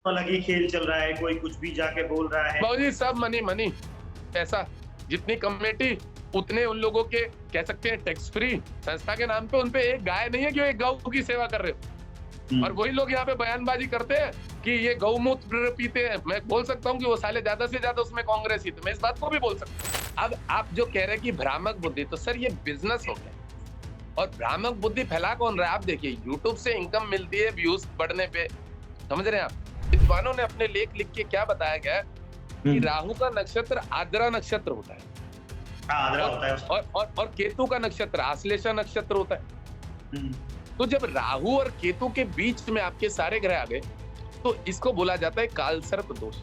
अलग ही खेल चल रहा है, कोई कुछ भी जाके बोल रहा है। बाबूजी सब मनी मनी पैसा, जितनी कमेटी उतने उन लोगों के कह सकते हैं टैक्स फ्री संस्था के नाम पे। उनपे एक गाय नहीं है कि वो एक गौ की सेवा कर रहे हो। और वही लोग यहाँ पे बयानबाजी करते हैं कि ये गौमूत्र पीते हैं। मैं बोल सकता हूँ कि वो साले ज्यादा से ज्यादा उसमें कांग्रेस ही, तो मैं इस बात को भी बोल सकता हूँ। अब आप जो कह रहे हैं कि भ्रामक बुद्धि, तो सर ये बिजनेस हो गया। और भ्रामक बुद्धि फैला कौन रहा है? आप देखिए यूट्यूब से इनकम मिलती है व्यूज बढ़ने पे, समझ रहे हैं आप। विद्वानों ने अपने लेख लिख के क्या बताया गया कि राहु का नक्षत्र आद्रा नक्षत्र होता है, आद्रा होता है और केतु का नक्षत्र आश्लेषा नक्षत्र होता है। तो जब राहु और केतु के बीच में आपके सारे ग्रह आ गए तो इसको बोला जाता है काल सर्प दोष।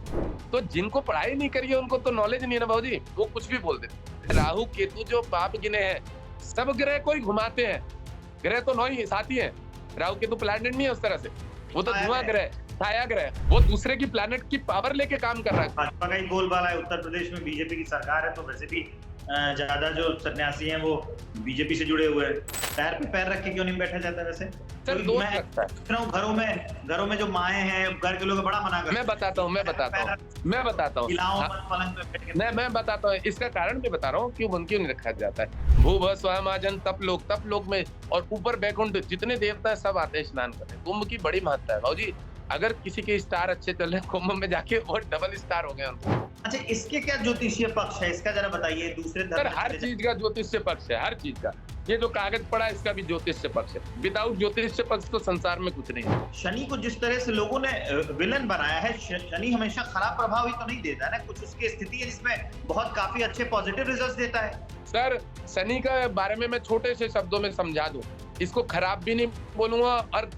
तो जिनको पढ़ाई नहीं करी है उनको तो नॉलेज नहीं है ना भाजी, वो कुछ भी बोल देते। राहु केतु जो पाप गिने हैं, सब ग्रह को ही घुमाते हैं। ग्रह तो 9 ही साथी हैं, राहु केतु प्लैनेट नहीं है उस तरह से, वो तो धुआं ग्रह, छाया ग्रह, वो दूसरे की प्लैनेट की पावर लेके काम कर रहा है। भाजपा का ही बोलबाला है। उत्तर प्रदेश में बीजेपी की सरकार है, तो वैसे भी ज्यादा जो सन्यासी हैं वो बीजेपी से जुड़े हुए हैं। पैर पे पैर रख के क्यों नहीं बैठा जाता? वैसे सर घरों में जो माएँ हैं, घर के लोग बड़ा मना करते हैं। मैं बताता हूँ मैं बताता हूँ इसका कारण भी बता रहा हूँ क्यों नहीं रखा जाता है। भूभ स्वयं तप लोक में, और ऊपर बैकुंठ जितने देवता है सब आते हैं स्नान करने। कुंभ की बड़ी महत्ता है भाजी। अगर किसी के स्टार अच्छे चल रहे कुंभ में जाके और डबल स्टार हो गए उनको। अच्छा, इसके क्या ज्योतिषीय पक्ष है, इसका जरा बताइए। दूसरे सर हर चीज का ज्योतिषीय पक्ष है, हर चीज का। ये जो कागज पड़ा है इसका भी ज्योतिषीय पक्ष है। विदाउट ज्योतिषीय पक्ष तो संसार में कुछ नहीं है। शनि को जिस तरह से लोगों ने विलन बनाया है, शनि हमेशा खराब प्रभाव ही तो नहीं देता है ना। कुछ उसकी स्थिति है जिसमें बहुत काफी अच्छे पॉजिटिव रिजल्ट देता है। सर शनि का बारे में मैं छोटे से शब्दों में समझा दूं, इसको खराब भी नहीं बोलूंगा और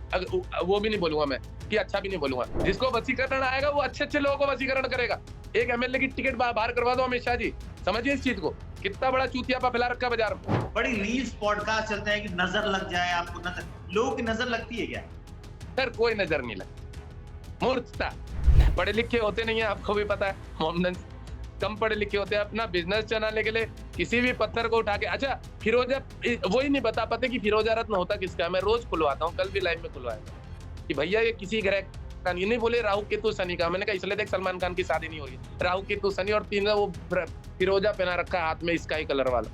वो भी नहीं बोलूंगा मैं कि अच्छा भी नहीं बोलूंगा। जिसको वशीकरण आएगा वो अच्छे लोगों को वशीकरण करेगा। एक एमएलए की टिकट बाहर करवा दो अमित शाह जी, समझिए इस चीज को, कितना बड़ा चूतियापा फैला रखा बाजार में। बड़ी रील्स पॉडकास्ट चलते हैं कि नजर लग जाए आपको। नजर, लोगों की नजर लगती है क्या? सर कोई नजर नहीं लगती, मूर्खता। पढ़े लिखे होते नहीं है, आपको भी पता है। मोहम्मदन कम पढ़े लिखे होते हैं, अपना बिजनेस चलाने के लिए किसी भी पत्थर को उठा के। अच्छा फिरोजा, वही नहीं बता पाते कि फिरोजा रत्न होता किसका है। मैं रोज खुलवाता हूँ, कल भी लाइव में खुलवाया कि भैया ये किसी ग्रह का नहीं। नहीं बोले राहु केतु शनि का। मैंने कहा इसलिए देख सलमान खान की शादी नहीं हो रही, राहु केतु शनि और 3 वो फिरोजा पहना रखा है हाथ में स्काई कलर वाला।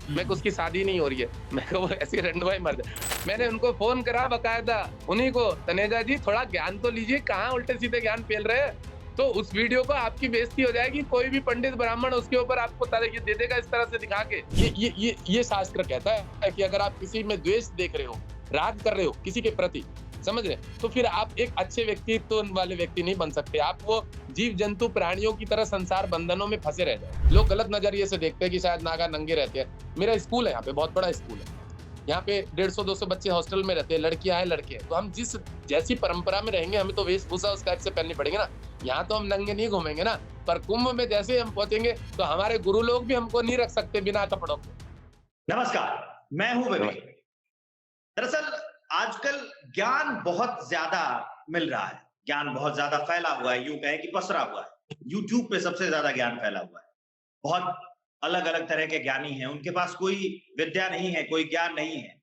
मैं उसकी शादी नहीं हो रही है। मैं वो ऐसे रंडवाई मर जाए। मैंने उनको फोन करा बकायदा उन्हीं को, तनेजा जी थोड़ा ज्ञान तो लीजिए, कहाँ उल्टे सीधे ज्ञान फैल रहे हैं। तो उस वीडियो को आपकी बेइज्जती हो जाएगी। कोई भी पंडित ब्राह्मण उसके ऊपर आपको ये दे देगा इस तरह से दिखा के। ये शास्त्र कहता है कि अगर आप किसी में द्वेष देख रहे हो, राग कर रहे हो किसी के प्रति, समझ रहे, तो फिर आप एक अच्छे व्यक्तित्व वाले व्यक्ति नहीं बन सकते। आप वो जीव जंतु प्राणियों की तरह संसार बंधनों में फंसे रह जाए। लोग गलत नजरिए से देखते हैं कि शायद नागा नंगे रहते हैं। मेरा स्कूल है यहाँ पे, बहुत बड़ा स्कूल है। यहाँ पे 150-200 बच्चे हॉस्टल में रहते हैं, लड़कियां हैं लड़के हैं। तो हम जिस जैसी परंपरा में रहेंगे हमें तो वेशभूषा उस टाइप से पहननी पड़ेगी ना। यहाँ तो हम नंगे नहीं घूमेंगे ना। पर कुंभ में जैसे हम पहुंचेंगे तो हमारे गुरु लोग भी हमको नहीं रख सकते बिना कपड़ों के। नमस्कार, मैं हूं विवेक। दरअसल आजकल ज्ञान बहुत ज्यादा मिल रहा है, ज्ञान बहुत ज्यादा फैला हुआ है, यूं कहें कि पसरा हुआ है। यूट्यूब पे सबसे ज्यादा ज्ञान फैला हुआ है। बहुत अलग अलग तरह के ज्ञानी हैं, उनके पास कोई विद्या नहीं है, कोई ज्ञान नहीं है,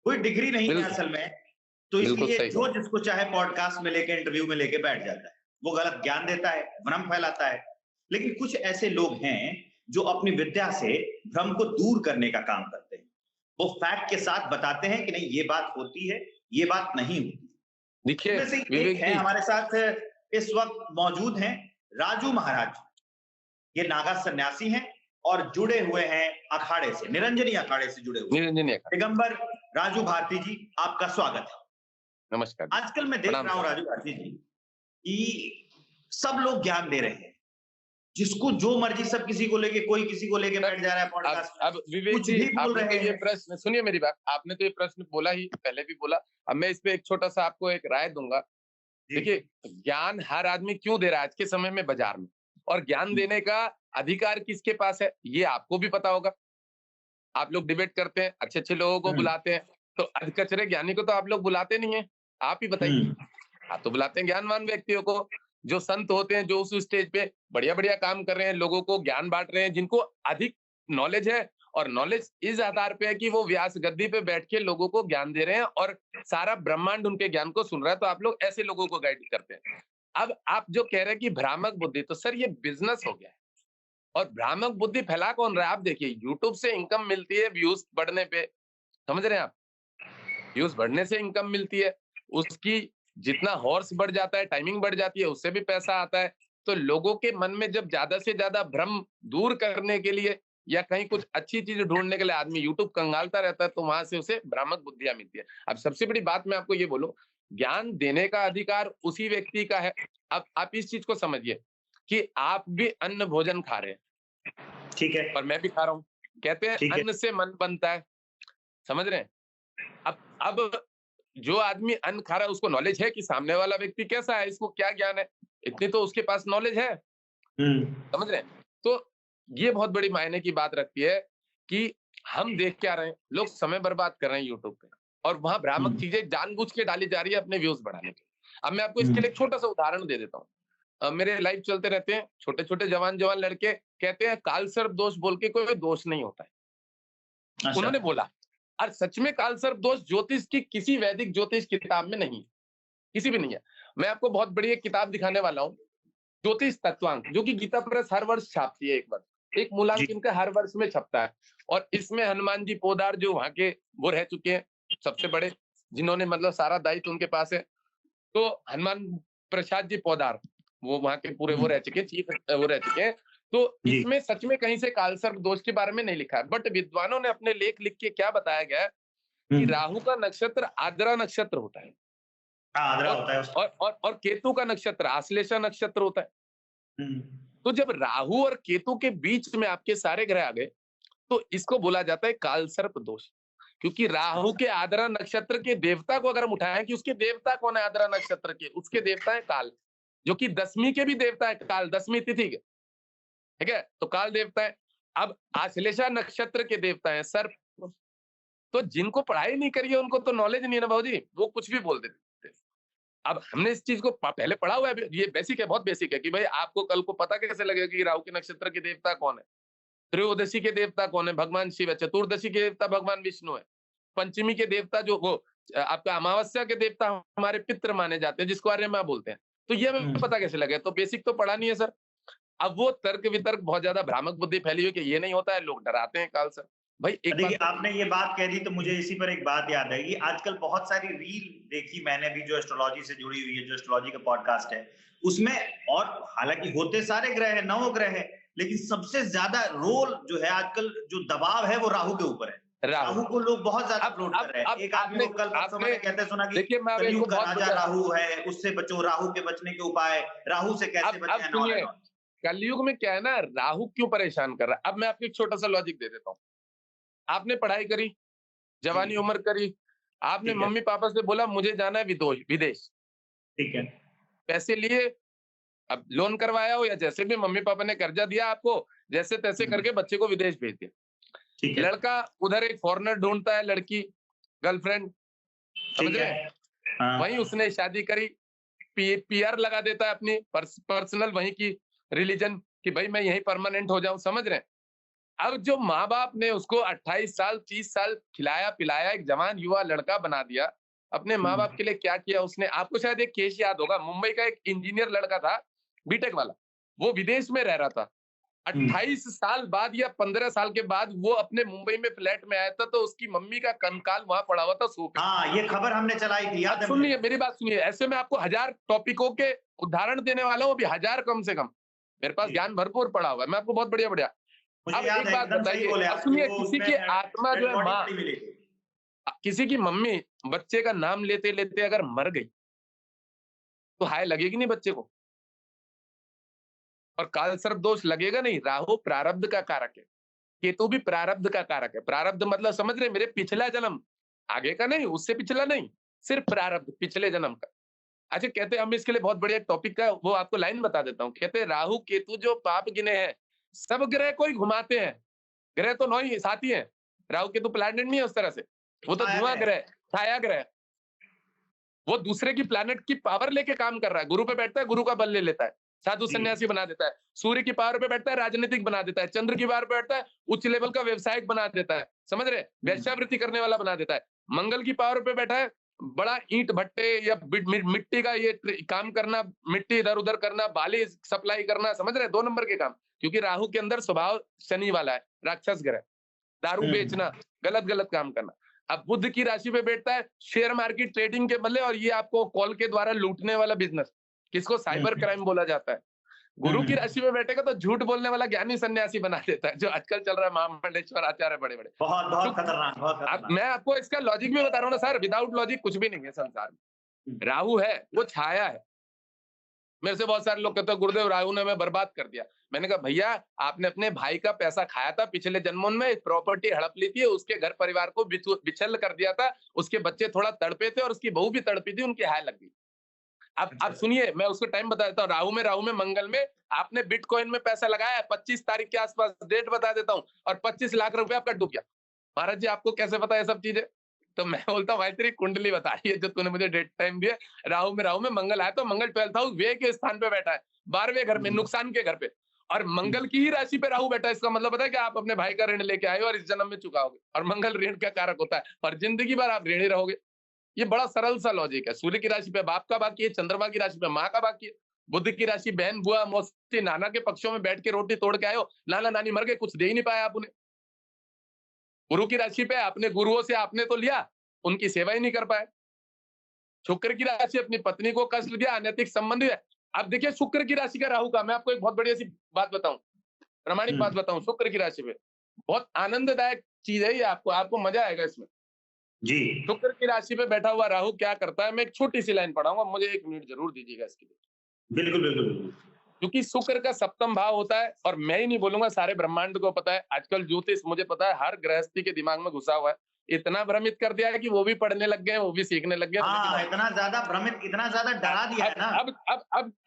कोई डिग्री नहीं है असल में। तो इसलिए जो जिसको चाहे पॉडकास्ट में लेके, इंटरव्यू में लेके बैठ जाता है। वो गलत ज्ञान देता है, भ्रम फैलाता है। लेकिन कुछ ऐसे लोग हैं जो अपनी विद्या से भ्रम को दूर करने का काम करते हैं। वो फैक्ट के साथ बताते हैं कि नहीं ये बात होती है, ये बात नहीं होती। देखिए एक है हमारे साथ इस वक्त मौजूद हैं राजू महाराज। ये नागा सन्यासी हैं और जुड़े हुए हैं अखाड़े से, निरंजनी अखाड़े से जुड़े हुए। दिगंबर राजू भारती जी, आपका स्वागत है। नमस्कार। आजकल मैं देख रहा हूँ राजू भारती जी कि सब लोग ज्ञान दे रहे हैं, जिसको जो मर्जी, सब किसी को लेके, कोई किसी को लेके बैठ जा रहा है पॉडकास्ट। अब विवेक जी आपने तो ये प्रश्न, सुनिए मेरी बात, आपने तो ये प्रश्न बोला ही, पहले भी बोला। अब मैं इस पे एक छोटा सा आपको एक राय दूंगा। देखिए ज्ञान हर आदमी क्यों दे रहा है आज के समय में बाजार में, और ज्ञान देने का अधिकार किसके पास है ये आपको भी पता होगा। आप लोग डिबेट करते हैं, अच्छे अच्छे लोगों को बुलाते हैं, तो अधकचरे ज्ञानी को तो आप लोग बुलाते नहीं है। आप ही बताइए। आप तो बुलाते हैं ज्ञानवान व्यक्तियों को, जो संत होते हैं, जो उस स्टेज पे बढ़िया बढ़िया काम कर रहे हैं, लोगों को ज्ञान बांट रहे हैं, जिनको अधिक नॉलेज है। और नॉलेज इस आधार पे है कि वो व्यास गद्दी पे बैठ के लोगों को ज्ञान दे रहे हैं और सारा ब्रह्मांड उनके ज्ञान को सुन रहा है। तो आप लोग ऐसे लोगों को गाइड करते हैं। अब आप जो कह रहे हैं कि भ्रामक बुद्धि, तो सर ये बिजनेस हो गया है। और भ्रामक बुद्धि फैला कौन रहा है? आप देखिए, यूट्यूब से इनकम मिलती है व्यूज बढ़ने पे, समझ रहे हैं आप? व्यूज बढ़ने से इनकम मिलती है, उसकी जितना हॉर्स बढ़ जाता है, टाइमिंग बढ़ जाती है, उससे भी पैसा आता है। तो लोगों के मन में जब ज्यादा से ज्यादा भ्रम दूर करने के लिए या कहीं कुछ अच्छी चीज ढूंढने के लिए आदमी यूट्यूब कंगालता रहता है, तो वहां से उसे भ्रामक बुद्धियां मिलती है। अब सबसे बड़ी बात मैं आपको ये बोलूं, ज्ञान देने का अधिकार उसी व्यक्ति का है। अब आप इस चीज को समझिए कि आप भी अन्न भोजन खा रहे हैं ठीक है। और मैं भी खा रहा हूँ। कहते हैं ठीक है। अन्न से मन बनता है, समझ रहे हैं? अब जो आदमी अन्न खा रहा है उसको नॉलेज है कि सामने वाला व्यक्ति कैसा है, इसको क्या ज्ञान है, इतनी तो उसके पास नॉलेज है, समझ रहे हैं? तो ये बहुत बड़ी मायने की बात रखती है कि हम देख क्या रहे हैं, लोग समय बर्बाद कर रहे हैं यूट्यूब पे, और वहां भ्रामक चीजें जानबूझ के डाली जा रही है अपने व्यूज बढ़ाने के लिए। अब मैं आपको इसके लिए एक छोटा सा उदाहरण दे देता हूँ। मेरे लाइव चलते रहते हैं, छोटे छोटे जवान जवान लड़के कहते हैं काल सर्प दोष बोल के कोई दोष नहीं होता है। अच्छा। उन्होंने बोला, और सच में काल सर्प दोष ज्योतिष की किसी वैदिक ज्योतिष किताब में नहीं है, किसी भी नहीं है। मैं आपको बहुत बड़ी एक किताब दिखाने वाला हूँ, ज्योतिष तत्वांक, जो कि गीता प्रेस हर वर्ष छापती है, एक मूलांक इनका हर वर्ष में छपता है। और इसमें हनुमान जी पोदार जो वहां के वो रह चुके हैं सबसे बड़े, जिन्होंने मतलब सारा दायित्व उनके पास है, तो हनुमान प्रसाद जी पोदार वो वहां के पूरे वो रह चुके हैं, चीफ वो रह चुके हैं। तो इसमें सच में कहीं से कालसर्प दोष के बारे में नहीं लिखा है, बट विद्वानों ने अपने लेख लिख के क्या बताया गया है कि राहु का नक्षत्र आद्रा नक्षत्र होता है, आद्रा होता है और केतु का नक्षत्र आश्लेषा नक्षत्र होता है। तो जब राहु और केतु के बीच में आपके सारे ग्रह आ गए, तो इसको बोला जाता है कालसर्प दोष। क्योंकि राहु के आद्रा नक्षत्र के देवता को अगर हम उठाएं कि उसके देवता कौन है आद्रा नक्षत्र के, उसके देवता है काल, जो कि दसवीं के भी देवता है काल, दसवीं तिथि के, ठीक है? तो काल देवता है। अब आश्लेषा नक्षत्र के देवता है सर्प। तो जिनको पढ़ाई नहीं करी है उनको तो नॉलेज नहीं है ना भाजी, वो कुछ भी बोल देते। अब हमने इस चीज को पहले पढ़ा हुआ है, ये बेसिक है, बहुत बेसिक है कि भाई आपको कल को पता कैसे लगेगा कि राहु के नक्षत्र के देवता कौन है, त्रयोदशी के देवता कौन है, भगवान शिव है, चतुर्दशी के देवता भगवान विष्णु है, पंचमी के देवता जो वो आपका अमावस्या के देवता हमारे पितृ माने जाते हैं, जिसको आर्य माँ बोलते हैं। तो ये हमें पता कैसे लगे? तो बेसिक तो पढ़ा नहीं है सर। अब वो तर्क वितर्क बहुत ज्यादा भ्रामक बुद्धि फैली हुई कि ये नहीं होता है, लोग डराते हैं काल सर। भाई एक देखिए, आपने ये बात कह दी तो मुझे इसी पर एक बात याद आएगी। आजकल बहुत सारी रील देखी मैंने भी, जो एस्ट्रोलॉजी से जुड़ी हुई है, जो एस्ट्रोलॉजी का पॉडकास्ट है उसमें, और हालांकि होते सारे ग्रह हैं, 9 ग्रह हैं, लेकिन सबसे ज्यादा रोल जो है आजकल, जो दबाव है वो राहु के ऊपर है। राहु को लोग बहुत ज्यादा अपलोड कर रहे हैं। एक आदमी को कल परसों मैंने कहते सुना कि कलयुग का राजा राहु है, उससे बचो, राहु के बचने के उपाय, राहु से कैसे बचे। कलयुग में क्या है ना, राहु क्यों परेशान कर रहा है? अब मैं आपको एक छोटा सा लॉजिक दे देता हूँ। आपने पढ़ाई करी, जवानी उम्र करी, आपने मम्मी पापा से बोला मुझे जाना है विदेश, ठीक है, पैसे लिए, अब लोन करवाया हो या जैसे भी मम्मी पापा ने कर्जा दिया आपको, जैसे तैसे करके बच्चे को विदेश भेज दिया। लड़का उधर एक फॉरेनर ढूंढता है, लड़की गर्लफ्रेंड, समझ रहे हैं? वहीं उसने शादी करी, पीआर लगा देता है अपनी पर्सनल वहीं की रिलीजन कि भाई मैं यहीं परमानेंट हो जाऊं, समझ रहे हैं? अब जो माँ बाप ने उसको 28 साल 30 साल खिलाया पिलाया, एक जवान युवा लड़का बना दिया, अपने माँ बाप के लिए क्या किया उसने? आपको शायद एक केस याद होगा, मुंबई का एक इंजीनियर लड़का था, बीटेक वाला, वो विदेश में रह रहा था, 28 साल बाद या 15 साल के बाद वो अपने मुंबई में फ्लैट में आया था, तो उसकी मम्मी का कंकाल वहां पड़ा हुआ था सोफे। हाँ, ये खबर हमने चलाई थी, याद है? सुनिए मेरी बात सुनिए, ऐसे में आपको 1000 टॉपिकों के उदाहरण देने वाला हूँ, अभी 1000 कम से कम, मेरे पास ज्ञान भरपूर पड़ा हुआ है, मैं आपको बहुत बढ़िया बढ़िया। अब एक बात बताइए, सुनिए, किसी की आत्मा जो है माँ, किसी की मम्मी बच्चे का नाम लेते लेते अगर मर गई तो हाय लगेगी नहीं बच्चे को? और काल सर्प दोष लगेगा नहीं? राहु प्रारब्ध का कारक है, केतु भी प्रारब्ध का कारक है। प्रारब्ध मतलब समझ रहे, मेरे पिछला जन्म, आगे का नहीं, उससे पिछला नहीं, सिर्फ प्रारब्ध पिछले जन्म का। अच्छा, कहते हैं हम इसके लिए बहुत बढ़िया टॉपिक का वो आपको लाइन बता देता हूँ। कहते हैं राहु केतु जो पाप गिने हैं सब ग्रह को ही घुमाते हैं, ग्रह तो 9 ही साथी हैं, राहु केतु प्लैनेट नहीं है उस तरह से, वो तो धुआं ग्रह, छाया ग्रह, वो दूसरे की प्लैनेट की पावर लेके काम कर रहा है। गुरु पे बैठता है, गुरु का बल ले लेता है, साधु सन्यासी बना देता है। सूर्य की पावर पे बैठता है, राजनीतिक बना देता है। चंद्र की पावर पे बैठता है, उच्च लेवल का व्यवसायिक बना देता है, समझ रहे, वेश्यावृत्ति करने वाला बना देता है। मंगल की पावर पे बैठा है, बड़ा ईंट भट्टे या मिट्टी का ये काम करना, मिट्टी इधर उधर करना, बाली सप्लाई करना, समझ रहे, 2 नंबर के काम। क्योंकि राहु के अंदर स्वभाव शनि वाला है, राक्षस ग्रह। दारू बेचना, गलत गलत काम करना। अब बुध की राशि पे बैठता है शेयर मार्केट ट्रेडिंग के बदले, और ये आपको कॉल के द्वारा लूटने वाला बिजनेस, किसको साइबर क्राइम बोला जाता है। गुरु की राशि में बैठेगा तो झूठ बोलने वाला ज्ञानी सन्यासी बना देता है, जो आजकल चल रहा है, महामंडलेश्वर आचार्य बड़े बड़े। बहुत बहुत खतरनाक, बहुत खतरनाक। मैं आपको इसका लॉजिक भी बता रहा हूँ ना सर, विदाउट लॉजिक कुछ भी नहीं है संसार में। राहु है वो छाया है। मेरे से बहुत सारे लोग कहते हैं गुरुदेव राहु ने हमें बर्बाद कर दिया। मैंने कहा भैया आपने अपने भाई का पैसा खाया था पिछले जन्मों में, प्रॉपर्टी हड़प ली थी, उसके घर परिवार को बिछल कर दिया था, उसके बच्चे थोड़ा तड़पे थे और उसकी बहू भी तड़पी थी, उनकी हाय लग गई। अब सुनिए, मैं उसको टाइम बता देता हूँ। राहु में मंगल में आपने बिटकॉइन में पैसा लगाया है, 25 तारीख के आसपास, डेट बता देता हूँ, और 25 लाख रुपए आपका डूब गया। महाराज जी आपको कैसे पता है सब चीजें? तो मैं बोलता हूँ भाई तेरी कुंडली बता रही है, जो तूने मुझे डेट टाइम दिया। राहु में मंगल आया, तो मंगल 12th हाउस व्यय के स्थान पे बैठा है, 12वें घर में, नुकसान के घर पे, और मंगल की ही राशि पे राहु बैठा है। इसका मतलब पता है कि आप अपने भाई का ऋण लेके आए हो और इस जन्म में चुकाओगे, और मंगल ऋण का कारक होता है, और जिंदगी भर आप ऋणी रहोगे। ये बड़ा सरल सा लॉजिक है। सूर्य की राशि पे बाप का बाकी है, चंद्रमा की राशि पे माँ का बाकी है, बुध की राशि बहन बुआ मौसी नाना के पक्षों में बैठ के रोटी तोड़ के आए हो, नाना नानी मर गए, कुछ दे ही नहीं पाया आप उन्हें। गुरु की राशि पे अपने गुरुओं से आपने तो लिया, उनकी सेवा ही नहीं कर पाए। शुक्र की राशि अपनी पत्नी को कष्ट दिया, अनैतिक संबंध है। अब देखिए शुक्र की राशि का राहु का, मैं आपको एक बहुत बढ़िया सी बात बताऊं, प्रामाणिक बात बताऊं, शुक्र की राशि पे बहुत आनंददायक चीज है ये, आपको मजा आएगा इसमें जी। शुक्र की राशि पे बैठा हुआ राहु क्या करता है, मैं एक छोटी सी लाइन पढ़ाऊंगा, मुझे 1 मिनट जरूर दीजिएगा इसके लिए। बिल्कुल बिल्कुल बिल्कुल। क्योंकि शुक्र का सप्तम भाव होता है, और मैं ही नहीं बोलूंगा, सारे ब्रह्मांड को पता है। आजकल ज्योतिष मुझे पता है हर गृहस्थी के दिमाग में घुसा हुआ है, इतना भ्रमित कर दिया है कि वो भी पढ़ने लग गए, वो भी सीखने लग गए। हाँ, इतना ज्यादा भ्रमित, इतना ज्यादा डरा दिया है ना।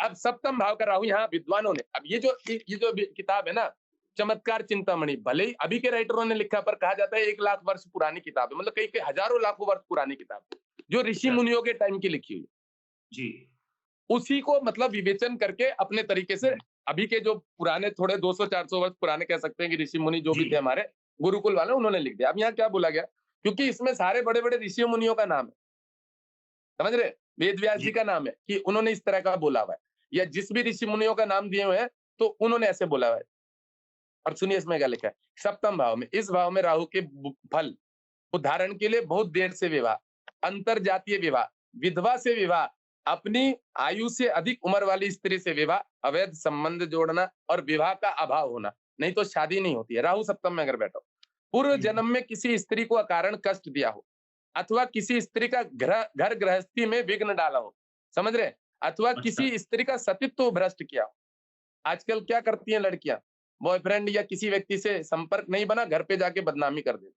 अब सप्तम भाव का राहु यहाँ विद्वानों ने, अब ये जो किताब है ना, चमत्कार चिंतामणि, भले ही अभी के राइटरों ने लिखा, पर कहा जाता है 1 लाख वर्ष पुरानी किताब है, मतलब कई हजारों लाखों वर्ष पुरानी किताब, जो ऋषि मुनियों के टाइम की लिखी हुई जी। उसी को मतलब विवेचन करके अपने तरीके से, अभी के जो पुराने थोड़े 200-400 वर्ष पुराने कह सकते हैं कि ऋषि मुनि जो भी थे हमारे गुरुकुल वाले, उन्होंने लिख दिया। अब यहाँ क्या बोला गया, क्योंकि इसमें सारे बड़े बड़े ऋषि मुनियों का नाम है, समझ रहे, वेद व्यास जी का नाम है कि उन्होंने इस तरह का बोला हुआ है, या जिस भी ऋषि मुनियों का नाम दिए हुए हैं तो उन्होंने ऐसे बोला हुआ है। और सुनिए इसमें क्या लिखा है, सप्तम भाव में, इस भाव में राहु के फल, उदाहरण के लिए बहुत देर से विवाह, अंतर जातीय विवाह, विधवा से विवाह, अपनी आयु से अधिक उम्र वाली स्त्री से विवाह, अवैध संबंध जोड़ना, और विवाह का अभाव होना, नहीं तो शादी नहीं होती है। राहु सप्तम में अगर बैठो, पूर्व जन्म में किसी स्त्री को अकारण कष्ट दिया हो, अथवा किसी स्त्री का घर गृहस्थी में विघ्न डाला हो, समझ रहे, अथवा किसी स्त्री का सतीत्व भ्रष्ट किया हो। आजकल क्या करती हैं लड़कियां, बॉयफ्रेंड या किसी व्यक्ति से संपर्क नहीं बना, घर पे जाके बदनामी कर देती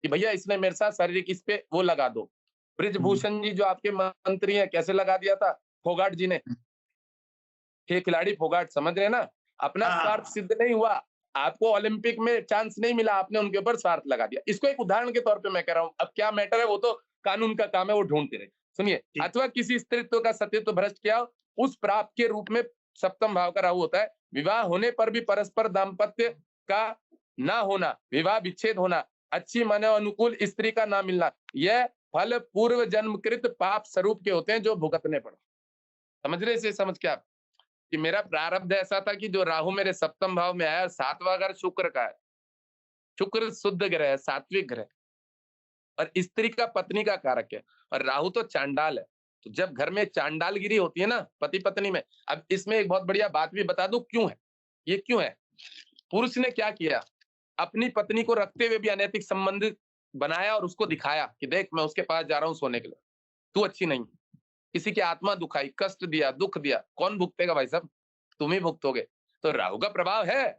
कि भैया इसने मेरे साथ शारीरिक इस पे वो लगा दो। ब्रिजभूषण जी जो आपके मंत्री हैं, कैसे लगा दिया था फोगाट जी ने, खिलाड़ी फोगाट, समझ रहे ना, अपना स्वार्थ सिद्ध नहीं हुआ, आपको ओलंपिक में चांस नहीं मिला, आपने उनके ऊपर स्वार्थ लगा दिया। इसको एक उदाहरण के तौर पे मैं कह रहा हूं, अब क्या मैटर है वो तो कानून का काम है, वो ढूंढते रहे। सुनिए, अथवा किसी स्त्रीत्व का सतीत्व भ्रष्ट किया, उस प्राप्त के रूप में सप्तम भाव का राहु होता है। विवाह होने पर भी परस्पर दाम्पत्य का ना होना, विवाह विच्छेद होना, अच्छी मानव अनुकूल स्त्री का ना मिलना, यह फल पूर्व जन्मकृत पाप स्वरूप के होते हैं जो भुगतने पड़े। समझ रहे, इसे समझ के आप कि मेरा प्रारब्ध ऐसा था कि जो राहु मेरे सप्तम भाव में आया, 7वां घर शुक्र का है, शुक्र शुद्ध ग्रह है, सात्विक ग्रह, और स्त्री का पत्नी का कारक है, और राहु तो चांडाल है। तो जब घर में चांडालगिरी होती है ना पति पत्नी में, अब इसमें एक बहुत बढ़िया बात भी बता दूं क्यों है ये, क्यों है, पुरुष ने क्या किया, अपनी पत्नी को रखते हुए भी अनैतिक संबंध बनाया और उसको दिखाया कि देख मैं उसके पास जा रहा हूं सोने के लिए, तू अच्छी नहीं, किसी की आत्मा दुखाई, कष्ट दिया, दुख दिया, कौन भुगतेगा भाई साहब, तुम ही भुगतोगे। तो राहु का प्रभाव है,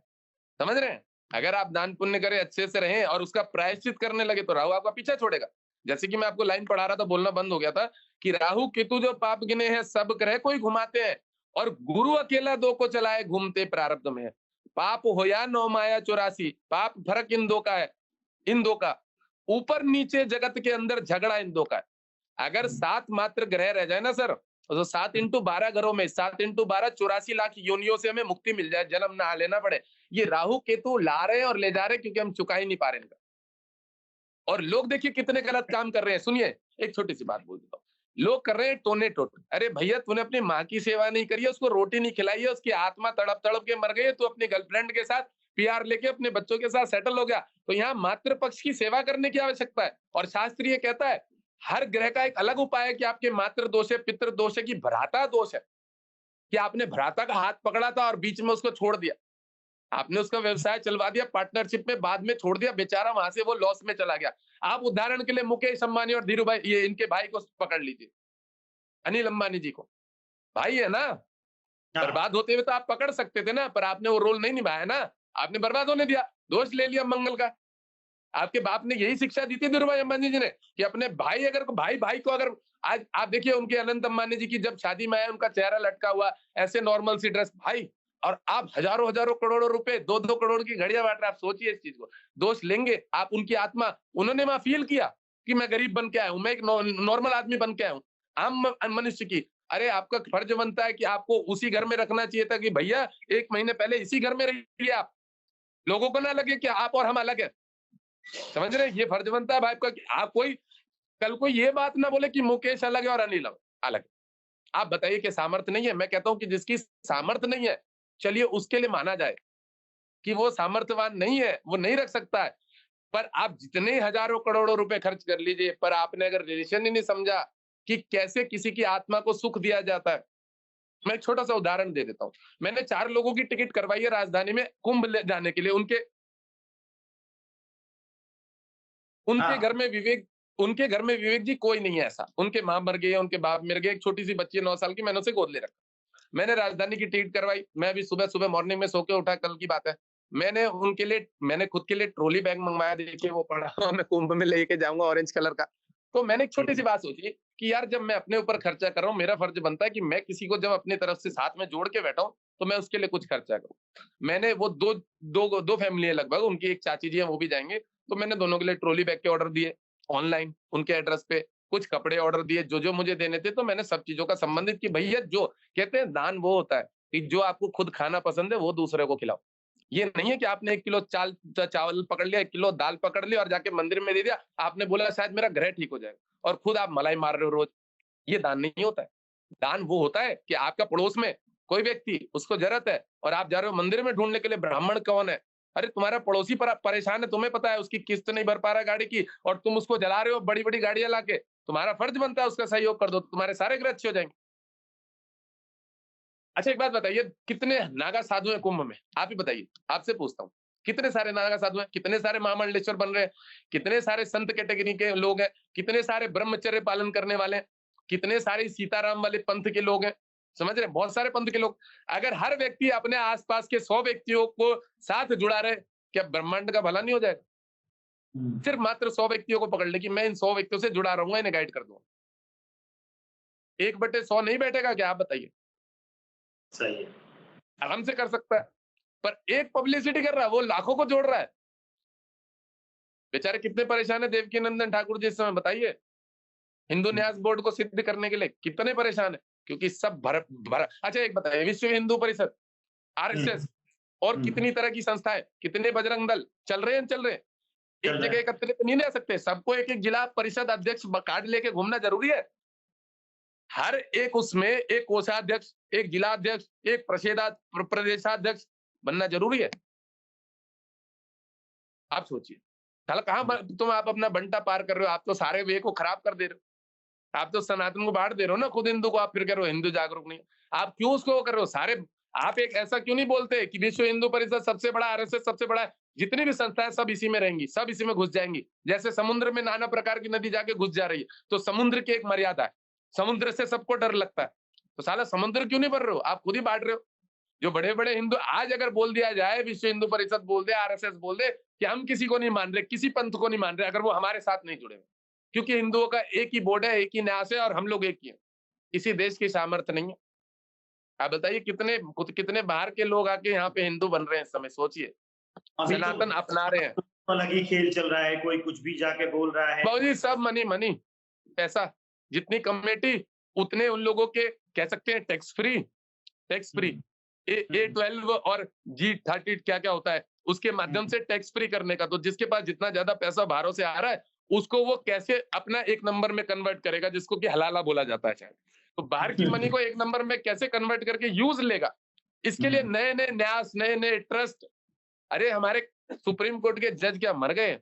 समझ रहे हैं। अगर आप दान पुण्य करें, अच्छे से रहें और उसका प्रायश्चित करने लगे तो राहु आपका पीछा छोड़ेगा। जैसे कि मैं आपको लाइन पढ़ा रहा था, बोलना बंद हो गया था कि राहु केतु जो पाप गिने हैं सब ग्रह को ही घुमाते हैं, और गुरु अकेला 2 को चलाए घूमते प्रारब्ध में है। पाप हो या 9 माया 84, पाप फर्क इन 2 का है, इन 2 का, ऊपर नीचे जगत के अंदर झगड़ा इन 2 का है। अगर 7 मात्र ग्रह रह जाए ना सर, तो 7 × 12 घरों में 7 × 12 84 लाख योनियों से हमें मुक्ति मिल जाए, जन्म ना लेना पड़े। ये राहु केतु ला रहे हैं और ले जा रहे हैं क्योंकि हम चुका ही नहीं पा रहे इनका। और लोग देखिए कितने गलत काम कर रहे हैं। सुनिए, एक छोटी सी बात बोल देता हूँ, लोग कर रहे हैं टोने टोट। अरे भैया, तूने अपनी माँ की सेवा नहीं करी है, उसको रोटी नहीं खिलाई है, उसकी आत्मा तड़प तड़प के मर गई है, तू अपनी गर्लफ्रेंड के साथ पीआर लेके अपने बच्चों के साथ सेटल हो गया, तो यहाँ मातृ पक्ष की सेवा करने की आवश्यकता है। और शास्त्र ये कहता है, हर ग्रह का एक अलग उपाय है कि आपके मातृ दोष है, पितृ दोष है, कि भ्राता दोष है, कि आपने भ्राता का हाथ पकड़ा था और बीच में उसको छोड़ दिया, आपने उसका व्यवसाय चलवा दिया पार्टनरशिप में, बाद में छोड़ दिया, बेचारा वहां से वो लॉस में चला गया। आप उदाहरण के लिए मुकेश अंबानी और धीरू भाई, ये इनके भाई को पकड़ लीजिए, अनिल अंबानी जी को, भाई है ना, हाँ, बर्बाद होते हुए तो आप पकड़ सकते थे ना, पर आपने वो रोल नहीं निभाया ना, आपने बर्बाद होने दिया, दोष ले लिया मंगल का। आपके बाप ने यही शिक्षा दी थी धीरू भाई अंबानी जी ने, कि अपने भाई अगर भाई भाई को अगर, आज आप देखिए उनके अनंत अंबानी जी की जब शादी में आया, उनका चेहरा लटका हुआ, ऐसे नॉर्मल सी ड्रेस, भाई, और आप हजारों हजारों करोड़ों रुपए, 2-2 करोड़ की घड़ियां बांट रहे, आप सोचिए इस चीज को। दोष लेंगे आप उनकी आत्मा, उन्होंने वहां फील किया कि मैं गरीब बन के आया हूं, मैं एक नॉर्मल आदमी बन के आया हूं, आम मनुष्य की। अरे आपका फर्ज बनता है कि आपको उसी घर में रखना चाहिए था, कि भैया 1 महीने पहले इसी घर में रहिए आप, लोगों को ना लगे कि आप और हम अलग है। समझ रहे हैं? ये फर्ज बनता है भाई का, कि आप कोई कल को ये बात ना बोले कि मुकेश अलग है और अनिल अलग है। आप बताइए कि सामर्थ्य नहीं है? मैं कहता हूं कि जिसकी सामर्थ्य नहीं है, चलिए उसके लिए माना जाए कि वो सामर्थ्यवान नहीं है, वो नहीं रख सकता है। पर आप जितने हजारों करोड़ों रुपए खर्च कर लीजिए, पर आपने अगर रिलेशन ही नहीं समझा कि कैसे किसी की आत्मा को सुख दिया जाता है। मैं एक छोटा सा उदाहरण दे देता हूँ। मैंने 4 लोगों की टिकट करवाई है राजधानी में कुंभ ले जाने के लिए। उनके उनके हाँ, घर में विवेक उनके घर में विवेक जी कोई नहीं है ऐसा। उनके माँ मर गई है, उनके बाप मर गए, एक छोटी सी बच्ची है 9 साल की, मैंने उसे गोद ले रखा। मैंने राजधानी की टिकट करवाई, मैं अभी सुबह-सुबह मॉर्निंग में सो के उठा, कल की बात है। मैंने खुद के लिए ट्रॉली बैग मंगवाया, देखिए वो पड़ा हुआ मैं कुंभ में लेके जाऊँगा ऑरेंज कलर का। तो मैंने एक छोटी सी बात सोची कि यार जब मैं अपने ऊपर खर्चा कर रहा हूँ, मेरा फर्ज बनता है कि मैं किसी को जब अपनी तरफ से साथ में जोड़ के बैठा हूँ, तो मैं उसके लिए कुछ खर्चा करूँ। मैंने वो 2 फैमिली है लगभग, उनकी एक चाची जी है वो भी जाएँगे, तो मैंने दोनों के लिए ट्रॉली बैग के ऑर्डर दिए ऑनलाइन उनके एड्रेस पे, कुछ कपड़े ऑर्डर दिए जो-जो मुझे देने थे, तो मैंने सब चीज़ों का संबंधित कि भैया जो कहते हैं दान वो होता है कि जो आपको खुद खाना पसंद है वो दूसरे को खिलाओ। ये नहीं है कि आपने 1 किलो चावल पकड़ लिया, 1 किलो दाल पकड़ ली और जाके मंदिर में दे दिया। आपने बोला शायद मेरा ग्रह ठीक हो जाएगा और खुद आप मलाई मार रहे हो रोज। ये दान नहीं होता है। दान वो होता है कि आपका पड़ोस में कोई व्यक्ति उसको ज़रूरत है और आप जा रहे हो मंदिर में ढूँढने के लिए, ब्राह्मण कौन है? अरे तुम्हारा पड़ोसी परेशान है, तुम्हें पता है उसकी किस्त नहीं भर पा रहा है गाड़ी की और तुम उसको जला रहे हो बड़ी-बड़ी गाड़ियाँ लाके। तुम्हारा फर्ज बनता है उसका सहयोग कर दो, तुम्हारे सारे ग्रह अच्छे हो जाएँगे। अच्छा एक बात बताइए, कितने नागा साधु हैं कुंभ में? आप ही बताइए, आपसे पूछता हूँ। कितने सारे नागा साधु हैं? कितने सारे महामंडलेश्वर बन रहे हैं? कितने सारे संत कैटेगरी के लोग हैं? कितने सारे ब्रह्मचर्य पालन करने वाले हैं? कितने सारे सीताराम वाले पंथ के लोग हैं? समझ रहे हैं? बहुत सारे पंथ के लोग। अगर हर व्यक्ति अपने आस-पास के 100 व्यक्तियों को साथ जुड़ा रहे, क्या ब्रह्मांड का भला नहीं हो जाएगा? हम्म, सिर्फ मात्र 100 व्यक्तियों को पकड़ ले कि मैं इन 100 व्यक्तियों से जुड़ा रहूँगा, इन्हें गाइड कर दूँगा। 1/100 नहीं बैठेगा क्या आप बताइए? सही है। आराम से कर सकता है। पर एक पब्लिसिटी कर रहा है, वो लाखों को जोड़ रहा है। बेचारे कितने परेशान है देवकीनंदन ठाकुर जी इस समय बताइए। हिंदू न्यास बोर्ड को सिद्ध करने के लिए कितने परेशान है, क्योंकि सब भर भर अच्छा एक बताइए, विश्व हिंदू परिषद, हम्म, आरएसएस और हम्म, कितनी तरह की संस्थाएं, कितने बजरंग दल चल रहे हैं, चल रहे हैं। चल एक रहा जगह है। एकत्रित नहीं रह सकते, सबको एक-एक जिला परिषद अध्यक्ष कार्ड लेके घूमना जरूरी है। हर एक उसमें एक कोषाध्यक्ष, एक जिलाध्यक्ष, एक प्रदेशाध्यक्ष बनना जरूरी है। आप सोचिए, साला तुम आप अपना बंटा पार कर रहे हो, आप तो सारे वे को खराब कर दे रहे हो। आप तो सनातन को बांट दे रहे हो ना, खुद हिंदू को आप फिर कह रहे हो हिंदू जागरूक नहीं है। आप क्यों उसको वो कर रहे हो सारे? आप एक ऐसा क्यों नहीं बोलते कि विश्व हिंदू परिषद सबसे बड़ा, आरएसएस सबसे बड़ा है, जितनी भी संस्थाएं सब इसी में रहेंगी, सब इसी में घुस जाएंगी। जैसे समुद्र में नाना प्रकार की नदी जाके घुस जा रही है, तो समुद्र की एक मर्यादा है, समुद्र से सबको डर लगता है, तो साला समुद्र क्यों नहीं भर रहे हो? आप खुद ही बांट रहे हो। जो बड़े-बड़े हिंदू, आज अगर बोल दिया जाए, विश्व हिंदू परिषद बोल दे, आरएसएस बोल दे कि हम किसी को नहीं मान रहे, किसी पंथ को नहीं मान रहे, अगर वो हमारे साथ नहीं जुड़े हुए, क्योंकि हिंदुओं का एक ही बोर्ड है, एक ही न्यास है और हम लोग एक ही हैं। किसी देश की सामर्थ्य नहीं है। आप बताइए कितने बाहर के लोग आके यहाँ पे हिंदू बन रहे हैं इस समय, सोचिए। अभी तो सनातन अपना रहे हैं। अलग ही खेल चल रहा है, कोई कुछ भी जाके बोल रहा है। बाबूजी सब मनी मनी, पैसा, जितनी कमेटी उतने उन लोगों के, कह सकते हैं टैक्स फ्री। हम्म, A12 और G30 क्या क्या होता है, उसके माध्यम से टैक्स फ्री करने का। तो जिसके पास जितना ज्यादा पैसा बाहरों से आ रहा है, उसको वो कैसे अपना एक नंबर में कन्वर्ट करेगा, जिसको कि हलाला बोला जाता है शायद। तो बाहर की मनी को एक नंबर में कैसे कन्वर्ट करके यूज लेगा, इसके लिए नए नए न्यास, नए नए ट्रस्ट। अरे हमारे सुप्रीम कोर्ट के जज क्या मर गए?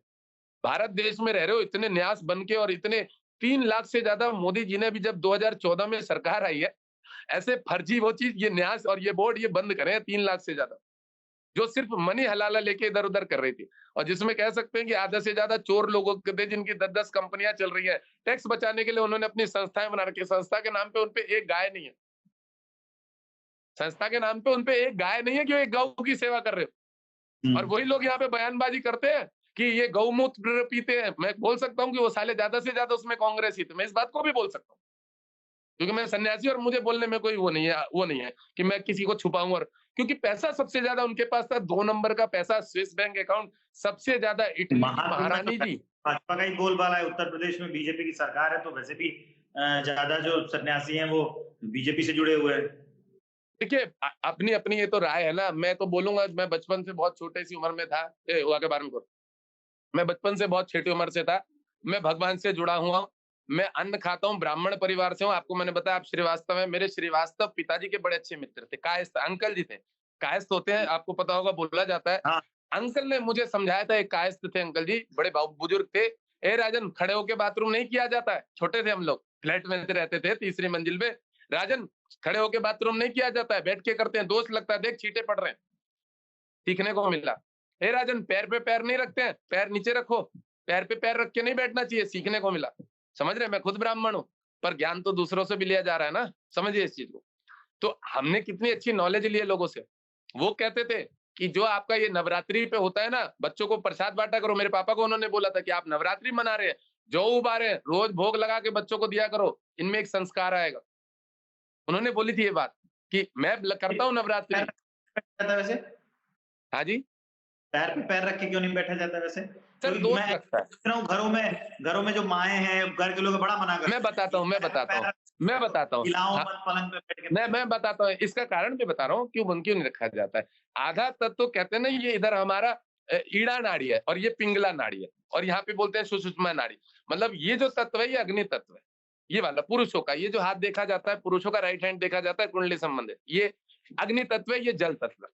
भारत देश में रह रहे हो इतने न्यास बन के, और इतने 3 लाख से ज्यादा मोदी जी ने भी जब 2014 में सरकार आई है, ऐसे फर्जी वो चीज, ये न्यास और ये बोर्ड ये बंद करें 3 लाख से ज्यादा, जो सिर्फ मनी हलाला लेके इधर उधर कर रही थी, और जिसमें कह सकते हैं कि आधा से ज्यादा चोर लोगों के थे, जिनकी 10-10 कंपनियां चल रही है। टैक्स बचाने के लिए उन्होंने अपनी संस्थाएं बना रखी है, संस्था के नाम पे उनपे एक गाय नहीं है, संस्था के नाम पे उनपे एक गाय नहीं है कि वो एक गौ की सेवा कर रहे हो। और वही लोग यहाँ पे बयानबाजी करते हैं कि ये गौमूत्र पीते हैं। मैं बोल सकता हूँ कि वो साले ज्यादा से ज्यादा उसमें कांग्रेस ही थे, मैं इस बात को भी बोल सकता हूँ, क्योंकि मैं सन्यासी और मुझे बोलने में कोई वो नहीं है कि मैं किसी को छुपाऊं। और क्योंकि पैसा सबसे ज्यादा उनके पास था, 2 नंबर का पैसा, स्विस बैंक अकाउंट सबसे ज्यादा, इटली की महारानी जी। भाजपा का ही बोलबाला है, उत्तर प्रदेश में बीजेपी की सरकार है, तो वैसे भी ज्यादा जो सन्यासी हैं वो बीजेपी से जुड़े हुए हैं। देखिए अपनी अपनी ये तो राय है ना। मैं तो बोलूंगा, मैं बचपन से बहुत छोटे सी उम्र में था, आगे बारे में करो। मैं बचपन से बहुत छोटी उम्र से था, मैं भगवान से जुड़ा हुआ, मैं अन्न खाता हूँ, ब्राह्मण परिवार से हूँ। आपको मैंने बताया आप श्रीवास्तव हैं, मेरे श्रीवास्तव पिताजी के बड़े अच्छे मित्र थे, कायस्थ अंकल जी थे। कायस्थ होते हैं, आपको पता होगा, बोला जाता है। हाँ। अंकल ने मुझे समझाया था, एक कायस्थ थे अंकल जी, बड़े बुजुर्ग थे। ए राजन, खड़े होके बाथरूम नहीं किया जाता है। छोटे थे हम लोग, फ्लैट में रहते थे, 3री मंजिल में। राजन, खड़े होके बाथरूम नहीं किया जाता है, बैठ के करते हैं, दोस्त लगता है, देख छींटे पड़ रहे हैं। सीखने को मिला। हे राजन, पैर पे पैर नहीं रखते हैं, पैर नीचे रखो, पैर पे पैर रख के नहीं बैठना चाहिए, सीखने को मिला। समझ रहे, मैं खुद ब्राह्मण हूँ, पर ज्ञान तो दूसरों से भी लिया जा रहा है ना, समझिए इस चीज को। तो हमने कितनी अच्छी नॉलेज ली है लोगों से। वो कहते थे कि जो आपका ये नवरात्रि पे होता है ना, बच्चों को प्रसाद बांटा करो। मेरे पापा को उन्होंने बोला था कि आप नवरात्रि मना रहे हैं, जौ उबारे, रोज भोग लगा के बच्चों को दिया करो, इनमें एक संस्कार आएगा। उन्होंने बोली थी ये बात कि मैं करता हूँ नवरात्रि। वैसे हाँ जी, पैर पे पैर रख के क्यों नहीं बैठा जाता वैसे? सर दोस्त लगता है। घरों में जो माएं हैं, घर के लोग बड़ा मना करते हैं। मैं बताता हूँ पलंग पे बैठ के मैं बताता हूँ इसका कारण भी बता रहा हूँ, क्यों नहीं रखा जाता है। आधा तत्व तो कहते हैं ना, ये इधर हमारा ईड़ा नाड़ी है और ये पिंगला नाड़ी है, और यहाँ पे बोलते हैं सुषुम्ना नाड़ी। मतलब ये जो तत्व है, ये अग्नि तत्व है, ये वाला पुरुषों का, ये जो हाथ देखा जाता है पुरुषों का, राइट हैंड देखा जाता है कुंडली संबंधित, ये अग्नि तत्व है, ये जल तत्व है।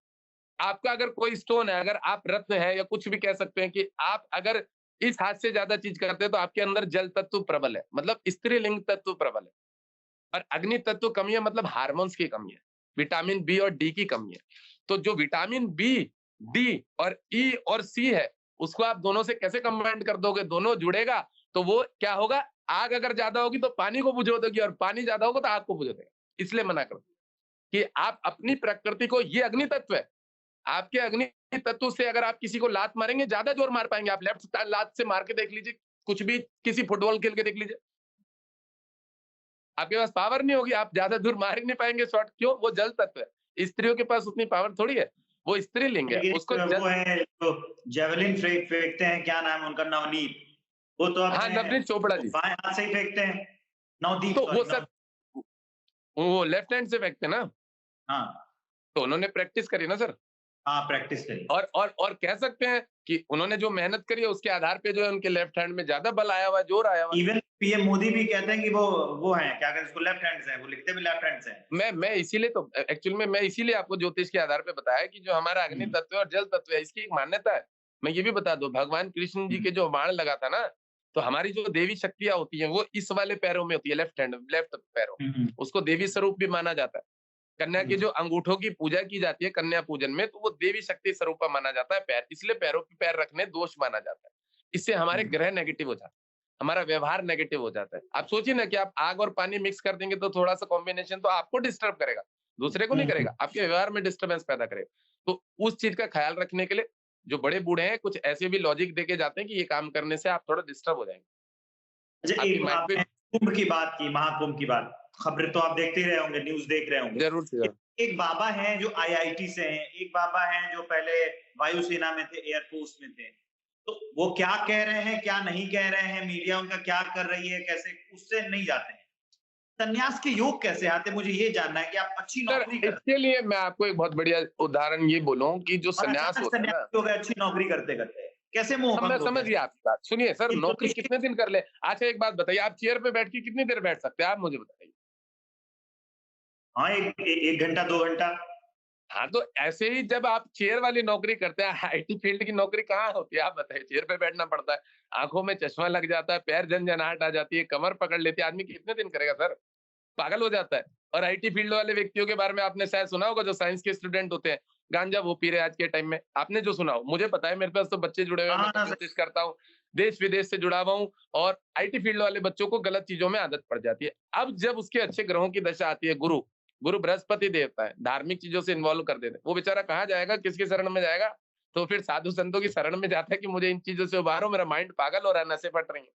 आपका अगर कोई स्टोन है, अगर आप रत्न है, या कुछ भी कह सकते हैं कि आप अगर इस हाथ से ज्यादा चीज करते हैं, तो आपके अंदर जल तत्व प्रबल है, मतलब स्त्रीलिंग तत्व प्रबल है। और अग्नि तत्व कमी है, मतलब हार्मोन्स की कमी है, विटामिन बी और डी की कमी है। तो जो विटामिन बी, डी और ई और सी है, उसको आप दोनों से कैसे कंबाइन कर दोगे, दोनों जुड़ेगा तो वो क्या होगा, आग अगर ज्यादा होगी तो पानी को बुझो दोगी, और पानी ज्यादा होगा तो आग को बुझो देगा। इसलिए मना करो कि आप अपनी प्रकृति को, ये अग्नि तत्व है, आपके अग्नि तत्व से अगर आप किसी को लात मारेंगे, ज्यादा जोर मार पाएंगे। आप लेफ्ट लात से मार के देख लीजिए, कुछ भी किसी फुटबॉल खेल के देख लीजिए, आपके पास पावर नहीं होगी, आप ज्यादा दूर मार ही नहीं पाएंगे शॉट। क्यों? वो जल तत्व है। स्त्रियों के पास उतनी पावर थोड़ी है, वो स्त्रीलिंग है। उसको वो है जो जेवलिन फेंकते हैं, क्या नाम है उनका, नवनीत, वो तो हाँ, नवनीत चोपड़ा जी, बाएं हाथ से ही फेंकते हैं। नवदीप, तो वो सब वो लेफ्ट हैंड से फेंकते ना। हाँ, तो उन्होंने प्रैक्टिस करी ना सर। हाँ, प्रैक्टिस करी। और कह सकते हैं कि उन्होंने जो मेहनत करी है, उसके आधार पे जो है उनके लेफ्ट हैंड में ज्यादा बल आया हुआ, जोर आया हुआ। इवन पीएम मोदी भी कहते हैं कि वो है, क्या कहते हैं उसको, लेफ्ट हैंड से है, वो लिखते भी लेफ्ट हैंड से है। मैं इसीलिए तो एक्चुअली में मैं इसीलिए आपको ज्योतिष के आधार पे बताया कि जो हमारा अग्नि तत्व और जल तत्व है, इसकी एक मान्यता है। मैं ये भी बता दूं, भगवान कृष्ण जी के जो बाण लगा था ना, तो हमारी जो देवी शक्तियां होती हैं, वो इस वाले पैरों में होती है, लेफ्ट पैरों, उसको देवी स्वरूप भी माना जाता है। कन्या के जो अंगूठों की पूजा की जाती है कन्या पूजन में, तो वो देवी शक्ति स्वरूप माना जाता है पैर, इसलिए पैरों पे पैर रखने दोष माना जाता है। इससे हमारे ग्रह नेगेटिव हो जाता है, हमारा व्यवहार नेगेटिव हो जाता है। आप सोचिए ना कि आप आग और पानी मिक्स कर देंगे, तो थोड़ा सा कॉम्बिनेशन तो आपको डिस्टर्ब करेगा, दूसरे को नहीं करेगा, आपके व्यवहार में डिस्टर्बेंस पैदा करेगा। तो उस चीज का ख्याल रखने के लिए जो बड़े बूढ़े हैं, कुछ ऐसे भी लॉजिक देके जाते हैं कि ये काम करने से आप थोड़ा डिस्टर्ब हो जाएंगे। कुंभ की बात की, महाकुंभ की बात, खबरें तो आप देखते ही रहे होंगे, न्यूज देख रहे होंगे। जरूर। एक बाबा हैं जो आईआईटी से हैं, एक बाबा हैं जो पहले वायुसेना में थे, एयरफोर्स में थे। तो वो क्या कह रहे हैं, क्या नहीं कह रहे हैं, मीडिया उनका क्या कर रही है, कैसे, उससे नहीं जाते हैं। संन्यास के योग कैसे आते, मुझे ये जानना है कि आप अच्छी नौकरी करते, इसके लिए मैं आपको एक बहुत बढ़िया उदाहरण ये बोलूं कि जो संन्यास होता है ना, अच्छी नौकरी करते करते कैसे मोह अब मैं भंग होता समझ है? गया आपकी बात। सुनिए सर, ये तो नौकरी देखिए, कितने दिन कर ले? अच्छा एक बात बताइए, आप चेयर पे बैठ के कितनी देर बैठ सकते हैं? आप मुझे बताइए। हाँ, 1 घंटा 2 घंटा। हाँ, तो ऐसे ही जब आप चेयर वाली नौकरी करते हैं, आईटी फील्ड की नौकरी कहाँ होती है? आप बताइए, चेयर पे बैठना पड़ता है, आँखों में चश्मा लग जाता है, पैर झनझनाहट आ जाती है, कमर पकड़ लेती है, आदमी कितने दिन करेगा सर? पागल हो जाता है। और आईटी फील्ड वाले व्यक्तियों के बारे में आपने शायद सुना होगा, जो साइंस के स्टूडेंट होते हैं, गांजा वो पी रहे हैं आज के टाइम में। आपने जो सुना हो, मुझे पता है, मेरे पास तो बच्चे जुड़े हुए हैं, मैं हाँ, तो ना सही। ज्योतिष करता हूँ, देश-विदेश से जुड़ा हुआ हूँ और आईटी फील्ड वाले बच्चों को गलत चीज़ों में आदत पड़ जाती है। अब जब उसके अच्छे ग्रहों की दशा आती है, गुरु, गुरु बृहस्पति देवता है, धार्मिक चीज़ों से इन्वॉल्व कर देते हैं। वो बेचारा कहाँ जाएगा, किसकी शरण में जाएगा? तो फिर साधु संतों की शरण में जाता है कि मुझे इन चीज़ों से उबारो, मेरा माइंड पागल हो रहा है, नसें फट रही हैं।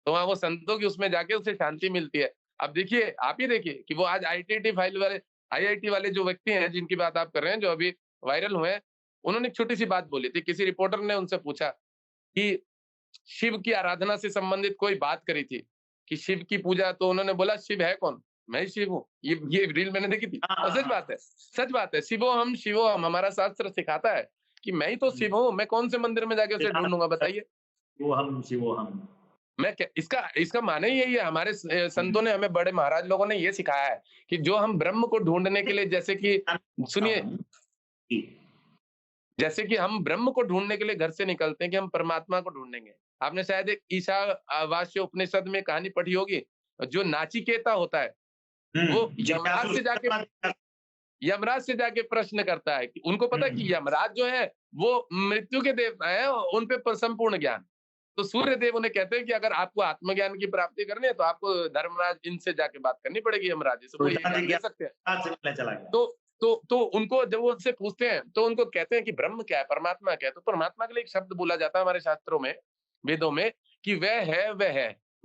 तो वहाँ वो संतों की उसमें जाके उसे शांति मिलती है। अब देखिए, आप ही देखिए कि वो आज आईटीटी फाइल वाले आईआईटी वाले जो व्यक्ति हैं, जिनकी बात आप कर रहे हैं, जो अभी वायरल हुए हैं, उन्होंने एक छोटी-सी बात बोली थी। किसी रिपोर्टर ने उनसे पूछा कि शिव की आराधना से संबंधित कोई बात करी थी, कि शिव की पूजा, तो उन्होंने बोला, "शिव है कौन? मैं ही शिव हूँ।" ये रील मैंने देखी थी हाँ, और हाँ, सच हाँ। बात है, सच बात है। शिवोहम शिवोहम हमारा शास्त्र सिखाता है कि मैं ही तो हुँ। शिव हूँ, मैं कौन से मंदिर में जाके उसे ढूँढूँगा बताइए? शिवोहम, शिवोहम। मैं क्या इसका इसका माने ही यही है, हमारे हुँ। संतों ने, हमें बड़े महाराज लोगों ने ये सिखाया है कि जो हम ब्रह्म को ढूँढने के लिए, जैसे कि जानता सुनिए, हूँ। जी। जैसे कि हम ब्रह्म को ढूँढने के लिए घर से निकलते हैं कि हम परमात्मा को ढूँढेंगे। आपने शायद एक ईशावास्य उपनिषद में कहानी पढ़ी होगी, जो नाचिकेता होता है, वो हुँ, जिज्ञासु यमराज से जाके प्रश्न करता है कि उनको पता है हुँ। कि यमराज जो है, वो मृत्यु के देवता हैं, उन पे संपूर्ण ज्ञान। तो सूर्य देव उन्हें कहते हैं कि अगर आपको आत्मज्ञान की प्राप्ति करनी है, तो आपको धर्मराज इनसे जाके बात करनी पड़ेगी, यमराज जी से, वो ये उल्टा ज्ञान दे सकते हैं। जिज्ञासा से मिलने चला गया। तो तो उनको जब वो उनसे पूछते हैं, तो उनको कहते हैं कि ब्रह्म क्या है, परमात्मा क्या है? तो परमात्मा के लिए एक शब्द बोला जाता है हमारे शास्त्रों में, वेदों में, कि वह है,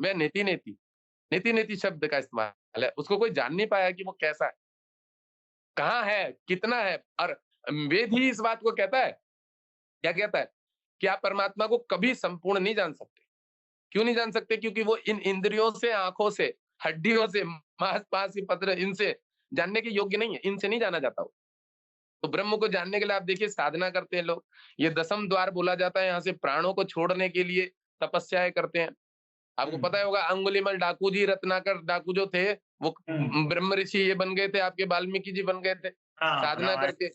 वह नेति-नेति। नेति-नेति शब्द का इस्तेमाल है। उसको कोई जान नहीं पाया कि वो कैसा है, कहाँ है, कितना है, और वेद ही इस बात को कहता है, क्या कहता है? कि आप परमात्मा को कभी संपूर्ण नहीं जान सकते। क्यों नहीं जान सकते? क्योंकि वो इन इंद्रियों से, आँखों से, हड्डियों से, मांस-पास की पत्र, इनसे जानने के योग्य नहीं है, इनसे नहीं जाना जाता वो। तो ब्रह्म को जानने के लिए आप देखिए साधना करते हैं लोग। ये दसम द्वार बोला जाता है, यहाँ से प्राणों को छोड़ने के लिए तपस्याएँ करते हैं। आपको हुँ, पता ही होगा, अंगुलीमल डाकू जी, रत्नाकर डाकू जो थे, वो हुँ। ब्रह्म ऋषि ये बन गए थे, आपके वाल्मीकि जी बन गए थे, हाँ, साधना रामायण। करके।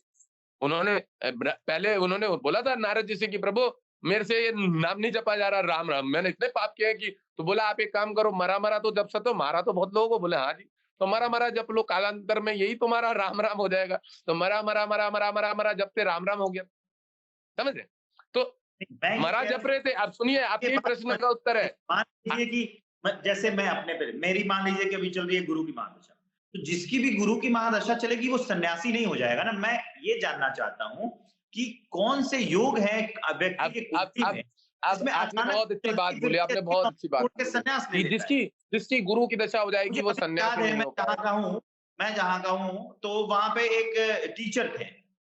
उन्होंने पहले उन्होंने बोला था नारद जी से कि प्रभु, मेरे से ये नाम नहीं जपा जा रहा, राम राम, मैंने इतने पाप किए हैं कि, तो बोला आप एक काम करो, मरा मरा तो जप सकते हो, मारा तो बहुत लोगों को, बोले हाँ जी, तो मरा मरा जप लो, कालांतर में यही तुम्हारा राम राम हो जाएगा। तो मरा मरा मरा मरा मरा मरा जपते राम राम हो गया। समझ रहे? तो मैं ये मरा कह जप रहा रहे थे। अब सुनिए, ये आपके ही बात प्रश्न समझ का उत्तर है। मान अ, लीजिए कि जैसे मैं अपने पे मेरी मान लीजिए कि अभी चल रही है गुरु की महादशा। तो जिसकी भी गुरु की महादशा चलेगी वो सन्यासी नहीं हो जाएगा ना। मैं ये जानना चाहता हूँ कि कौन से योग हैं व्यक्ति अब के अब कुंडली अब में अब जिसमें आपने अचानक बहुत अच्छी बात बोली, चलती-फिरती आपने अच्छी बहुत अच्छी नौकरी बात छोड़ के बोली सन्यास ले कि लेता है। जिसकी जिसकी गुरु की दशा हो जाएगी, मुझे वो अभी याद सन्यासी है नहीं हो पाएगा। मैं जहाँ का हूँ, तो वहाँ पे एक टीचर थे,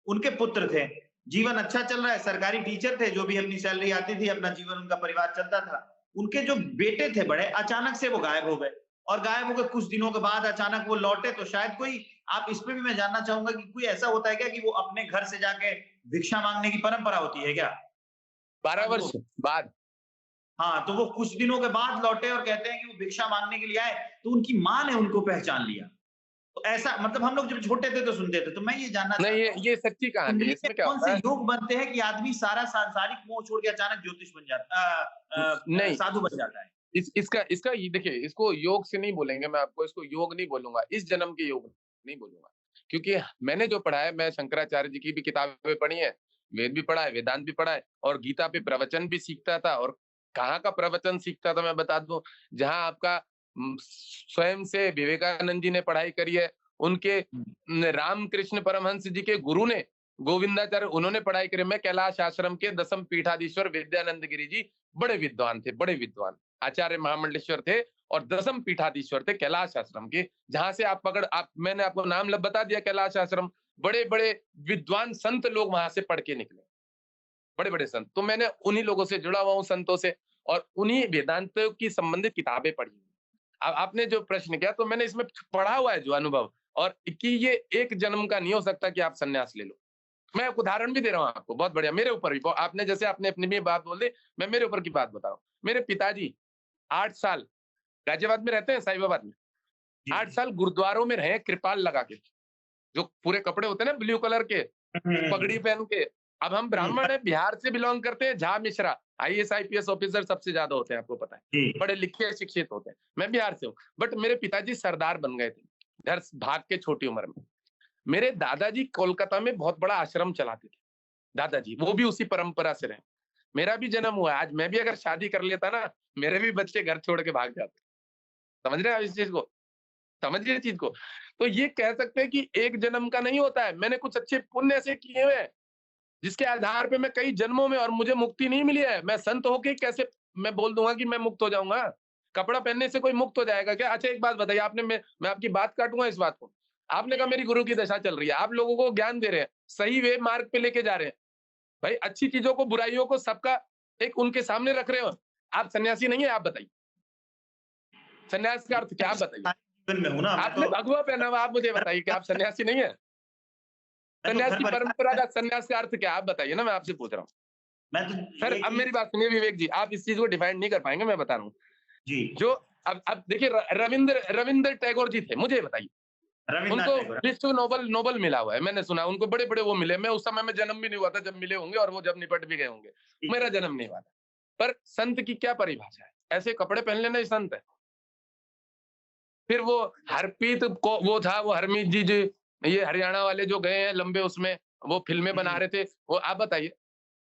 उनके पुत्र थे। जीवन अच्छा चल रहा है, सरकारी टीचर थे, जो भी अपनी सैलरी आती थी, अपना जीवन उनका परिवार चलता था। उनके जो बेटे थे बड़े, अचानक से वो गायब हो गए और गायब हो गए कुछ दिनों के बाद अचानक वो लौटे तो शायद कोई आप इस पे भी मैं जानना चाहूँगा कि कोई ऐसा होता है क्या कि वो अपने घर से जाके भिक्षा माँगने की परंपरा होती है क्या? 12 साधुओं वर्ष की? बाद। हाँ, तो वो कुछ दिनों के बाद लौटे और कहते हैं कि वो भिक्षा माँगने के लिए आए, तो उनकी माँ ने उनको पहचान लिया। तो ऐसा मतलब हम लोग जब छोटे थे तो सुनते थे, तो मैं ये जानना नहीं, चाहता ये हूँ, ये सच्ची कहानी है। कुंडली में इसमें क्या कौन होता से है, योग बनते हैं कि आदमी सारा सांसारिक मोह छोड़ के अचानक ज्योतिष बन जाता नहीं, साधु बन जाता है? इसका इसका ये देखिए, इसको योग से नहीं बोलेंगे, मैं आपको इसको योग नहीं बोलूँगा, इस जन्म के योग नहीं बोलूँगा। क्योंकि मैंने जो पढ़ा है, मैं शंकराचार्य जी की भी किताबें पढ़ी हैं, वेद भी पढ़ा है, वेदांत भी पढ़ा है और गीता पे प्रवचन भी सीखता था। और कहाँ का प्रवचन सीखता था मैं बता दूँ, जहाँ आपका स्वयं से विवेकानंद जी ने पढ़ाई करी है, उनके हुँ, रामकृष्ण परमहंस जी के गुरु ने, गोविंदाचार्य, उन्होंने पढ़ाई करी। मैं कैलाश आश्रम के दसम पीठाधीश्वर विद्यानंद गिरि जी बड़े विद्वान थे, बड़े विद्वान। आचार्य महामंडलेश्वर थे और दसम पीठाधीश्वर थे कैलाश आश्रम के। जहाँ से आप मैंने आपको नाम बता दिया, कैलाश आश्रम, बड़े-बड़े विद्वान संत लोग वहाँ से पढ़ के निकले, बड़े-बड़े संत। तो मैंने उन्हीं लोगों से जुड़ा हुआ हूँ, संतों से, और उन्हीं वेदांतों की संबंधित किताबें पढ़ी हैं। अब आपने जो प्रश्न किया, तो मैंने इसमें पढ़ा हुआ है जो अनुभव, और कि ये एक जन्म का नहीं हो सकता कि आप सन्यास ले लो। मैं एक उदाहरण भी दे रहा हूँ आपको, बहुत बढ़िया, मेरे ऊपर भी। आपने जैसे आपने अपनी भी बात बोल दी, मैं मेरे ऊपर की बात बता रहा हूँ। मेरे पिताजी 8 साल गाजियाबाद में रहते हैं, साहिबाबाद में। जी 8 साल गुरुद्वारों में रहे कृपाल लगा के, जो पूरे कपड़े होते हैं ना ब्लू कलर के, पगड़ी पहन के। अब हम ब्राह्मण है, बिहार से बिलोंग करते हैं, Jha Mishra, IAS IPS officer सबसे ज्यादा होते हैं, आपको पता है, जी पढ़े लिखे शिक्षित होते हैं। मैं बिहार से हूँ, बट मेरे पिताजी सरदार बन गए थे घर भाग के छोटी उम्र में। मेरे दादाजी कोलकाता में बहुत बड़ा आश्रम चलाते थे, दादाजी, वो भी उसी परंपरा से रहे। मेरा भी जन्म हुआ है, आज मैं भी अगर शादी कर लेता ना, मेरे भी बच्चे घर छोड़ के भाग जाते। समझ रहे हैं आप इस चीज को? समझिए इस चीज को। तो ये कह सकते हैं कि एक जन्म का नहीं होता है, मैंने कुछ अच्छे पुण्य ऐसे किए हुए हैं जिसके आधार पे मैं कई जन्मों में, और मुझे मुक्ति नहीं मिली है। मैं संत होके कैसे मैं बोल दूंगा कि मैं मुक्त हो जाऊंगा? कपड़ा पहनने से कोई मुक्त हो जाएगा क्या? अच्छा एक बात बताइए, आपने मैं आपकी बात काटूंगा इस बात को। आपने कहा मेरी गुरु की दशा चल रही है, आप लोगों को ज्ञान दे रहे हैं, सही वे मार्ग पे लेके जा रहे हैं। भाई अच्छी चीजों को, बुराइयों को, सबका एक उनके सामने रख रहे हो। आप सन्यासी नहीं है? आप बताइए, सन्यास का अर्थ क्या? आप बताइए। जीवन में हूँ ना, मैं आपने तो भगवा पहना हुआ, आप मुझे बताइए कि आप सन्यासी नहीं है? सन्यास घर की परिवार परंपरा का, सन्यास का अर्थ क्या? आप बताइए ना, मैं आपसे पूछ रहा हूँ। मैं तो सर ये अब चीज मेरी बात सुनिए विवेक जी, आप इस चीज को डिफाइन नहीं कर पाएंगे, मैं बता रहा हूँ। जी जो अब देखिए, रविंद्र रविंद्र टैगोर जी थे, मुझे बताइए, रविन्द्रनाथ उनको टैगोर। विश्व नोबल नोबल मिला हुआ है, मैंने सुना उनको बड़े बड़े वो मिले। मैं उस समय में जन्म भी नहीं हुआ था जब मिले होंगे, और वो जब निपट भी गए होंगे, ठीक मेरा है। जन्म नहीं हुआ था। पर संत की क्या परिभाषा है? ऐसे कपड़े पहन लेना ही संत है? फिर वो हरप्रीत को वो था, वो हरमीत जी जी, ये हरियाणा वाले जो गए हैं लंबे उसमें, वो फिल्में बना रहे थे, वो आप बताइए, यू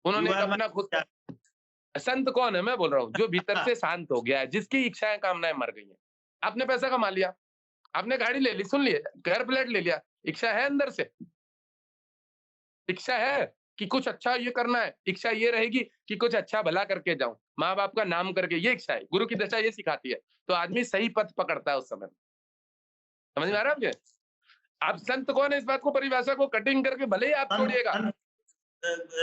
उन्होंने एक आर अपना खुद माय संत कौन है? मैं बोल रहा हूँ जो भीतर से शांत हो गया है, जिसकी इच्छाएं कामनाएं मर गई हैं। आपने पैसा कमा लिया, आपने गाड़ी ले ली, सुन लिए, घर फ्लैट ले लिया, इच्छा है अंदर से, इच्छा है कि कुछ अच्छा ये करना है, इच्छा ये रहेगी कि कुछ अच्छा भला करके जाऊं, माँ बाप का नाम करके, ये इच्छा है। गुरु की दशा ये सिखाती है, तो आदमी सही पथ पकड़ता है उस समय। समझ में आ रहा है आपके? आप संत कौन है, इस बात को, परिभाषा को कटिंग करके भले ही आप संत छोड़िएगा। संत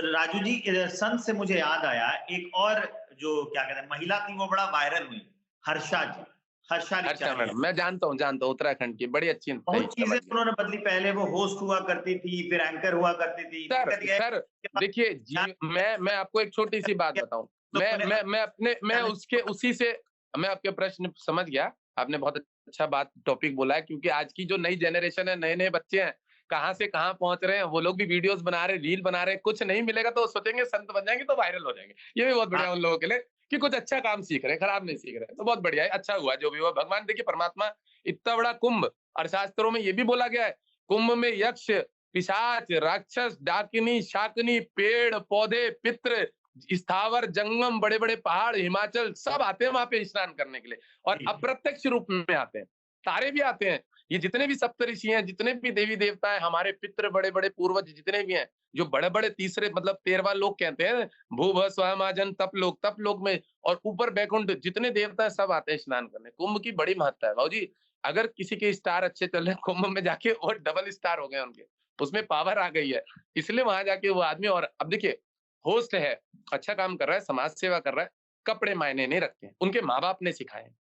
राजू जी, संत से मुझे याद आया एक और, जो क्या कहते हैं, महिला थी, वो बड़ा वायरल हुई, हर्षा जी, हर्षा अच्छा रिचारिया। मैडम, मैं जानता हूँ उत्तराखंड की, बड़ी अच्छी, सही बहुत चीजें समझ गया। उन्होंने बदली। पहले वो होस्ट हुआ करती थी, फिर एंकर हुआ करती थी। सर दिक्कत यह है सर कि उनके देखिए पास जी, मैं आपको एक छोटी सी बात बताऊं। लोगों ने मैं उसके उसी से, मैं आपके प्रश्न समझ गया। आपने बहुत अच्छा बात टॉपिक बोला है, क्योंकि आज की जो नई जनरेशन है, नए नए बच्चे हैं, कहाँ से कहाँ पहुंच रहे हैं, वो लोग भी वीडियोस बना रहे, रील बना रहे, कुछ नहीं मिलेगा तो वो सोचेंगे संत बन जाएंगे तो वायरल हो जाएंगे। ये भी बहुत हाँ, बढ़िया उन लोगों के लिए कि कुछ अच्छा काम सीख रहे हैं, खराब नहीं सीख रहे हैं, तो बहुत बढ़िया है, अच्छा हुआ जो भी हुआ। भगवान देखिए, परमात्मा इतना बड़ा कुंभ, और शास्त्रों में ये भी बोला गया है, कुंभ में यक्ष, पिशाच, राक्षस, डाकिनी, शाकिनी, पेड़ पौधे, पितृ, स्थावर, जंगम, बड़े बड़े पहाड़, हिमाचल, सब आते हैं वहां पे स्नान करने के लिए, और जी अप्रत्यक्ष रूप में आते हैं। तारे भी आते हैं। ये जितने भी सप्तऋषि हैं, जितने भी देवी देवता हैं, हमारे पितृ, बड़े बड़े पूर्वज जितने भी हैं, जो बड़े बड़े तीसरे मतलब 13वां लोग कहते हैं, भूभ स्व महाजन, तप लोग में, और ऊपर बैकुंठ, जितने देवता है सब आते हैं स्नान करने। कुंभ की बड़ी महत्ता है भाजी। अगर किसी के स्टार अच्छे चल रहे कुंभ में जाके, और डबल स्टार हो गए उनके, उसमें पावर आ गई है, इसलिए वहां जाके वो आदमी। और अब देखिए, होस्ट है, अच्छा काम कर रहा है, समाज सेवा कर रहा है, कपड़े मायने नहीं रखते हैं, उनके माँ बाप ने सिखाए हैं।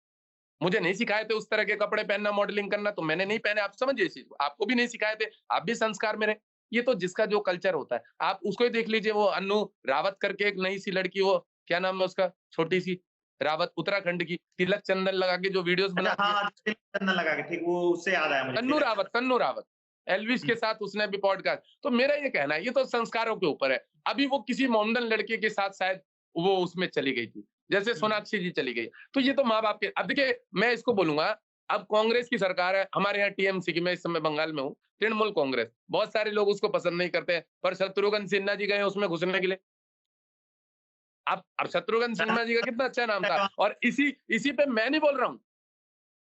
मुझे नहीं सिखाए थे उस तरह के कपड़े पहनना, मॉडलिंग करना, तो मैंने नहीं पहने। आप समझिए इस चीज को, आपको भी नहीं सिखाए थे, आप भी संस्कार में रहे। ये तो जिसका जो कल्चर होता है, आप उसको ही देख लीजिए, वो अन्नू रावत करके एक नई सी लड़की, वो क्या नाम है उसका, छोटी सी रावत, उत्तराखंड की, तिलक चंदन लगा के जो वीडियोस अच्छा, बनाती है, हाँ, तिलक चंदन लगा के, ठीक, वो उससे याद आया मुझे, तन्नू तिलक रावत, तन्नू रावत, एल्विस चंदन। के साथ उसने भी पॉडकास्ट। तो मेरा ये कहना है, ये तो संस्कारों के ऊपर है। अभी वो किसी मॉडर्न लड़के के साथ शायद वो उसमें चली गई थी, जैसे सोनाक्षी जी चली गई। तो ये तो माँ बाप के, अब देखिए मैं इसको बोलूंगा, अब कांग्रेस की सरकार है हमारे यहाँ, टीएमसी की, मैं इस समय बंगाल में हूँ, तृणमूल कांग्रेस, बहुत सारे लोग उसको पसंद नहीं करते हैं, पर शत्रुघ्न सिन्हा जी गए उसमें घुसने के लिए। अब शत्रुघ्न सिन्हा जी का कितना अच्छा नाम था, और इसी इसी पे मैं नहीं बोल रहा हूँ,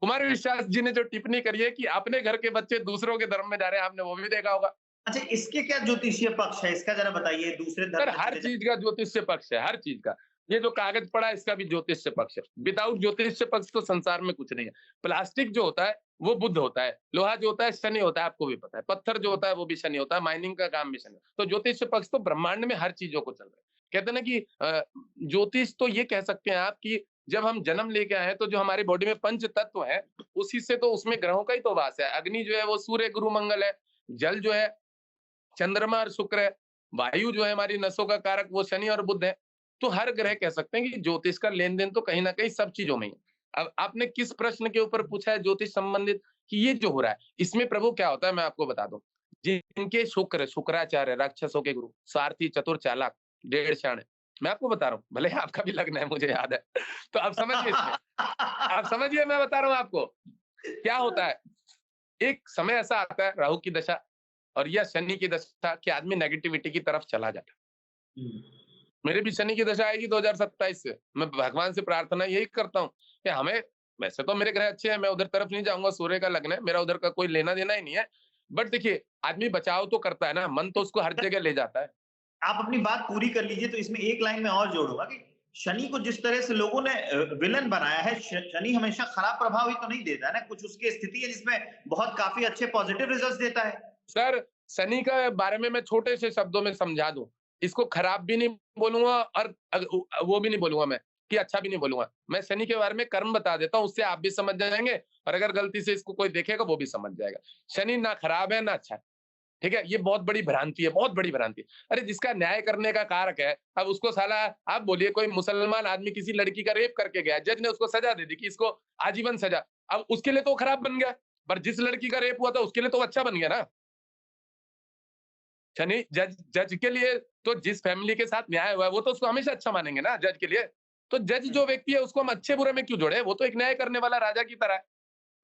कुमार विश्वास जी ने जो टिप्पणी करी है कि अपने घर के बच्चे दूसरों के धर्म में जा रहे हैं, आपने वो भी देखा होगा। अच्छा, इसके क्या ज्योतिषीय पक्ष है, इसका जरा बताइए, दूसरे सर धर्म में हर चले चीज का ज्योतिष्य पक्ष है, हर चीज का। ये जो कागज पड़ा है, इसका भी ज्योतिष्य पक्ष है। विदाउट ज्योतिष्य पक्ष तो संसार में कुछ नहीं है। प्लास्टिक जो होता है वो बुध होता है, लोहा जो होता है शनि होता है, आपको भी पता है, पत्थर जो होता है वो भी शनि होता है, माइनिंग का काम भी शनि। तो ज्योतिष्य पक्ष तो ब्रह्मांड में हर चीजों को चल रहा है। कहते हैं ना कि ज्योतिष तो ये कह सकते हैं आप कि जब हम जन्म लेके आए हैं, तो जो हमारी बॉडी में पंच तत्व है, उसी से तो उसमें ग्रहों का ही तो वास है। अग्नि जो है वो सूर्य गुरु मंगल है, जल जो है चंद्रमा और शुक्र है, वायु जो है हमारी नसों का कारक वो शनि और बुध है। तो हर ग्रह कह सकते हैं कि ज्योतिष का लेन-देन तो कहीं न कहीं सब चीज़ों में ही है। अब आपने किस प्रश्न के ऊपर पूछा है ज्योतिष संबंधित कि ये जो हो रहा है, इसमें प्रभु क्या होता है मैं आपको बता दूँ। जिनके शुक्राचार्य राक्षसों के गुरु, स्वार्थी, चतुर, चालाक, डेढ़ शाणे, मैं आपको बता रहा हूँ, भले ही आपका भी लग्न है मुझे याद है। तो आप समझिए इसमें, आप समझिए मैं बता रहा हूँ आपको, क्या होता है, एक समय ऐसा आता है राहु की दशा और या शनि की दशा कि आदमी नेगेटिविटी की तरफ चला जाता है। मेरे भी शनि की दशा आएगी 2027 से। मैं भगवान से प्रार्थना यही करता हूँ कि हमें, वैसे तो मेरे ग्रह अच्छे हैं, मैं उधर तरफ नहीं जाऊँगा, सूर्य का लग्न है, मेरा उधर का कोई लेना-देना ही नहीं है। बट देखिए, आदमी बचाव तो करता है ना, मन तो उसको हर जगह ले जाता है। आप अपनी बात पूरी कर लीजिए, तो इसमें एक लाइन में और जोड़ूंगा कि शनि को जिस तरह से लोगों ने विलन बनाया है, शनि हमेशा खराब प्रभाव ही तो नहीं देता है ना, कुछ उसकी स्थिति है जिसमें बहुत काफी अच्छे पॉजिटिव रिजल्ट्स देता है। सर, शनि का बारे में मैं छोटे से शब्दों में समझा दूँ। इसको खराब भी नहीं बोलूँगा और वो भी नहीं बोलूँगा मैं कि अच्छा भी नहीं बोलूँगा। मैं शनि के बारे में कर्म बता देता हूँ, उससे आप भी समझ जाएँगे और अगर गलती से इसको कोई देखेगा वो भी समझ जाएगा। शनि ना खराब है ना अच्छा है। ठीक है? ये बहुत बड़ी भ्रांति है, बहुत बड़ी भ्रांति है। अरे जिसका न्याय करने का कारक है, अब उसको साला आप बोलिए कोई मुसलमान आदमी किसी लड़की का रेप करके गया, जज ने उसको सजा दे दी कि इसको आजीवन सजा। अब उसके लिए तो वो खराब बन गया, पर जिस लड़की का रेप हुआ था उसके लिए तो वो अच्छा बन गया ना। शनि जज जज के लिए तो जिस फैमिली के साथ न्याय हुआ है, वो तो उसको हमेशा अच्छा मानेंगे ना जज के लिए। तो जज जो व्यक्ति है उसको हम अच्छे बुरे में क्यों जोड़े? वो तो एक न्याय करने वाला राजा की तरह है।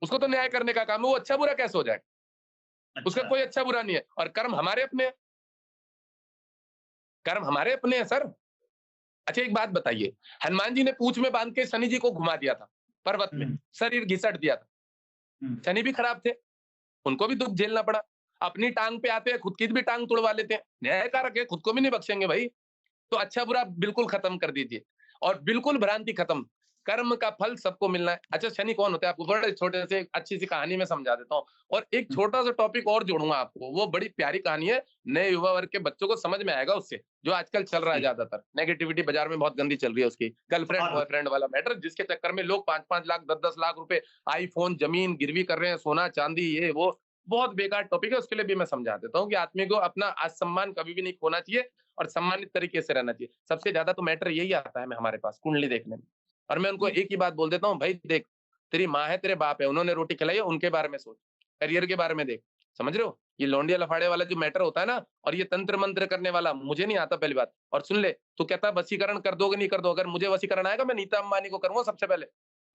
उसको तो न्याय करने का काम है, वो अच्छा बुरा कैसे हो जाएगा? उसका अच्छा। कोई अच्छा बुरा नहीं है और कर्म हमारे अपने हैं, कर्म हमारे अपने हैं सर। अच्छा एक बात बताइए, हनुमान जी ने पूंछ में बांध के शनि जी को घुमा दिया था, पर्वत में, हम्म। शरीर घिसट दिया था। हम्म। शनि भी खराब थे, उनको भी दुःख झेलना पड़ा। अपनी टाँग पे आते हैं, खुद की भी टाँग तुड़वा लेते हैं। न्यायकारक है, खुद को भी नहीं बख्शेंगे भाई। तो अच्छा-बुरा बिल्कुल खत्म कर दीजिए और बिल्कुल भ्रांति खत्म। कर्म का फल सबको मिलना है। अच्छा शनि कौन होता है आपको बड़े छोटे से अच्छी-सी कहानी में समझा देता हूँ और एक हम्म। छोटा-सा टॉपिक और जोड़ूँगा आपको। वो बड़ी प्यारी कहानी है, नए युवा वर्ग के बच्चों को समझ में आएगा उससे, जो आजकल चल रहा है जी। ज़्यादातर। नेगेटिविटी बाज़ार में बहुत गंदी चल रही है उसकी। गर्लफ्रेंड, बहुत। बॉयफ्रेंड वाला मैटर जिसके चक्कर में लोग 5-5 लाख, 10-10 लाख रुपए आईफ़ोन, ज़मीन गिरवी कर रहे हैं, सोना, चांदी ये वो। बहुत बेकार टॉपिक है, उसके लिए भी मैं समझा देता हूँ कि आदमी को अपना आत्मसम्मान कभी भी नहीं खोना चाहिए और सम्मानित तरीके से रहना चाहिए। सबसे ज़्यादा तो मैटर यही आता है हमारे पास कुंडली देखने में और मैं उनको एक ही बात बोल देता हूँ, भाई देख, तेरी माँ है, तेरे बाप है, उन्होंने रोटी खिलाई है, उनके बारे में सोच। करियर के बारे में देख, समझ रहे हो? ये लौंडिया लफाड़े वाला जो मैटर होता है ना और ये तंत्र-मंत्र करने वाला, मुझे नहीं आता पहली बात। और सुन ले, तू कहता है वशीकरण कर दो कि नहीं कर दो, अगर मुझे वशीकरण आएगा मैं नीता अंबानी को करूँगा सबसे पहले।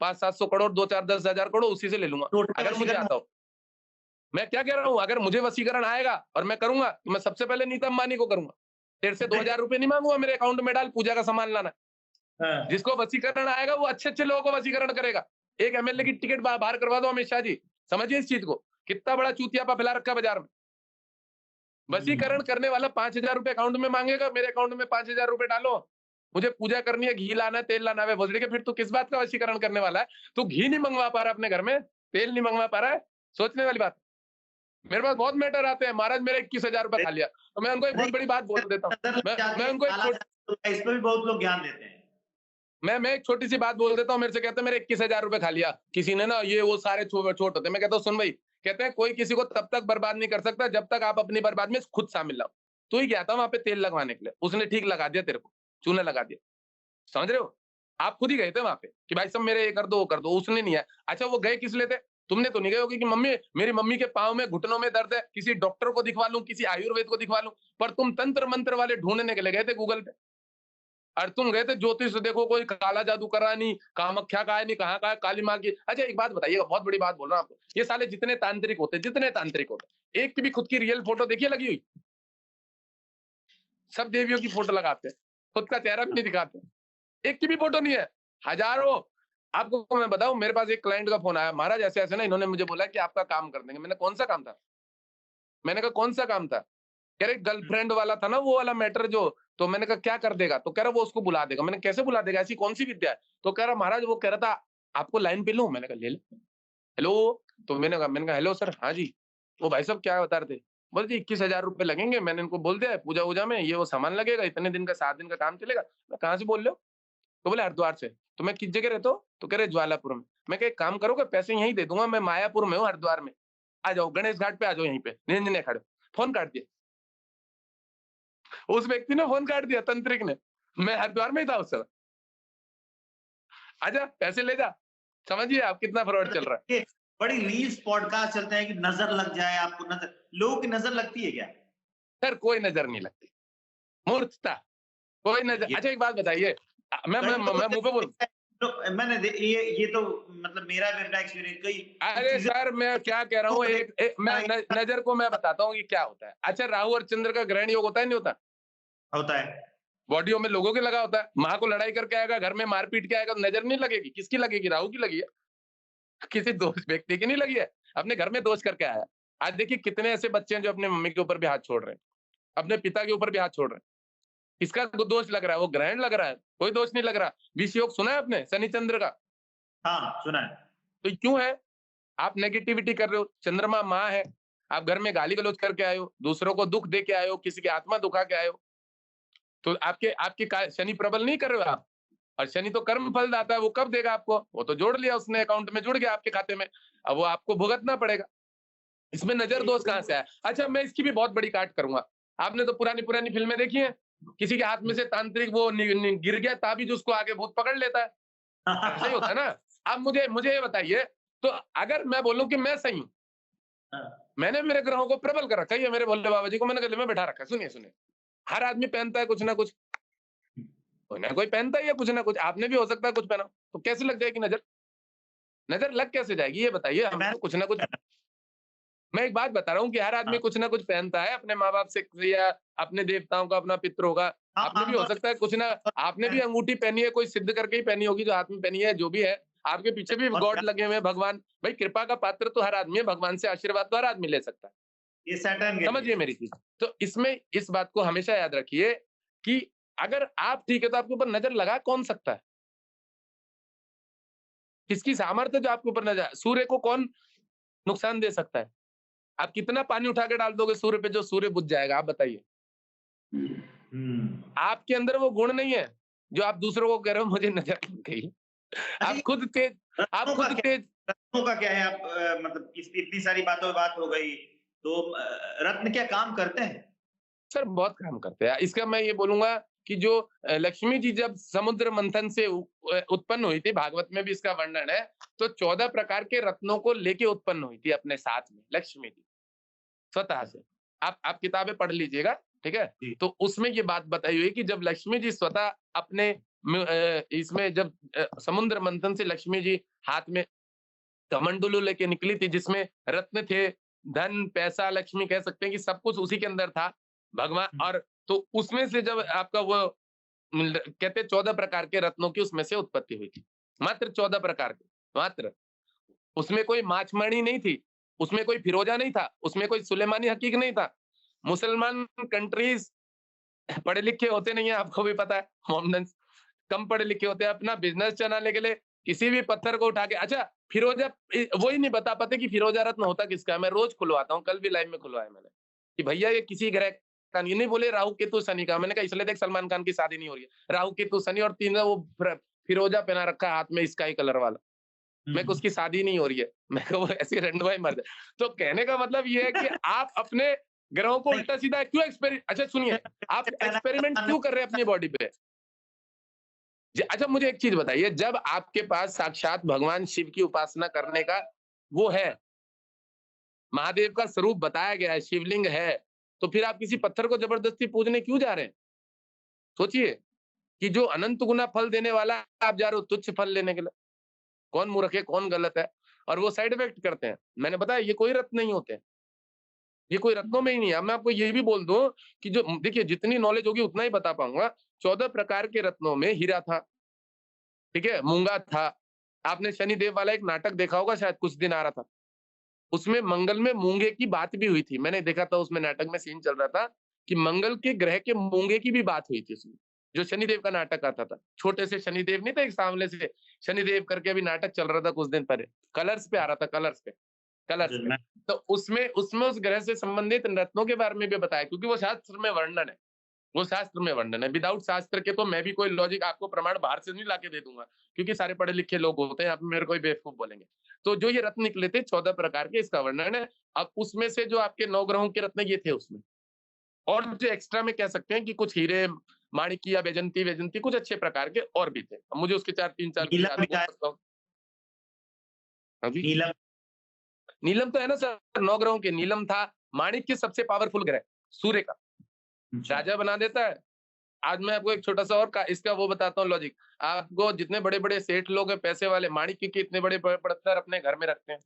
500-700 करोड़, 2-4 10,000 करोड़ उसी से ले लूँगा, टोटल अगर मुझे वशीकरण आता हो। मैं क्या कह रहा हूँ, अगर मुझे वशीकरण आएगा और मैं करूँगा, तो मैं सबसे पहले नीता अंबानी को करूँगा। तेरे से नहीं। 2000 रुपए नहीं माँगूँगा, मेरे अकाउंट में डाल, पूजा का सामान लाना। हाँ। जिसको वशीकरण आएगा वो अच्छे-अच्छे लोगों को वशीकरण करेगा। एक एमएलए की टिकट बाहर करवा दो अमित शाह जी, समझिए इस चीज़ को। कितना बड़ा चूतियापा फैला रखा है बाजार में। वशीकरण करने वाला 5000 रुपए अकाउंट में माँगेगा, मेरे अकाउंट में 5000 रुपए डालो। मुझे पूजा करनी है, घी लाना है, तेल लाना है, भोसड़ी के फिर तू किस बात का वशीकरण करने वाला है? तू घी नहीं मँगवा पा रहा अपने घर में, तेल नहीं मँगवा पा रहा है, सोचने वाली बात। मेरे पास बहुत मैटर आते हैं, महाराज मेरे 21,000 रुपए खा लिया। तो मैं उनको एक बहुत बड़ी बात बोल देता हूँ। नजर लग जाती मैं है, उनको एक काला छोट जादू होता है, इस पे भी बहुत लोग ज्ञान देते हैं। मैं एक छोटी-सी बात बोल देता हूँ, मेरे से कहते हैं मेरे 21,000 रुपए खा लिया। किसी ने ना ये वो सारे छोट होते हैं। मैं कहता हूँ सुन भई, कहते हैं कोई किसी को तब तक बर्बाद नहीं कर सकता जब तक आप अपनी बर्बादी में खुद शामिल ना हो। तू ही गया था वहाँ पे तेल लगवाने के लिए, उसने ठीक लगा दिया तेरे को, चूना लगा दिया। समझ रहे हो? आप खुद ही गए थे वहाँ पे कि भाई साहब मेरे ये कर दो, वो कर दो, उसने नहीं आया। अच्छा वो गए किस लिए थे? तुमने तो नहीं गए होगे कि मम्मी मेरी मम्मी के पाँव में, घुटनों में दर्द है, किसी डॉक्टर को दिखवा लूँ, किसी आयुर्वेद को दिखवा लूँ, पर तुम तंत्र-मंत्र वाले ढूँढने के लिए गए थे गूगल पे। और तुम गए थे ज्योतिष देखो कोई काला जादू कर रहा है नहीं, कामाख्या का है नहीं, कहाँ का है, काली माँ की। अच्छा एक बात बताइएगा, बहुत बड़ी बात बोल रहा हूँ आपको। ये साले जितने तांत्रिक होते हैं, जितने तांत्रिक होते हैं, एक की भी खुद की रियल फोटो देखिए लगी हुई? सब देवियों की फोटो लगाते हैं, खुद का चेहरा भी नहीं दिखाते। एक की भी फोटो नहीं है, हजारों। आपको मैं बताऊँ मेरे पास एक क्लाइंट का फ़ोन आया, महाराज ऐसे-ऐसे ना इन्होंने मुझे बोला कि आपका काम कर देंगे। मैंने कौन सा काम था? मैंने कहा कौन सा काम था? कह रहे गर्लफ्रेंड वाला था ना वो वाला मैटर जो। तो मैंने कहा क्या कर देगा? तो कह रहा वो उसको बुला देगा। मैंने कैसे बुला देगा? ऐसी कौन सी विद्या है? तो कह रहा महाराज वो कह रहा था आपको लाइन पे लूँ? मैंने कहा ले ले। हेलो? तो मैंने कहा हेलो सर, हाँ जी। वो भाई साहब क्या बता रहे थे? बोले जी 21,000 रुपए लगेंगे। मैंने इनको बोल दिया है पूजा-वूजा में ये वो सामान लगेगा, इतने दिन का 7 दिन का काम चलेगा। मैं कहाँ से बोल रहे हो? तो बोले हरिद्वार से। तो मैं किस जगह रहते हो? तो कह रहे ज्वालापुर में। मैं कहा एक काम करोगे पैसे यहीं दे दूँगा, मैं मायापुर में हूँ हरिद्वार में। आ जाओ गणेश घाट पे आ जाओ यहीं पे, निरंजन अखाड़े। फ़ोन काट दिया। उस व्यक्ति ने फोन काट दिया, तंत्रिक ने। मैं हरिद्वार में ही था उस समय। आजा पैसे ले जा। समझिए आप कितना फ्रॉड चल रहा है। ये बड़ी रील्स पॉडकास्ट चलते हैं कि नजर लग जाए आपको, नजर, लोगों की नजर लगती है क्या? सर कोई नजर नहीं लगती, मूर्खता, कोई नजर। ये अच्छा एक बात बताइए, मैं कई लोगों मुंह पे बोल, से तो ये तो मतलब मेरा भी अपना एक्सपीरियंस, कई कुछ अरे चीजें सर मैं क्या कह रहा हूँ, मैं नजर को मैं बताता हूँ कि क्या होता है। अच्छा राहु और चंद्र का ग्रहण योग होता है नहीं होता? होता है। बॉडियों में लोगों के लगा होता है। माँ को लड़ाई करके आएगा, घर में मारपीट के आएगा, तो नजर नहीं लगेगी? किसकी लगेगी? राहु की लगी है, किसी दोस्त व्यक्ति की नहीं लगी है। अपने घर में दोष करके आया। आज देखिए कितने ऐसे बच्चे हैं जो अपने मम्मी के ऊपर भी हाथ छोड़ रहे हैं, अपने पिता के ऊपर भी हाथ छोड़ रहे हैं। किसका दोष लग रहा है? वो ग्रहण लग रहा है, कोई दोष नहीं लग रहा। विष योग सुना है आपने शनि चंद्र का? हाँ, सुना है। तो ये क्यों है? आप नेगेटिविटी कर रहे हो। चंद्रमा माँ है, आप घर में गाली गलौज करके आए हो, दूसरों को दुख दे के आए हो, किसी की आत्मा दुखा के आए हो, तो आपके आपके शनि प्रबल नहीं कर रहे हो आप। और शनि तो कर्म फल दाता है, वो कब देगा आपको? वो तो जोड़ लिया उसने, अकाउंट में जुड़ गया आपके खाते में, अब वो आपको भुगतना पड़ेगा। इसमें नजर दोष कहाँ से आया? अच्छा मैं इसकी भी बहुत बड़ी काट करूंगा। आपने तो पुरानी पुरानी फिल्में देखी हैं, किसी के हाथ में से तांत्रिक वो गिर गया, ताबीज उसको आगे भूत पकड़ लेता है, ऐसा ही होता है ना। अब मुझे मुझे ये बताइए, तो अगर मैं बोलूं कि मैं सही हूं, मैंने मेरे ग्रहों को प्रबल कर रखा है, ये मेरे भोले बाबा जी को मैंने गले में बैठा रखा है। सुनिए सुनिए, हर आदमी पहनता है कुछ ना कुछ, कोई ना कोई पहनता ही है कुछ ना कुछ, आपने भी हो सकता है कुछ पहना, तो कैसे लग जाएगी नजर? नजर लग कैसे जाएगी ये बताइए हमको। कुछ ना कुछ, मैं एक बात बता रहा हूँ कि हर आदमी कुछ ना कुछ पहनता है, अपने माँ बाप से या अपने देवताओं का, अपना पितर होगा। आपने भी हो सकता है कुछ ना, आपने भी अंगूठी पहनी है, कोई सिद्ध करके ही पहनी होगी जो हाथ में पहनी है, जो भी है। आपके पीछे भी गॉड लगे हुए हैं, भगवान। भाई कृपा का पात्र तो हर आदमी है, भगवान से आशीर्वाद तो हर आदमी ले सकता है। ये सैटर्न के समझिए मेरी चीज। तो इसमें इस बात को हमेशा याद रखिए कि अगर आप ठीक है तो आपके ऊपर नजर लगा कौन सकता है? किसकी सामर्थ्य जो आपके ऊपर नजर, सूर्य को कौन नुकसान दे सकता है? आप कितना पानी उठा के डाल दोगे सूर्य पे जो सूर्य बुझ जाएगा? आप बताइए। हम्म। आपके अंदर वो गुण नहीं है जो आप दूसरों को कह रहे हो मुझे नजर लग गई। अच्छा, आप खुद तेज, आप रत्नों का खुद क्या, तेज। रत्नों का क्या है? आप मतलब इतनी सारी बातों पे बात हो गई, तो रत्न क्या काम करते हैं? सर बहुत काम करते हैं। इसका मैं ये बोलूंगा कि जो लक्ष्मी जी जब समुद्र मंथन से उत्पन्न हुई थी, भागवत में भी इसका वर्णन है, तो 14 प्रकार के रत्नों को लेके उत्पन्न हुई थी अपने साथ में लक्ष्मी जी, स्वतः से। आप किताबें पढ़ लीजिएगा, ठीक है? जी। तो उसमें ये बात बताई हुई है कि जब लक्ष्मी जी स्वतः अपने इसमें जब समुद्र मंथन से लक्ष्मी जी हाथ में कमंडलू लेके निकली थी, जिसमें रत्न थे, धन पैसा, लक्ष्मी कह सकते हैं कि सब कुछ उसी के अंदर था भगवान। और तो उसमें से जब आपका वो कहते हैं 14 प्रकार के रत्नों की उसमें से उत्पत्ति हुई थी, मात्र 14 प्रकार के, मात्र। उसमें कोई माचमणि नहीं थी, उसमें कोई फिरोजा नहीं था, उसमें कोई सुलेमानी हकीक नहीं था। मुसलमान कंट्रीज पढ़े लिखे होते नहीं है, आपको भी पता है, मोहम्मदन कम पढ़े लिखे होते हैं। अपना बिजनेस चलाने के लिए किसी भी पत्थर को उठा के, अच्छा फिरोजा, वही नहीं बता पाते कि फिरोजा रत्न होता किसका है। मैं रोज खुलवाता हूँ, कल भी लाइव में खुलवाया मैंने कि भैया ये किसी ग्रह का नहीं। नहीं बोले राहु केतु शनि का। मैंने कहा इसलिए देख सलमान खान की शादी नहीं हो रही है, राहु केतु शनि और तीन वो फिरोजा पहना रखा है हाथ में, स्काई कलर वाला। मैं उसकी शादी नहीं हो रही है, मैं वो ऐसे रंडवाई मर जाए। तो कहने का मतलब ये है कि आप अपने ग्रहों को उल्टा सीधा क्यों अच्छा सुनिए, आप एक्सपेरिमेंट क्यों कर रहे हैं अपनी बॉडी पे? अच्छा मुझे एक चीज बताइए, जब आपके पास साक्षात भगवान शिव की उपासना करने का वो है, महादेव का स्वरूप बताया गया है, शिवलिंग है, तो फिर आप किसी पत्थर को जबरदस्ती पूजने क्यों जा रहे हैं? सोचिए कि जो अनंत गुना फल देने वाला है, आप जा रहे हो तुच्छ फल लेने के लिए। कौन मूर्ख है, कौन गलत है? और वो साइड इफेक्ट करते हैं। मैंने बताया ये कोई रत्न नहीं होते, ये कोई रत्नों में ही नहीं है। अब मैं आपको ये भी बोल दूं कि जो देखिए जितनी नॉलेज होगी उतना ही बता पाऊंगा। 14 प्रकार के रत्नों में हीरा था, ठीक है, मूंगा था। आपने शनिदेव वाला एक नाटक देखा होगा, शायद कुछ दिन आ रहा था, उसमें मंगल में मूंगे की बात भी हुई थी। मैंने देखा था, उसमें नाटक में सीन चल रहा था कि मंगल के ग्रह के मूंगे की भी बात हुई थी उसमें, जो शनिदेव का नाटक आता था। छोटे से शनिदेव नहीं था, एक सामने से शनिदेव करके अभी नाटक चल रहा था कुछ दिन पहले, कलर्स पे आ रहा था, कलर्स पे, कलर्स पे। तो उसमें उसमें उस ग्रह से संबंधित रत्नों के बारे में भी बताया, क्योंकि वो शास्त्र में वर्णन है, वो शास्त्र में वर्णन है। विदाउट शास्त्र के तो मैं भी कोई लॉजिक आपको प्रमाण बाहर से नहीं लाके दे दूंगा, क्योंकि सारे पढ़े लिखे लोग होते हैं, आप मेरे को बेवकूफ बोलेंगे। तो जो ये रत्न निकले थे 14 प्रकार के, इसका वर्णन है। अब उसमें से जो आपके 9 ग्रहों के रत्न ये थे उसमें, और जो एक्स्ट्रा में कह सकते हैं कि कुछ हीरे, माणिक्य या वैजंती वैजंती कुछ अच्छे प्रकार के और भी थे। अब मुझे उसके 4 कुछ नीलम याद भी बोल था। सकता हूँ। हाँ जी। नीलम। नीलम तो है ना सर 9 ग्रहों के, नीलम था। माणिक्य सबसे पावरफुल ग्रह सूर्य का, अच्छा। राजा बना देता है। आज मैं आपको एक छोटा-सा और का इसका वो बताता हूँ लॉजिक। आपको जितने बड़े-बड़े सेठ लोग हैं पैसे वाले, माणिक्य के इतने बड़े पत्थर अपने घर में रखते हैं।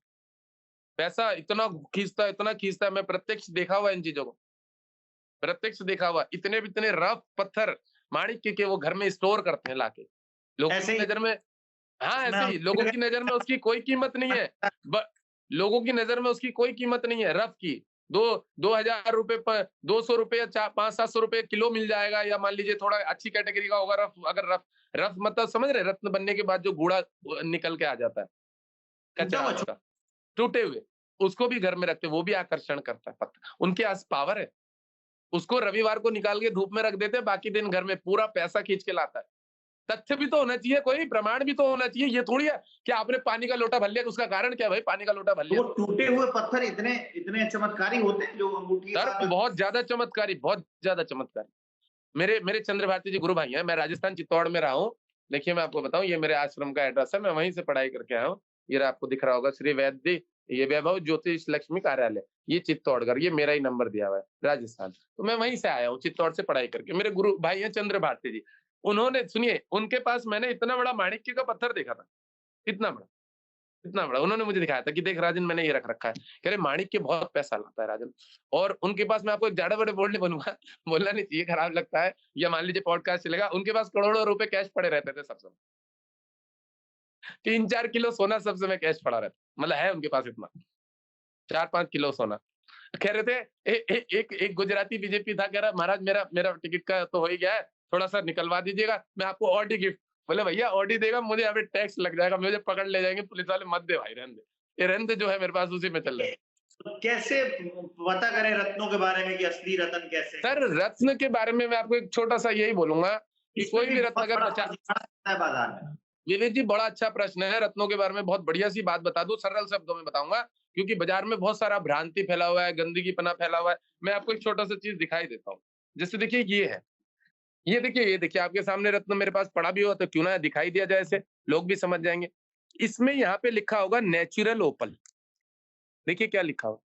पैसा इतना खींचता है, मैं प्रत्यक्ष देखा हुआ है इन चीज़ों को। प्रत्यक्ष देखा हुआ, इतने रफ पत्थर माणिक्य के वो घर में स्टोर करते हैं लाके। लोगों ऐसे की ही नज़र में हाँ, इसमें ऐसे हम ही लोगों की नज़र में उसकी कोई कीमत नहीं है। ब लोगों की नज़र में उसकी कोई कीमत नहीं है रफ की। दो 2000 रुपए प 200 रुपए या चा 500-700 रुपए किलो मिल जाएगा, या मान लीजिए थोड़ा अच्छी कैटेगरी का होगा रफ, अगर रफ रफ मतलब समझ रहे हैं रत्न बनने के बाद जो गूढ़ा निकल के आ जाता है, टूटा कचरा हुआ उसका, टूटे हुए, उसको भी घर में रखते हैं, वो भी आकर्षण करता है पत्थर। उनके पास पावर है। उसको रविवार को निकाल के धूप में रख देते हैं, बाकी दिन घर में पूरा पैसा खींच के लाता है। तथ्य भी तो होना चाहिए, कोई प्रमाण भी तो होना चाहिए। ये थोड़ी है कि आपने पानी का लोटा भर लिया, तो उसका कारण क्या है भाई, पानी का लोटा भर तो लिया वो तो। टूटे हुए पत्थर इतने इतने चमत्कारी होते हैं जो अंगूठी के सर साथ। बहुत ज्यादा चमत्कारी, बहुत ज्यादा चमत्कारी। मेरे मेरे चंद्र भारती जी गुरु भाई हैं, मैं राजस्थान चित्तौड़ में रहा हूँ। देखिए मैं आपको बताऊँ, ये मेरे आश्रम का एड्रेस है, मैं वहीं से पढ़ाई करके आया हूँ। ये रहा, आपको दिख रहा होगा श्री वैद्य, ये वैभव ज्योतिष लक्ष्मी कार्यालय, ये चित्तौड़गढ़, ये मेरा ही नंबर दिया हुआ है, राजस्थान। तो मैं वहीं से आया हूँ चित्तौड़ से पढ़ाई करके। मेरे गुरु भाई हैं चंद्र भारती जी, उन्होंने सुनिए, उनके पास मैंने इतना बड़ा माणिक्य का पत्थर देखा था, इतना बड़ा, इतना बड़ा। उन्होंने मुझे दिखाया था कि देख राजन, मैंने ये रख रखा है। कह रहे माणिक्य बहुत पैसा लाता है राजन। और उनके पास, मैं आपको एक ज्यादा बड़े बोल्ड नहीं बोलूंगा, बोलना नहीं चाहिए, खराब लगता है, या मान लीजिए पॉडकास्ट चलेगा, उनके पास करोड़ों रुपए कैश पड़े रहते थे सब समय। 3-4 किलो सोना सब समय कैश पड़ा रहता, मतलब है उनके पास इतना, 4-5 किलो सोना। कह रहे थे एक गुजराती बीजेपी था, कह रहा महाराज मेरा मेरा टिकट का तो हो ही गया है, थोड़ा सा निकलवा दीजिएगा, मैं आपको ऑडी गिफ्ट। बोले भैया ऑडी देगा, मुझे यहाँ पे टैक्स लग जाएगा, मुझे पकड़ ले जाएंगे पुलिस वाले, मत दे भाई, रहने दे, ये रहने दे, जो है मेरे पास उसी में चल रहा है। तो कैसे पता करें रत्नों के बारे में कि असली रत्न कैसे है? सर रत्न के बारे में मैं आपको एक छोटा सा यही बोलूंगा कि इसमें कोई भी रत्न बहुत अगर बड़ा 50, बाजार है बाजार में। विवेक जी बड़ा अच्छा प्रश्न है। रत्नों के बारे में बहुत बढ़िया सी बात बता दूं, सरल शब्दों में बताऊंगा, क्योंकि बाजार में बहुत सारा भ्रांति फैला हुआ है, गंदगी पना फैला हुआ है। मैं आपको एक छोटा सा चीज दिखाई देता हूँ। जैसे देखिए ये है, ये देखिए आपके सामने रत्न मेरे पास पड़ा भी हो तो क्यों ना दिखाई दिया जाए, ऐसे लोग भी समझ जाएंगे। इसमें यहाँ पे लिखा होगा नेचुरल ओपल। देखिए क्या लिखा होगा,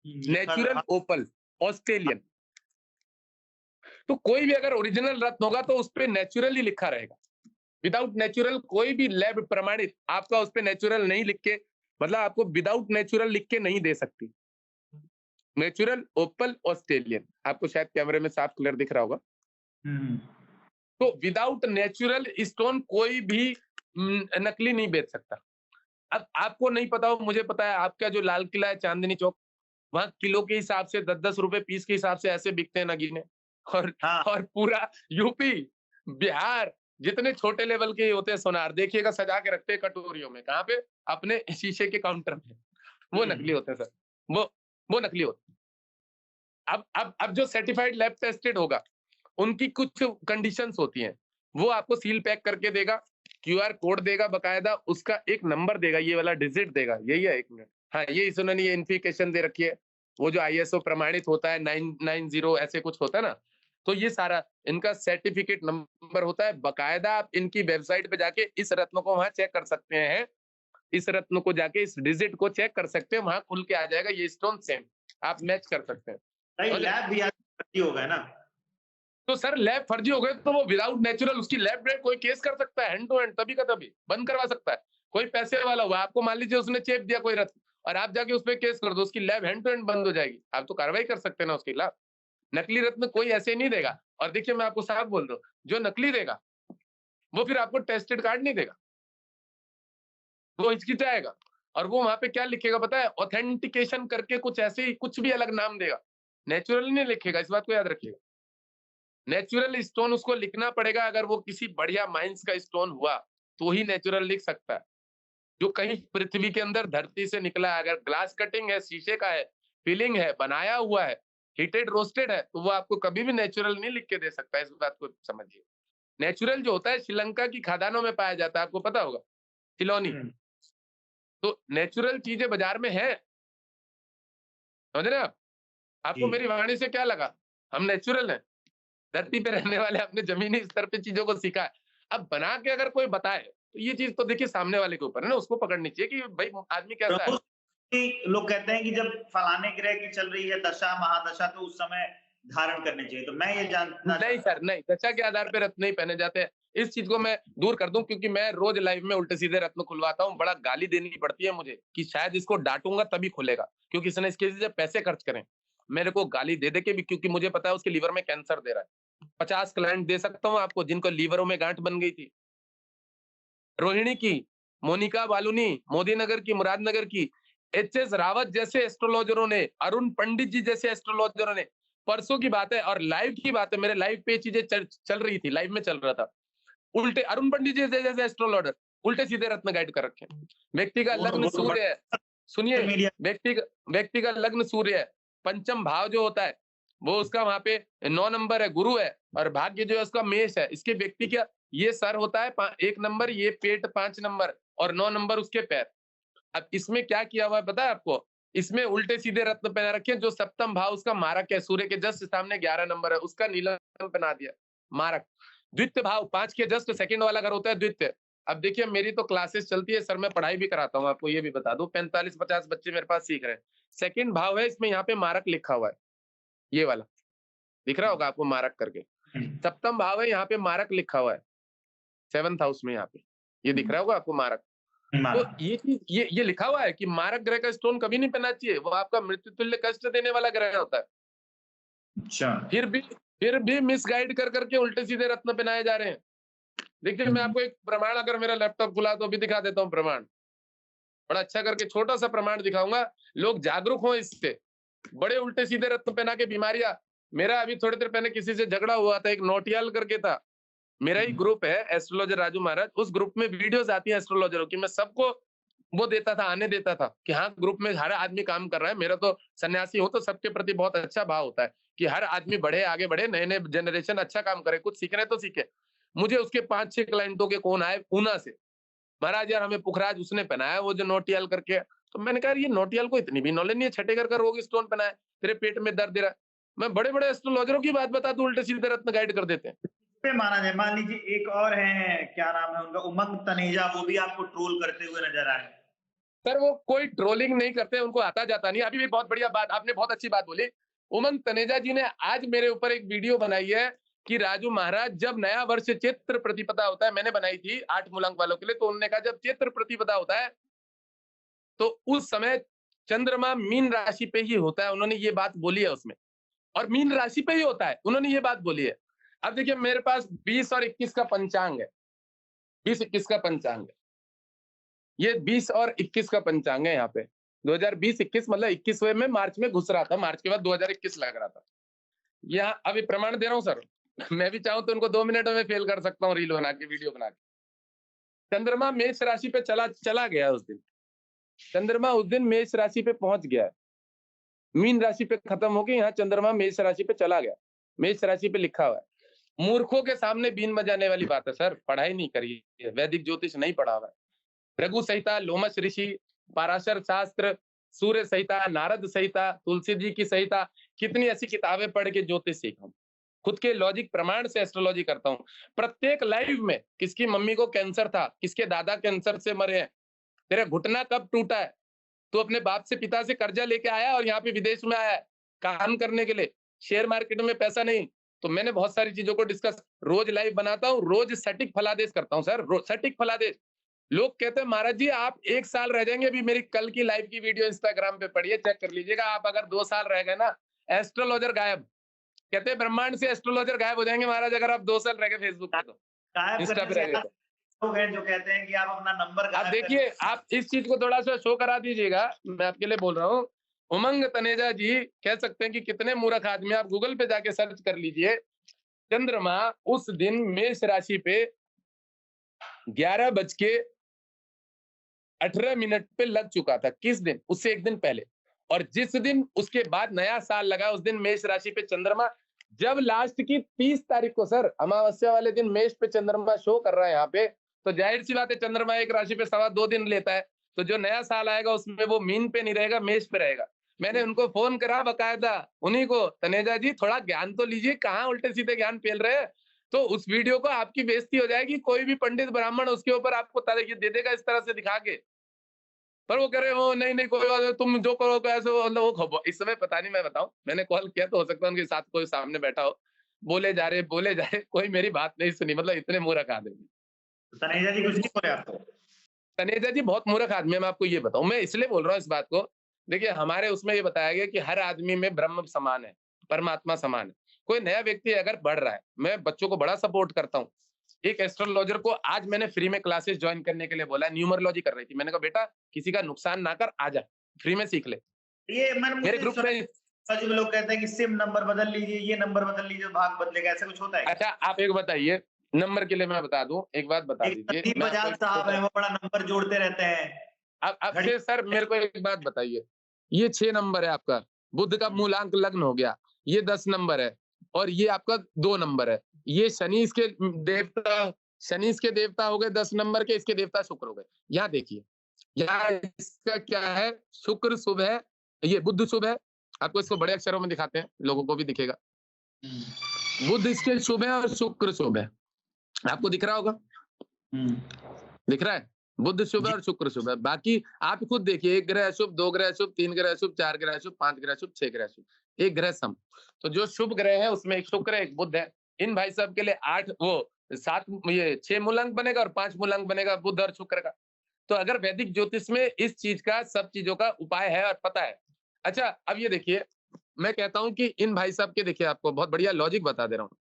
लिखा नेचुरल हाँ। ओपल ऑस्ट्रेलियन। तो कोई भी अगर ओरिजिनल रत्न होगा तो उस पे नेचुरल ही लिखा रहेगा। विदाउट नेचुरल कोई भी लैब प्रमाणित आपका उस पे नेचुरल नहीं लिख के, मतलब आपको विदाउट नेचुरल लिख के नहीं दे सकती। नेचुरल ओपल ऑस्ट्रेलियन, आपको शायद कैमरे में साफ क्लियर दिख रहा होगा। हम्म। तो विदाउट नेचुरल स्टोन कोई भी नकली नहीं बेच सकता। अब आपको नहीं पता हो, मुझे पता है, आपका जो लाल किला है चांदनी चौक, वहां किलो के हिसाब से 10-10 रुपए पीस के हिसाब से ऐसे बिकते हैं नगीने। और हाँ। और पूरा यूपी, बिहार, जितने छोटे लेवल के होते हैं सोनार, देखिएगा सजा के रखते हैं कटोरियों में, कहाँ पे, अपने शीशे के काउंटर में। वो नकली होते हैं सर, वो वो नकली होते हैं। अब जो सर्टिफाइड लैब टेस्टेड होगा, उनकी कुछ कंडीशंस होती हैं। वो आपको सील पैक करके देगा, क्यूआर कोड देगा बकायदा, उसका एक नंबर देगा, ये वाला डिजिट देगा, यही है, एक मिनट, हाँ ये सुनो, ये इन्फिकेशन दे रखी है, वो जो आईएसओ प्रमाणित होता है 990 ऐसे कुछ होता है ना, तो ये सारा इनका सर्टिफिकेट नंबर होता है बकायदा। आप इनकी वेबसाइट पे जाके इस रत्न को वहां चेक कर सकते हैं, इस रत्न को जाके इस डिजिट को चेक कर सकते हैं, वहां खुल के आ जाएगा ये स्टोन सेम, आप मैच कर सकते हैं। भाई लैब भी आज होगा ना। तो सर लैब फर्जी हो गए तो वो विदाउट नेचुरल, उसकी लैब में कोई केस कर सकता है हैंड टू हैंड, तभी का तभी बंद करवा सकता है। कोई पैसे वाला हुआ, आपको मान लीजिए उसने चेप दिया कोई रत्न, और आप जाके उस पर केस कर दो, उसकी लैब हैंड टू हैंड बंद हो जाएगी, आप तो कार्रवाई कर सकते हैं ना उसके खिलाफ। नकली रत्न कोई ऐसे नहीं देगा। और देखिए मैं आपको साफ बोल रहा हूँ, जो नकली देगा वो फिर आपको टेस्टेड कार्ड नहीं देगा, वो हिचकिचाएगा। और वो वहां पे क्या लिखेगा पता है, ऑथेंटिकेशन करके कुछ ऐसे ही कुछ भी अलग नाम देगा, नेचुरल नहीं लिखेगा, इस बात को याद रखिएगा। नेचुरल स्टोन उसको लिखना पड़ेगा, अगर वो किसी बढ़िया माइंस का स्टोन हुआ तो ही नेचुरल लिख सकता है। जो कहीं पृथ्वी के अंदर धरती से निकला है, अगर ग्लास कटिंग है, शीशे का है, फिलिंग है, बनाया हुआ है, हीटेड रोस्टेड है, तो वो आपको कभी भी नेचुरल नहीं लिख के दे सकता है, इस बात को समझिए। नेचुरल जो होता है श्रीलंका की खदानों में पाया जाता है, आपको पता होगा, सिलोनी। तो नेचुरल चीजें बाजार में है, समझ रहे हैं आप। आपको जी। मेरी वाणी से क्या लगा? हम नेचुरल हैं, धरती पे रहने वाले, हमने जमीनी स्तर पे चीजों को सीखा है। अब बना के अगर कोई बताए, तो ये चीज़ तो देखिए सामने वाले के ऊपर है ना, उसको पकड़नी चाहिए कि भाई आदमी कैसा है। प्रमुख कि लोग कहते हैं कि जब फलाने ग्रह की चल रही है दशा, महादशा तो उस समय धारण करने चाहिए। तो मैं ये जानना नहीं चाहता सर, हूँ नहीं, दशा के आधार पे रत्न नहीं पहने जाते हैं। इस चीज़ को मैं दूर कर दूँ, क्योंकि मैं रोज़ लाइव में उल्टे-सीधे रत्न खुलवाता हूँ, बड़ा गाली देनी पड़ती है मुझे कि शायद इसको डाँटूँगा तभी खुलेगा, क्योंकि इसने इसके लिए पैसे खर्च करे। मेरे को गाली दे-दे के भी, क्योंकि मुझे पता है उसके लीवर में कैंसर दे रहा है। 50 क्लाइंट दे सकता हूँ आपको जिनको लीवरों में गाँठ बन गई थी। रोहिणी की, मोनिका बालूनी, मोदी नगर की, मुरादनगर की, एचएस रावत जैसे एस्ट्रोलॉजरों ने, अरुण पंडित जी जैसे एस्ट्रोलॉजरों ने, परसों की बात है और लाइव की बात है, मेरे लाइव पे चीजें चल रही थी, लाइव में चल रहा था। उल्टे अरुण पंडित जी जैसे एस्ट्रोलॉजर उल्टे सीधे रत्न गाइड कर रखे हैं। व्यक्ति का लग्न वो तो सूर्य है, सुनिए, बड़े मीडिया व्यक्ति का लग्न सूर्य है, पंचम भाव जो होता है वो उसका वहां पे 9 नंबर है, गुरु है, और भाग्य जो है उसका मेष है। इसके व्यक्ति का ये सर होता है 1 नंबर, ये पेट 5 नंबर और 9 नंबर उसके पैर। अब इसमें क्या किया हुआ है पता है आपको? इसमें उल्टे सीधे रत्न पहना रखे हैं। जो सप्तम भाव उसका मारक है, सूर्य के जस्ट सामने 11 नंबर है, उसका नीलम पहना दिया, मारक। द्वितीय भाव 5 के जस्ट सेकंड वाला घर होता है द्वितीय। अब देखिए मेरी तो क्लासेस चलती है सर, मैं पढ़ाई भी कराता हूँ, आपको ये भी बता दूं, 45-50 बच्चे मेरे पास सीख रहे हैं। सेकंड भाव है, इसमें यहाँ पे मारक लिखा हुआ है, ये वाला दिख रहा होगा आपको मारक करके। सप्तम भाव है, यहाँ पे मारक लिखा हुआ है, 7th हाउस में यहाँ पे, ये दिख रहा होगा आपको मारक। तो ये चीज ये लिखा हुआ है कि मारक ग्रह का स्टोन कभी नहीं पहनना चाहिए, वो आपका मृत्यु तुल्य कष्ट देने वाला ग्रह होता है। अच्छा। फिर भी मिसगाइड कर करके उल्टे सीधे रत्न पहनाए जा रहे हैं। देखिए मैं आपको एक प्रमाण, अगर मेरा लैपटॉप खुला तो अभी दिखा देता हूँ प्रमाण, बड़ा अच्छा करके छोटा सा प्रमाण दिखाऊंगा, लोग जागरूक हो इससे। बड़े उल्टे सीधे रत्न पहना के बीमारियां, मेरा अभी थोड़ी देर पहले किसी से झगड़ा हुआ था, एक नोटियाल करके था, मेरा ही ग्रुप है एस्ट्रोलॉजर राजू महाराज, उस ग्रुप में वीडियोस आती हैं एस्ट्रोलॉजरों की, मैं सबको वो देता था, आने देता था कि हाँ ग्रुप में हर आदमी काम कर रहा है। मेरा तो सन्यासी हो तो सबके प्रति बहुत अच्छा भाव होता है कि हर आदमी बढ़े, आगे बढ़े, नए नए जनरेशन अच्छा काम करे, कुछ सीखने तो सीखे। मुझे उसके 5-6 क्लाइंटों के कौन आए ऊना से, महाराज यार हमें पुखराज उसने पहनाया वो जो नोटियाल करके। तो मैंने कहा ये नोटियाल को इतनी भी नॉलेज नहीं है, छठे घर का रोग स्टोन पहनाया, तेरे पेट में दर्द दे रहा है। मैं बड़े बड़े एस्ट्रोलॉजरों की बात बता दूं, उल्टे सीधे रत्न गाइड कर देते हैं। पे माना जाए, मान लीजिए एक और है, क्या नाम है उनका, उमंग तनेजा, वो भी आपको ट्रोल करते हुए नजर आए। सर वो कोई ट्रोलिंग नहीं करते, उनको आता जाता नहीं। अभी भी बहुत बढ़िया बात, आपने बहुत अच्छी बात बोली। उमंग तनेजा जी ने आज मेरे ऊपर एक वीडियो बनाई है कि राजू महाराज जब नया वर्ष चैत्र प्रतिपदा होता है, मैंने बनाई थी 8 मूलांक वालों के लिए, तो उन्होंने कहा जब चैत्र प्रतिपदा होता है तो उस समय चंद्रमा मीन राशि पे ही होता है, उन्होंने ये बात बोली है उसमें, और मीन राशि पे ही होता है, उन्होंने ये बात बोली है। अब देखिए मेरे पास 20 और 21 का पंचांग है, 20-21 का पंचांग है, ये 20 और 21 का पंचांग है यहाँ पे। 2020-21 मतलब 21वें में मार्च में घुस रहा था, मार्च के बाद 2021 लग रहा था। यहाँ अभी प्रमाण दे रहा हूँ सर, मैं भी चाहूं तो उनको 2 मिनट में फेल कर सकता हूँ, रील बना के, वीडियो बना के। चंद्रमा मेष राशि पे चला गया उस दिन, चंद्रमा उस दिन मेष राशि पे पहुंच गया है, मीन राशि पे खत्म होके यहाँ चंद्रमा मेष राशि पे चला गया, मेष राशि पे लिखा हुआ है। मूर्खों के सामने बीन बजाने वाली बात है सर, पढ़ाई नहीं करी है, वैदिक ज्योतिष नहीं पढ़ा हुआ है। रघु संहिता, लोमस ऋषि, पाराशर शास्त्र, सूर्य संहिता, नारद संहिता, तुलसी जी की संहिता, कितनी ऐसी किताबें पढ़ के ज्योतिष सीखा हूं। खुद के लॉजिक प्रमाण से एस्ट्रोलॉजी करता हूं। प्रत्येक लाइव में किसकी मम्मी को कैंसर था, किसके दादा कैंसर से मरे हैं, तेरा घुटना कब टूटा है, तू अपने बाप से पिता से कर्जा लेके आया और यहाँ पे विदेश में आया है काम करने के लिए, शेयर मार्केट में पैसा नहीं। तो मैंने बहुत सारी चीजों को डिस्कस, रोज लाइव बनाता हूँ, रोज सटीक फलादेश करता हूँ सर, सटीक फलादेश। लोग कहते हैं महाराज जी आप 1 साल रह जाएंगे, अभी मेरी कल की लाइव की वीडियो इंस्टाग्राम पे पढ़िए, चेक कर लीजिएगा आप, अगर 2 साल रह गए ना, एस्ट्रोलॉजर गायब, कहते हैं ब्रह्मांड से एस्ट्रोलॉजर गायब हो जाएंगे महाराज अगर आप 2 साल रह गए फेसबुक पे, तो गायब इंस्टा करने पे से रह गए तो। लोग हैं जो कहते हैं कि आप अपना नंबर आप गायब देखिए, आप इस चीज को थोड़ा सा शो करा दीजिएगा, मैं आपके लिए बोल रहा हूँ। उमंग तनेजा जी कह सकते हैं कि कितने मूर्ख आदमी, आप गूगल पे जाके सर्च कर लीजिए। चंद्रमा उस दिन मेष राशि पे 11:18 पे लग चुका था, किस दिन, उससे 1 दिन पहले। और जिस दिन उसके बाद नया साल लगा उस दिन मेष राशि पे चंद्रमा, जब लास्ट की 30 तारीख को सर अमावस्या वाले दिन मेष पे चंद्रमा शो कर रहा है यहाँ पे, तो जाहिर सी बात है चंद्रमा एक राशि पे 2.25 दिन लेता है, तो जो नया साल आएगा उसमें वो मीन पे नहीं रहेगा, मेष पे रहेगा। मैंने उनको फोन करा बकायदा उन्हीं को, तनेजा जी थोड़ा ज्ञान तो लीजिए, कहाँ उल्टे सीधे ज्ञान फैल रहे हैं। तो उस वीडियो को आपकी बेइज्जती हो जाएगी, कोई भी पंडित ब्राह्मण उसके ऊपर आपको ये दे देगा इस तरह से दिखा के। पर वो कह रहे हो नहीं नहीं कोई बात नहीं, तुम जो करोगे ऐसे मतलब वो इस समय पता नहीं, मैं बताऊं मैंने कॉल किया तो हो सकता है उनके साथ कोई सामने बैठा हो, बोले जा रहे कोई मेरी बात नहीं सुनी, मतलब इतने मूर्ख आदमी। तनेजा जी कुछ नहीं बोले आपको? तनेजा जी बहुत मूर्ख आदमी है, मैं आपको ये बताऊं, मैं इसलिए बोल रहा हूँ इस बात को। देखिए हमारे उसमें ये बताया गया कि हर आदमी में ब्रह्म समान है, परमात्मा समान है। कोई नया व्यक्ति अगर बढ़ रहा है, मैं बच्चों को बड़ा सपोर्ट करता हूँ। एक एस्ट्रोलॉजर को आज मैंने फ्री में क्लासेस ज्वाइन करने के लिए बोला, न्यूमरोलॉजी कर रही थी, मैंने कहा बेटा किसी का नुकसान ना कर, आ जा फ्री में सीख ले। ये मैंने मेरे मुझे ग्रुप में में लोग कहते हैं कि सिम नंबर बदल लीजिए, ये नंबर बदल लीजिए, भाग बदलेगा, ऐसा कुछ होता है क्या? अच्छा आप एक बताइए, नंबर के लिए मैं बता दूं, एक बात बता एक दीजिए, संदीप मैं आपको बजाज एक साहब छोटा है, वो बड़ा नंबर जोड़ते रहते हैं। अब घड़ी फिर सर मेरे को एक बात बताइए, ये 6 नंबर है आपका, बुध का मूलांक लग्न हो गया, ये 10 नंबर है और ये आपका 2 नंबर है। ये शनि के देवता हो गए 10 नंबर के, इसके देवता शुक्र हो गए। यहाँ देखिए, यहाँ इसका क्या है, शुक्र शुभ है, ये बुध शुभ है। आपको इसको बड़े अक्षरों में दिखाते हैं, लोगों को भी दिखेगा। बुध इसके शुभ है और शुक्र शुभ है, आपको दिख रहा होगा, दिख रहा है, बुध शुभ है और शुक्र शुभ है। बाकी आप खुद देखिए, 1 ग्रह शुभ, 2 ग्रह शुभ, 3 ग्रह शुभ, 4 ग्रह शुभ, 5 ग्रह शुभ, 6 ग्रह शुभ, 1 ग्रह सम। तो जो शुभ ग्रह है उसमें एक शुक्र है, एक बुध है। इन भाई साहब के लिए 7 ये 6 मूलांक बनेगा और 5 मूलांक बनेगा बुध और शुक्र का। तो अगर वैदिक ज्योतिष में इस चीज का, सब चीजों का उपाय है और पता है। अच्छा अब ये देखिए, मैं कहता हूं कि इन भाई साहब के, देखिए आपको बहुत बढ़िया लॉजिक बता दे रहा हूँ।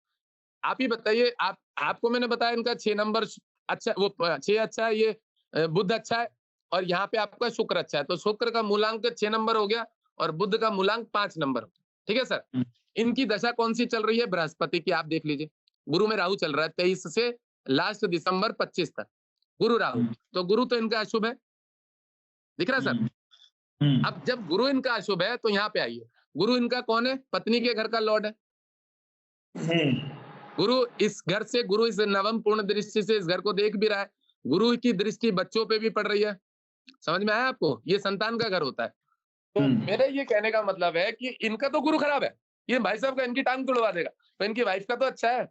आप ही बताइए, आपको मैंने बताया इनका 6 नंबर अच्छा, वो 6 अच्छा है, ये बुध अच्छा है और यहाँ पे आपका शुक्र अच्छा है, तो शुक्र का मूलांक 6 नंबर हो गया और बुध का मूलांक 5 नंबर। ठीक है सर, इनकी दशा कौन सी चल रही है? बृहस्पति की, आप देख लीजिए। गुरु में राहु चल रहा है 23 से लास्ट दिसंबर 25 तक, गुरु राहु। तो गुरु तो इनका अशुभ है, दिख रहा है सर। अब जब गुरु इनका अशुभ है तो यहाँ पे आइए, गुरु इनका कौन है? पत्नी के घर का लॉर्ड है। गुरु इस घर से, गुरु इस नवम पूर्ण दृष्टि से इस घर को देख भी रहा है। गुरु की दृष्टि बच्चों पे भी पड़ रही है, समझ में आया आपको? ये संतान का घर होता है। तो मेरे ये कहने का मतलब है कि इनका तो गुरु खराब है, ये भाई साहब का इनकी टांग तुड़वा देगा, तो इनकी वाइफ का तो अच्छा है,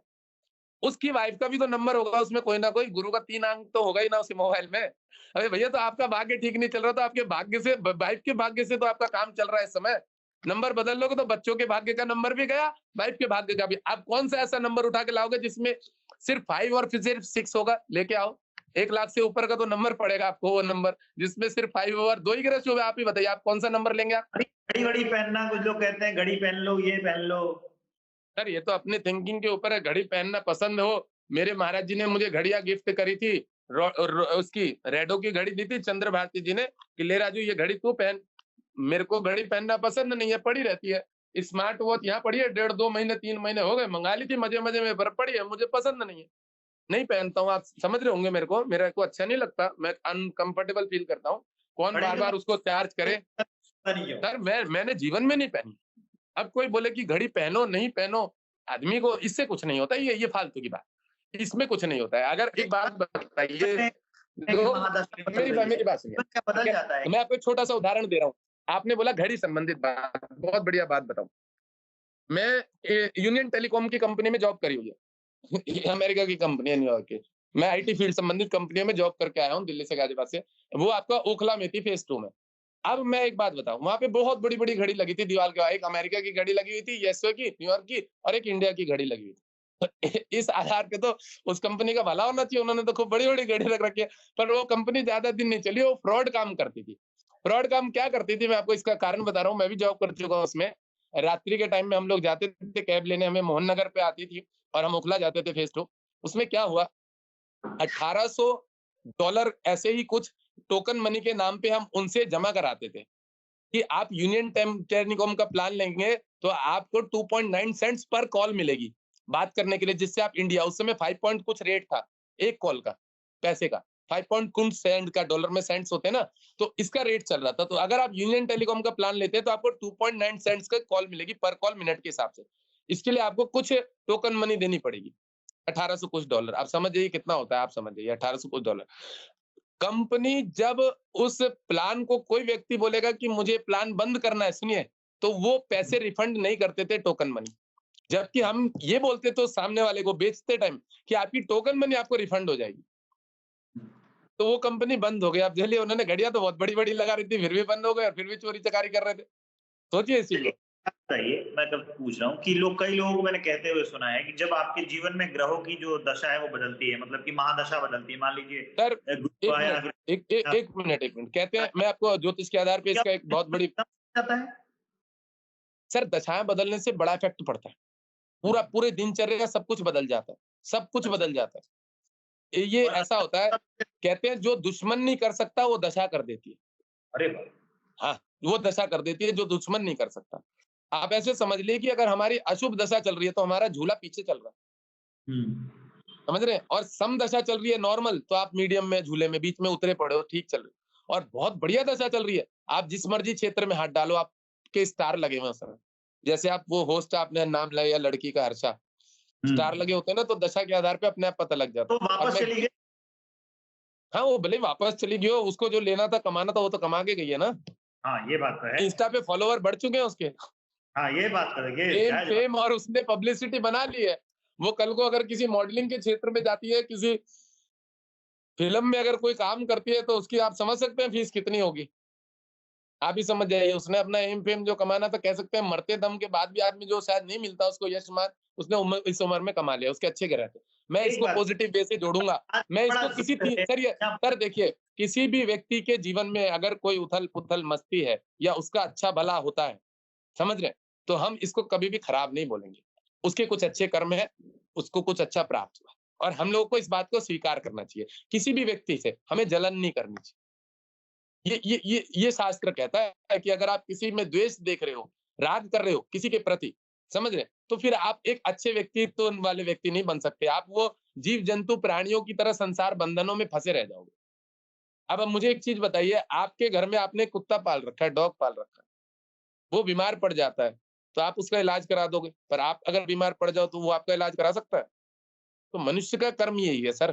उसकी वाइफ का भी तो नंबर होगा उसमें कोई ना कोई, गुरु का 3 अंक तो होगा ही ना उसी मोबाइल में। अरे भैया तो आपका भाग्य ठीक नहीं चल रहा, तो आपके भाग्य से, वाइफ के भाग्य से तो आपका काम चल रहा है इस समय। नंबर बदल लोगे तो बच्चों के भाग्य का नंबर भी गया, वाइफ के भाग्य का भी। आप कौन सा ऐसा नंबर उठा के लाओगे जिसमें सिर्फ 5 और फिर सिर्फ 6 होगा? लेके आओ, 1 लाख से ऊपर का तो नंबर पड़ेगा आपको, वो नंबर जिसमें सिर्फ 5 और 2 ही ग्रह शुभ है। आप ही बताइए, आप कौन सा नंबर लेंगे आप? घड़ी घड़ी पहनना, कुछ लोग कहते हैं घड़ी पहन लो, ये पहन लो। सर ये तो अपनी थिंकिंग के ऊपर है, घड़ी पहनना पसंद हो। मेरे महाराज जी ने मुझे घड़ियां गिफ्ट करी थी, उसकी रेडो की घड़ी दी थी चंद्र भारती जी ने, कि ले राजू ये घड़ी तू पहन। मेरे को घड़ी पहनना पसंद नहीं है, पड़ी रहती है। स्मार्ट वॉच यहाँ पड़ी है, 1.5-2 महीने 3 महीने हो गए, मंगा ली थी मजे मजे में, पर पड़ी है, मुझे पसंद नहीं है, नहीं पहनता हूँ। आप समझ रहे होंगे मेरे को अच्छा नहीं लगता, मैं अनकंफर्टेबल फील करता हूँ। कौन बार बार उसको चार्ज करे? सर मैंने जीवन में नहीं पहनी। अब कोई बोले कि घड़ी पहनो नहीं पहनो, आदमी को इससे कुछ नहीं होता, ये फालतू की बात, इसमें कुछ नहीं होता है। अगर एक बात बताइए, मेरी बात सुनिए, बदल जाता है। मैं आपको एक छोटा सा उदाहरण दे रहा हूँ। आपने बोला घड़ी संबंधित बात, बहुत बढ़िया बात बताऊं। मैं यूनियन टेलीकॉम की कंपनी में जॉब करी हुई है, अमेरिका की कंपनी है, न्यूयॉर्क की। मैं आईटी फील्ड संबंधित कंपनियों में जॉब करके आया हूँ, दिल्ली से गाजियाबाद से। वो आपका ओखला में थी, फेज 2 में। अब मैं एक बात बताऊं, वहां पे बहुत बड़ी बड़ी घड़ी लगी थी दीवार के, एक अमेरिका की घड़ी लगी हुई थी, यूएसए की, न्यूयॉर्क की, और एक इंडिया की घड़ी लगी हुई थी। तो इस आधार पे तो उस कंपनी का भला होना चाहिए, उन्होंने तो खूब बड़ी बड़ी घड़ी रख रखी है। पर वो कंपनी ज्यादा दिन नहीं चली, वो फ्रॉड काम करती थी। फ्रॉड काम क्या करती थी, मैं आपको इसका कारण बता रहा हूँ, मैं भी जॉब कर चुका हूँ उसमें। रात्रि के टाइम में हम लोग जाते थे कैब लेने, हमें मोहन नगर पे आती थी और हम ओखला जाते थे फेज 2। उसमें क्या हुआ, $1800 ऐसे ही कुछ टोकन मनी के नाम पे हम उनसे जमा कराते थे कि आप यूनियन टेलीकॉम का प्लान लेंगे तो आपको 2.9 सेंट्स पर कॉल मिलेगी बात करने के लिए, जिससे आप इंडिया, उस समय 5 पॉइंट कुछ रेट था एक कॉल का, पैसे का 5 पॉइंट कुछ सेंट का, डॉलर में सेंट्स होते हैं ना, तो इसका रेट चल रहा था। तो अगर आप यूनियन टेलीकॉम का प्लान लेते हैं तो आपको 2.9 सेंट्स का कॉल मिलेगी पर कॉल, मिनट के हिसाब से। इसके लिए आपको कुछ टोकन मनी देनी पड़ेगी, $1800 कुछ। आप समझ जाइए कितना होता है, आप समझ जाइए $1800 कुछ। कंपनी जब उस प्लान को कोई व्यक्ति बोलेगा कि मुझे प्लान बंद करना है, सुनिए, तो वो पैसे रिफंड नहीं करते थे टोकन मनी। जबकि हम ये बोलते तो सामने वाले को बेचते टाइम कि आपकी टोकन मनी आपको रिफंड हो जाएगी। तो वो कंपनी बंद हो गई। अब चलिए उन्होंने घड़ियां तो बहुत बड़ी-बड़ी लगा रही थी, फिर भी बंद हो गए और फिर भी चोरी-चकारी कर रहे थे। सोचिए इस चीज़ चलिए, को। आप बताइए, मैं तब पूछ रहा हूँ कि कई लोगों को मैंने कहते हुए सुना है कि जब आपके जीवन में ग्रहों की जो दशा है वो बदलती है, मतलब कि महादशा बदलती है, मान लीजिए सर गुरु 1 आया मिनट, फिर एक मिनट, 1 मिनट। कहते हैं मैं आपको ज्योतिष के आधार पे क्या इसका एक बहुत बड़ी जाता है? सर दशाएँ बदलने से बड़ा इफ़ेक्ट पड़ता है। पूरे दिनचर्या सब कुछ बदल जाता है, सब कुछ अच्छा, बदल जाता है। ये और ऐसा होता है, अच्छा कहते हैं जो दुश्मन नहीं कर सकता वो दशा कर देती है। अरे वाह! हाँ, वो दशा कर देती है जो दुश्मन नहीं कर सकता। आप ऐसे समझ लीजिए कि अगर हमारी अशुभ दशा चल रही है तो हमारा झूला पीछे चल रहा है, हुँ, समझ रहे हैं? और सम दशा चल रही है नॉर्मल तो आप मीडियम में झूले में बीच में उतरे पड़े हो, ठीक चल रही है। और बहुत बढ़िया दशा चल रही है, आप जिस मर्ज़ी क्षेत्र में हाथ डालो आपके स्टार लगे हुए हैं उस समय। जैसे आप वो होस्ट आपने नाम लिया लड़की का हर्षा, हुँ, स्टार लगे होते हैं ना तो दशा के आधार पे अपने आप पता लग जाता तो है। अब वापस मैं चली गई? हाँ, वो भले ही वापस चली गई हो, उसको जो लेना था, कमाना था, वो तो कमा के गई है ना। हाँ, ये बात तो है। इंस्टा पे फॉलोवर बढ़ चुके हैं उसके। हाँ, ये बात तो है, ये फेम जायज़ बात। फेम और उसने पब्लिसिटी बना ली है। वो कल को अगर किसी मॉडलिंग के क्षेत्र में जाती है, किसी फ़िल्म में अगर कोई काम करती है, तो उसकी आप समझ सकते हैं फीस कितनी होगी। आप ही समझ जाइए, उसने अपना एम-फ़ेम जो कमाना था, कह सकते हैं मरते दम के बाद भी आदमी जो शायद नहीं मिलता उसको यश-मान, उसने इस उम्र में कमा लिया, उसके अच्छे ग्रह थे। मैं एक इसको बात पॉज़िटिव वे से जोड़ूँगा। आज मैं बड़ा इसको किसी ज़िक्र ती है या सर देखिए, किसी भी व्यक्ति के जीवन में अगर कोई उथल-पुथल मस्ती है या उसका अच्छा-भला होता है, समझ रहे हैं? तो हम इसको कभी भी खराब नहीं बोलेंगे। उसके कुछ अच्छे कर्म हैं, उसको कुछ अच्छा प्राप्त हुआ और हम लोगों को इस बात को स्वीकार करना चाहिए। किसी भी व्यक्ति से हमें जलन नहीं करनी चाहिए। ये शास्त्र कहता है कि अगर आप किसी में द्वेष देख रहे हो, राग कर रहे हो किसी के प्रति, समझ रहे हैं? तो फिर आप एक अच्छे व्यक्तित्व वाले व्यक्ति नहीं बन सकते। आप वो जीव-जंतु, प्राणियों की तरह संसार बंधनों में फँसे रह जाओगे। अब मुझे एक चीज़ बताइए, आपके घर में आपने कुत्ता पाल रखा है, डॉग पाल रखा है, वो बीमार पड़ जाता है, तो आप उसका इलाज करा दोगे, पर आप अगर बीमार पड़ जाओ, तो वो आपका इलाज करा सकता है? तो मनुष्य का कर्म यही है सर,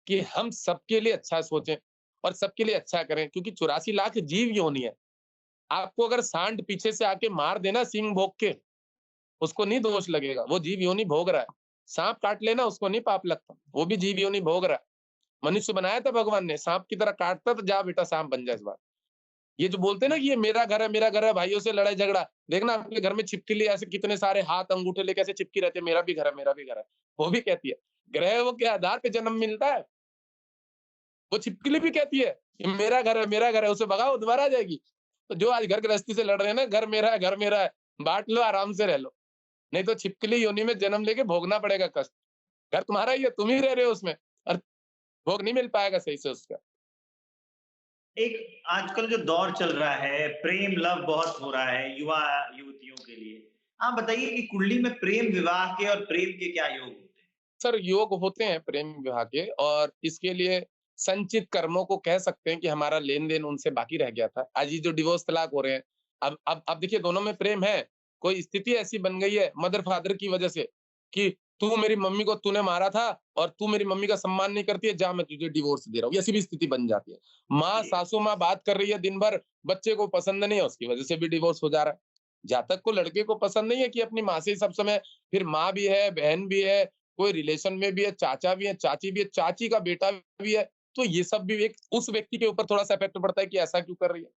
कि हम सबके लिए अच्छा सोचें और सबके लिए अच्छा करें क्योंकि 84 लाख जीव योनि है। आपको अगर सांड पीछे से आके मार देना सींग भोग के, उसको नहीं दोष लगेगा, वो जीव योनि भोग रहा है। साँप काट लेना उसको नहीं पाप लगता, वो भी जीव योनि भोग रहा है। मनुष्य बनाया था भगवान ने, साँप की तरह काटता तो जा बेटा साँप बन जा इस बार। ये जो बोलते हैं ना कि ये मेरा घर है, भाइयों से लड़ाई झगड़ा, देखना आपके घर में छिपकली ऐसे कितने सारे हाथ अंगूठे लेके ऐसे चिपकी रहती है, मेरा भी घर है, मेरा भी घर है। वो भी कहती है, ग्रहों के आधार पे जन्म मिलता है। वो छिपकली भी कहती है कि मेरा घर है, उसे भगाओ दोबारा आ जाएगी। तो जो आज घर गृहस्थी से लड़ रहे हैं ना, घर मेरा है, बाँट लो आराम से रह लो। नहीं तो छिपकली योनि में जन्म लेके भोगना पड़ेगा कष्ट। घर तुम्हारा ही है, तुम ही रह रहे हो उसमें और भोग नहीं मिल पाएगा सही से उसका। एक आजकल जो दौर चल रहा है, प्रेम लव बहुत हो रहा है युवा-युवतियों के लिए। आप बताइए कि कुंडली में प्रेम विवाह के और प्रेम के क्या योग होते हैं? सर योग होते हैं प्रेम विवाह के और इसके लिए संचित कर्मों को कह सकते हैं कि हमारा लेन-देन उनसे बाकी रह गया था। आज ये जो डिवोर्स तलाक हो रहे हैं, अब देखिए दोनों में प्रेम है, कोई स्थिति ऐसी बन गई है मदर-फादर की वजह से कि तू मेरी मम्मी को तूने मारा था और तू मेरी मम्मी का सम्मान नहीं करती है, जा मैं तुझे डिवोर्स दे रहा हूँ। ऐसी भी स्थिति बन जाती है। माँ, जी, सासू माँ बात कर रही है दिन भर, बच्चे को पसंद नहीं है, उसकी वजह से भी डिवोर्स हो जा रहा है। जहाँ तक को लड़के को पसंद नहीं है कि अपनी माँ से ही सब समय फिर माँ भी है, बहन भी है, कोई रिलेशन में भी है, चाचा भी है, चाची भी है, चाची का बेटा भी है, तो ये सब भी एक उस व्यक्ति के ऊपर थोड़ा-सा इफेक्ट पड़ता है कि ऐसा क्यों कर रही है,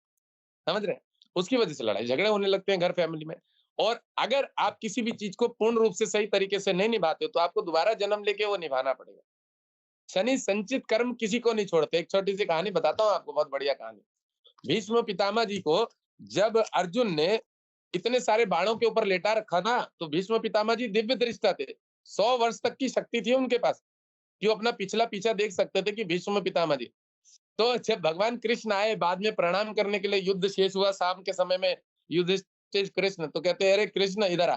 समझ रहे हैं? उसकी वजह से लड़ाई झगड़े होने लगते हैं घर फैमिली में। और अगर आप किसी भी चीज़ को पूर्ण रूप से सही तरीके से नहीं निभाते हो, तो आपको दोबारा जन्म लेके वो निभाना पड़ेगा। शनि संचित कर्म किसी को नहीं छोड़ते। एक छोटी-सी कहानी बताता हूँ आपको, बहुत बढ़िया कहानी। भीष्म पितामह जी को जब अर्जुन ने इतने सारे बाणों के ऊपर लेटा रखा था, तो भीष्म पितामह जी दिव्य दृष्टा थे। 100 वर्ष तक की शक्ति थी उनके पास। कि वो अपना पिछला पीछा देख सकते थे कि भीष्म पितामह जी। तो जब भगवान कृष्ण आए बाद में प्रणाम करने के लिए युद्ध शेष हुआ शाम के समय में युधिष्ठिर कृष्ण तो कहते हैं अरे कृष्ण इधर आ।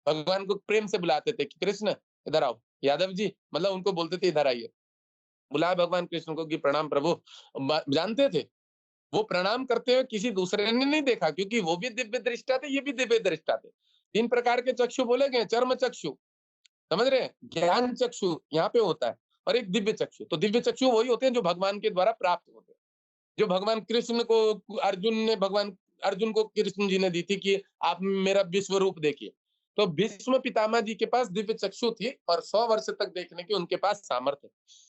भगवान को प्रेम से बुलाते थे कि कृष्ण इधर आओ। यादव जी मतलब उनको बोलते थे इधर आइए। बुलाया भगवान कृष्ण को कि प्रणाम प्रभु। जानते थे वो प्रणाम करते हुए किसी दूसरे ने नहीं देखा क्योंकि वो भी दिव्य दृष्टा थे, ये भी दिव्य दृष्टा थे। 3 प्रकार के चक्षु बोले गए, चर्म चक्षु, समझ रहे हैं? ज्ञान चक्षु यहाँ पे होता है। और एक दिव्य चक्षु। तो दिव्य चक्षु वही होते हैं जो भगवान के द्वारा प्राप्त होते हैं, जो भगवान कृष्ण को भगवान अर्जुन को कृष्ण जी ने दी थी कि आप मेरा विश्व रूप देखिए। तो भीष्म पितामह जी के पास दिव्य चक्षु थी और 100 वर्ष तक देखने की उनके पास सामर्थ्य।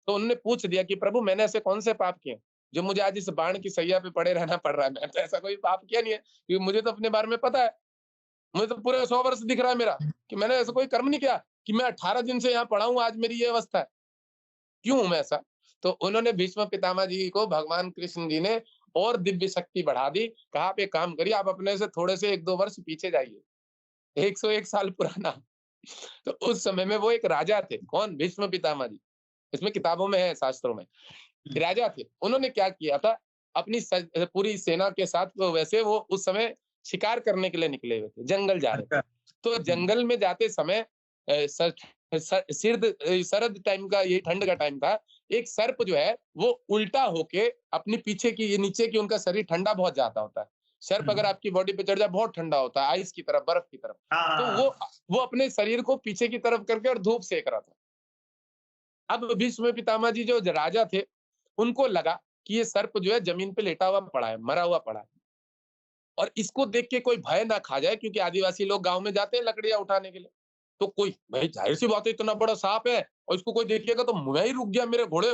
तो उन्होंने पूछ दिया कि प्रभु मैंने ऐसे कौन से पाप किए जो मुझे आज इस बाण की सैया पे पड़े रहना पड़ रहा है? मैंने तो ऐसा कोई पाप किया नहीं है, क्योंकि मुझे तो अपने बारे में पता है। मुझे तो पूरे 100 वर्ष दिख रहा है मेरा कि मैंने ऐसा कोई कर्म नहीं किया कि मैं 18 दिन से यहाँ पड़ा हूँ, आज मेरी ये अवस्था है। क्यों हूं मैं ऐसा? तो उन्होंने भीष्म पितामह जी को भगवान कृष्ण जी ने और दिव्य शक्ति बढ़ा दी। कहा आप एक काम करिए, आप अपने से थोड़े से 1-2 वर्ष पीछे जाइए, 101 साल पुराना। तो उस समय में वो एक राजा थे। कौन? भीष्म पितामह जी। इसमें किताबों में है, शास्त्रों में। राजा थे। उन्होंने क्या किया था, अपनी पूरी सेना के साथ, तो वैसे वो उस समय शिकार करने के लिए निकले हुए थे, जंगल जा रहे थे। अच्छा। तो जंगल में जाते समय शरद टाइम का, ये ठंड का टाइम था। एक सर्प जो है वो उल्टा होके अपनी पीछे की, ये नीचे की, उनका शरीर ठंडा बहुत ज्यादा होता है। सर्प अगर आपकी बॉडी पे चढ़ जाए बहुत ठंडा होता है, आइस की तरफ, बर्फ की तरफ। हाँ, तो हाँ, वो अपने शरीर को पीछे की तरफ करके और धूप सेक रहा था। अब भीष्म पितामह जी जो राजा थे, उनको लगा कि ये सर्प जो है जमीन पे लेटा हुआ पड़ा है, मरा हुआ पड़ा है, और इसको देख के कोई भय ना खा जाए, क्योंकि आदिवासी लोग गांव में जाते हैं लकड़ियां उठाने के लिए। तो कोई, भाई जाहिर सी बात है, इतना बड़ा सांप है और इसको कोई देखिएगा तो मैं ही रुक गया, मेरे घोड़े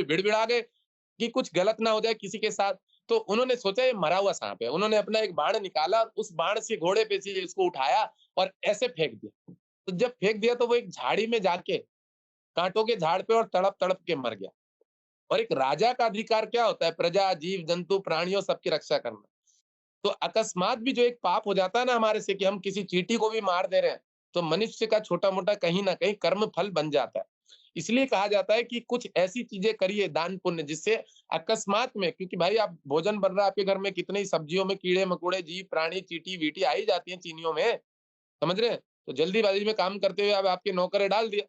भिड़भिड़ा गए कि कुछ गलत ना हो जाए किसी के साथ। तो उन्होंने सोचा ये मरा हुआ सांप है। उन्होंने अपना एक बाण निकाला और उस बाण से घोड़े पे से इसको उठाया और ऐसे फेंक दिया। तो जब फेंक दिया तो वो एक झाड़ी में जाके, कांटों के झाड़ पे, और तड़प तड़प के मर गया। और एक राजा का अधिकार क्या होता है? प्रजा, जीव जंतु, प्राणियों, सबकी रक्षा करना। तो अकस्मात भी जो एक पाप हो जाता है ना हमारे से, कि हम किसी चींटी को भी मार दे रहे हैं, तो मनुष्य का छोटा मोटा कहीं ना कहीं कर्म फल बन जाता है। इसलिए कहा जाता है कि कुछ ऐसी चीजें करिए दान पुण्य, जिससे अकस्मात में, क्योंकि भाई आप भोजन बन रहा है आपके घर में, कितने ही सब्जियों में कीड़े मकोड़े, जीव प्राणी, चींटी वीटी आ ही जाती है चीनियों में, समझ रहे हैं? तो जल्दीबाजी में काम करते हुए अब आपके नौकरे डाल दिया,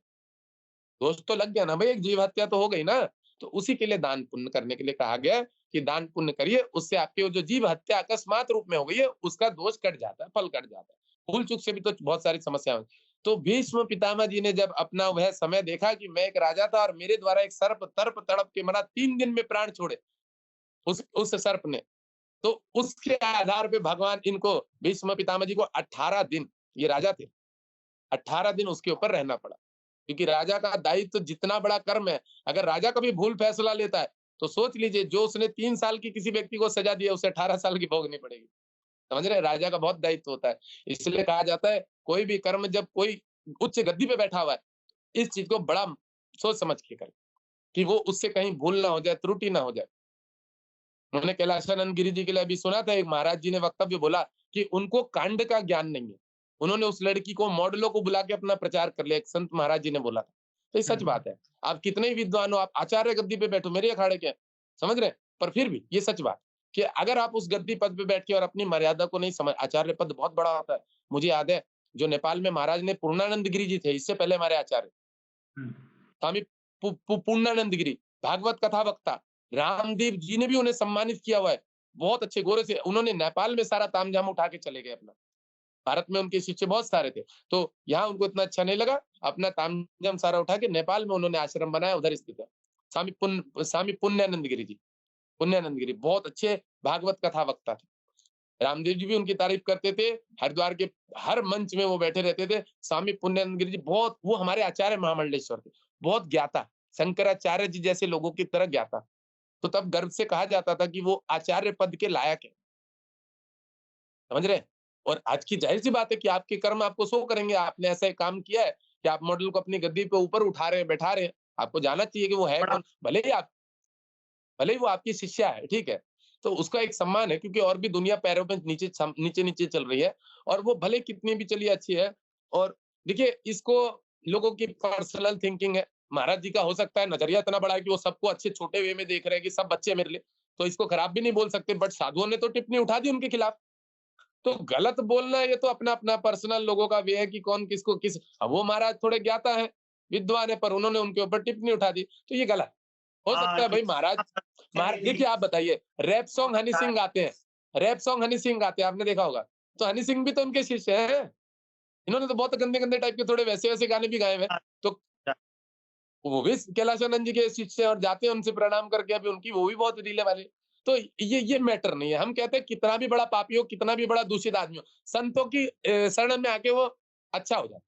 दोष तो लग गया ना भाई, एक जीव हत्या तो हो गई ना। तो उसी के लिए दान पुण्य करने के लिए कहा गया है कि दान पुण्य करिए, उससे आपकी वो जो जीव हत्या अकस्मात रूप में हो गई है, उसका दोष कट जाता है, फल कट जाता है। भूल चूक से भी तो बहुत सारी समस्याएं। तो भीष्म पितामह जी ने जब अपना वह समय देखा कि मैं एक राजा था और मेरे द्वारा एक सर्प तड़प तड़प के मरा, 3 दिन में प्राण छोड़े उस सर्प ने। तो उसके आधार पे भगवान इनको, भीष्म पितामह जी को 18 दिन, ये राजा थे, 18 दिन उसके ऊपर रहना पड़ा। क्योंकि राजा का दायित्व जितना बड़ा कर्म है, अगर राजा कभी भूल फैसला लेता है, तो सोच लीजिए जो उसने 3 साल की किसी व्यक्ति को सजा दी है, उसे 18 साल की भोगनी पड़ेगी। समझ रहे हैं? राजा का बहुत दायित्व होता है। इसलिए कहा जाता है कोई भी कर्म, जब कोई उच्च गद्दी पे बैठा हुआ है, इस चीज को बड़ा सोच समझ के करे कि वो उससे कहीं भूल ना हो जाए, त्रुटि ना हो जाए। उन्होंने कैलाशानंद गिरी जी के लिए अभी सुना था, एक महाराज जी ने वक्तव्य बोला कि उनको कांड का ज्ञान नहीं है। उन्होंने उस लड़की को, मॉडलों को बुला के अपना प्रचार कर लिया, एक संत महाराज जी ने बोला था। तो ये सच बात है। आप कितने ही विद्वान हो, आप आचार्य गद्दी पे बैठो, मेरे अखाड़े के हैं, समझ रहे हैं? पर फिर भी ये सच बात कि अगर आप उस गद्दी पद पे बैठ के और अपनी मर्यादा को नहीं समझ, आचार्य पद बहुत बड़ा होता है। मुझे याद है जो नेपाल में महाराज ने, पूर्णानंद गिरी जी थे, इससे पहले हमारे आचार्य स्वामी पूर्णानंद गिरी, भागवत कथा वक्ता, रामदेव जी ने भी उन्हें सम्मानित किया हुआ है। बहुत अच्छे गोरे से उन्होंने नेपाल में सारा तामझाम उठा के चले गए अपना। भारत में उनके शिष्य बहुत सारे थे, तो यहाँ उनको इतना अच्छा नहीं लगा, अपना तामझाम सारा उठा के नेपाल में उन्होंने आश्रम बनाया, उधर स्थित है। स्वामी पुण्यानंद गिरी जी, पुण्यानंद गिरी बहुत अच्छे भागवत कथा वक्ता थे। रामदेव जी भी उनकी तारीफ करते थे, हरिद्वार के हर मंच में वो बैठे रहते थे। स्वामी पुण्यानंद गिरी जी बहुत, वो हमारे आचार्य महामंडलेश्वर थे, बहुत ज्ञाता, शंकराचार्य जी जैसे लोगों की तरह ज्ञाता। तो तब गर्व से कहा जाता था कि वो आचार्य पद के लायक है, समझ रहे हैं? और आज की जाहिर सी बात है कि आपके कर्म आपको शो करेंगे। आपने ऐसा एक काम किया है कि आप मॉडल को अपनी गद्दी पे ऊपर उठा रहे हैं, बैठा रहे हैं, आपको जाना चाहिए कि वो है बड़ा कौन। भले ही वो आपकी शिष्या है, ठीक है, तो उसका एक सम्मान है, क्योंकि और भी दुनिया पैरों पे नीचे नीचे नीचे चल रही है, और वो भले कितनी भी चलिए अच्छी है। और देखिए, इसको लोगों की पर्सनल थिंकिंग है। महाराज जी का हो सकता है नजरिया इतना बड़ा है कि वो सबको अच्छे छोटे वे में देख रहे हैं कि सब बच्चे मेरे लिए, तो इसको खराब भी नहीं बोल सकते। बट साधुओं ने तो टिप्पणी उठा दी उनके खिलाफ। तो गलत बोलना, ये तो अपना अपना पर्सनल लोगों का वे है कि कौन किसको किस। अब वो महाराज थोड़े ज्ञाता है, विद्वान है, पर उन्होंने उनके ऊपर टिप्पणी उठा दी, तो ये गलत हो सकता है। कि भाई महाराज, देखिए आप बताइए, रैप सॉन्ग हनी सिंह गाते हैं, रैप सॉन्ग हनी सिंह गाते हैं, आपने देखा होगा। तो हनी सिंह भी तो उनके शिष्य हैं। इन्होंने तो बहुत गंदे गंदे टाइप के थोड़े वैसे वैसे गाने भी गाए हुए हैं। तो वो भी कैलाशानंद जी के शिष्य हैं और जाते हैं उनसे प्रणाम करके, अभी उनकी वो भी बहुत रीले वाले। तो ये मैटर नहीं है। हम कहते हैं कितना भी बड़ा पापी हो, कितना भी बड़ा दूषित आदमी हो, संतों की शरण में आके वो अच्छा हो जाता है।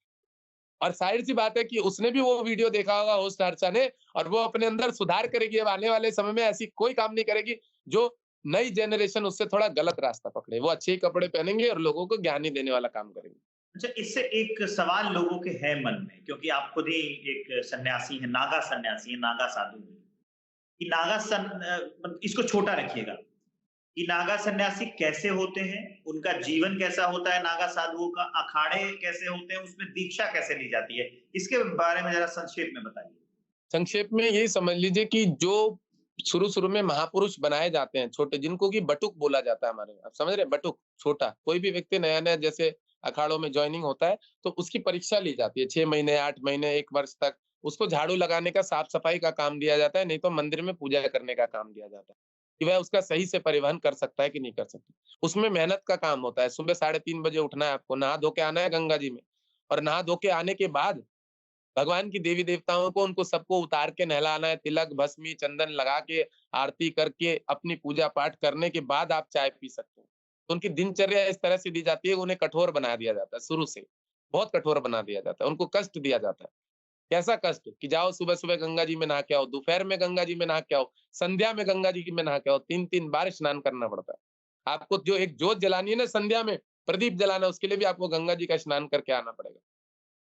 और ज़ाहिर सी बात है कि उसने भी वो वीडियो देखा होगा होस्ट हर्षा ने, और वो अपने अंदर सुधार करेगी। अब आने वाले समय में ऐसी कोई काम नहीं करेगी जो नई जनरेशन उससे थोड़ा गलत रास्ता पकड़े। वो अच्छे ही कपड़े पहनेंगे और लोगों को ज्ञान ही देने वाला काम करेंगे। अच्छा, इससे एक सवाल लोगों के है मन में, क्योंकि आप खुद ही एक सन्यासी हैं, नागा सन्यासी हैं, नागा साधु हैं, कि इसको छोटा रखिएगा, कि नागा सन्यासी कैसे होते हैं, उनका जीवन कैसा होता है, नागा साधुओं का अखाड़े कैसे होते हैं, उसमें दीक्षा कैसे ली जाती है, इसके बारे में जरा संक्षेप में बताइए। संक्षेप में यही समझ लीजिए कि जो शुरू-शुरू में महापुरुष बनाए जाते हैं, छोटे, जिनको कि बटुक बोला जाता है हमारे में, आप समझ रहे हैं? बटुक, छोटा। कोई भी व्यक्ति नया-नया जैसे अखाड़ों में जॉइनिंग होता है, तो उसकी परीक्षा ली जाती है 6 महीने, 8 महीने, 1 वर्ष तक। उसको झाड़ू लगाने का, साफ-सफाई का काम दिया जाता है, नहीं तो मंदिर में पूजा करने का काम दिया जाता है, कि वह उसका सही से परिवहन कर सकता है कि नहीं कर सकता। उसमें मेहनत का काम होता है, सुबह 3:30 बजे उठना है आपको, नहा धो के आना है गंगा जी में, और नहा धो के आने के बाद भगवान की देवी-देवताओं को, उनको सबको उतार के नहलाना है, तिलक, भस्मी, चंदन लगा के, आरती करके, अपनी पूजा-पाठ करने के बाद आप चाय पी सकते हैं। तो उनकी दिनचर्या इस तरह से दी जाती है, उन्हें कठोर बना दिया जाता है शुरू से, बहुत कठोर बना दिया जाता है, उनको कष्ट दिया जाता है। कैसा कष्ट? कि जाओ सुबह-सुबह गंगा जी में नहा के आओ, दोपहर में गंगा जी में नहा के आओ, संध्या में गंगा जी में नहा के आओ, 3-3 बार स्नान करना पड़ता है। आपको जो एक जोत जलानी है ना संध्या में, प्रदीप जलाना है, उसके लिए भी आपको गंगा जी का स्नान करके आना पड़ेगा।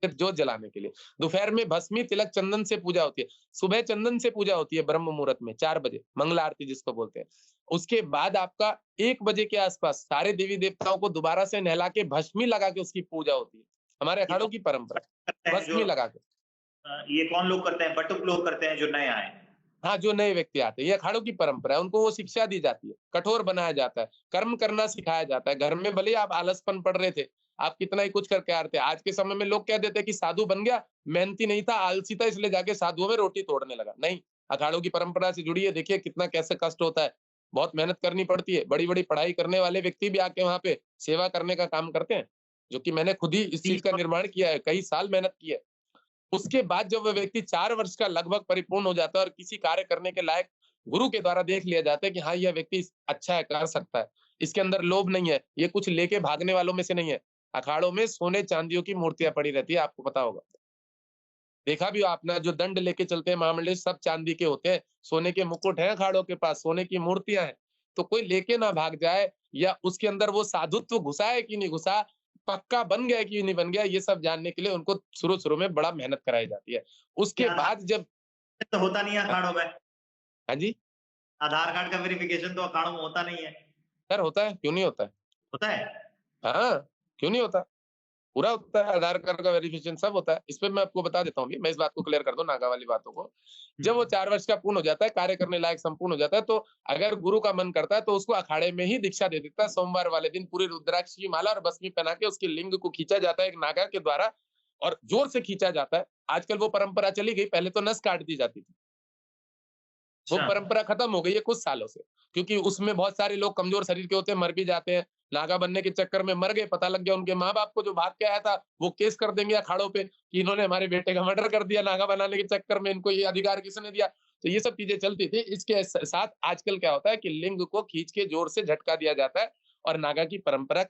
सिर्फ जोत जलाने के लिए। दोपहर में भस्मी, तिलक, चंदन से पूजा होती है। सुबह चंदन से पूजा होती है ब्रह्म मुहूर्त में 4 बजे, मंगला आरती जिसको बोलते हैं। उसके बाद आपका 1 बजे के आसपास सारे देवी-देवताओं को दोबारा से नहला के भस्मी लगा के उसकी पूजा होती है। हमारे ये अखाड़ों कौन की परंपरा करते है, हैं जो भस्मी लगा के। ये कौन लोग करते हैं? बटुक लोग करते हैं जो नए आए हैं। हाँ, जो नए व्यक्ति आते हैं, ये अखाड़ों की परंपरा है, उनको वो शिक्षा दी जाती है, कठोर बनाया जाता है, कर्म करना सिखाया जाता है। घर में भले ही आप आलसपन पढ़ रहे थे, आप कितना ही कुछ करके आ रहे थे, आज के समय में लोग कह देते हैं कि साधु बन गया, मेहनती नहीं था, आलसी था, इसलिए जाके साधुओं में रोटी तोड़ने लगा। नहीं, अखाड़ों की परंपरा से जुड़ी है, देखिए कितना कैसे कष्ट होता है, बहुत मेहनत करनी पड़ती है, बड़ी-बड़ी पढ़ाई करने वाले व्यक्ति भी आके वहाँ पे सेवा करने का काम करते हैं, जो कि मैंने खुद ही इस चीज़ का निर्माण किया है, कई साल मेहनत की है। उसके बाद जब वह व्यक्ति 4 वर्ष का लगभग परिपूर्ण हो जाता है और किसी कार्य करने के लायक गुरु के द्वारा देख लिया जाता है कि हाँ, यह व्यक्ति अच्छा है, कर सकता है। इसके अंदर लोभ नहीं है, ये कुछ लेके भागने वालों में से नहीं है। अखाड़ों में सोने-चांदियों की मूर्तियाँ पड़ी रहती है, आपको पता होगा। देखा भी हो आपने, जो दंड लेके चलते हैं महामंडलेश, सब चांदी के होते हैं, सोने के मुकुट हैं अखाड़ों के पास, सोने की मूर्तियाँ हैं। तो कोई लेके ना भाग जाए, या उसके अंदर वो साधुत्व घुसा है कि नहीं घुसा, पक्का बन गया है कि नहीं बन गया, ये सब जानने के लिए उनको शुरू-शुरू में बड़ा मेहनत कराई जाती है। ये उसके आधार बाद जब तो होता नहीं है हाँ, अखाड़ों में। हाँ जी, आधार कार्ड का वेरिफिकेशन तो अखाड़ों में होता नहीं है। सर होता है, क्यों नहीं होता है? होता है? हाँ, क्यों नहीं होता? पूरा होता है, आधार कार्ड का वेरिफिकेशन सब होता है। इस पे मैं आपको बता देता हूँ अभी, मैं इस बात को क्लियर कर दूँ नागा वाली बातों को। जब वो हुँ। 4 वर्ष का पूर्ण हो जाता है, कार्य करने लायक संपूर्ण हो जाता है, तो अगर गुरु का मन करता है तो उसको अखाड़े में ही दीक्षा दे देता है। सोमवार वाले दिन पूरी रुद्राक्ष की माला और भस्मी पहना के उसके लिंग को खींचा जाता है एक नागा के द्वारा, और जोर से खींचा जाता है। आजकल वो परंपरा चली गई, पहले तो नस काट दी जाती थी। वो अच्छा। परंपरा खत्म हो गई है कुछ सालों से, क्योंकि उसमें बहुत सारे लोग कमजोर शरीर के होते हैं, मर भी जाते हैं। नागा बनने के चक्कर में मर गए, पता लग गया उनके माँ-बाप को, जो भाग के आया था, वो केस कर देंगे अखाड़ों पे कि इन्होंने हमारे बेटे का मर्डर कर दिया नागा बनाने के चक्कर में, इनको ये अधिकार किसने दिया? तो ये सब चीज़ें चलती थी। इसके साथ आजकल क्या होता है कि लिंग को खींच के जोर से झटका दिया जाता है और नागा की परंपरा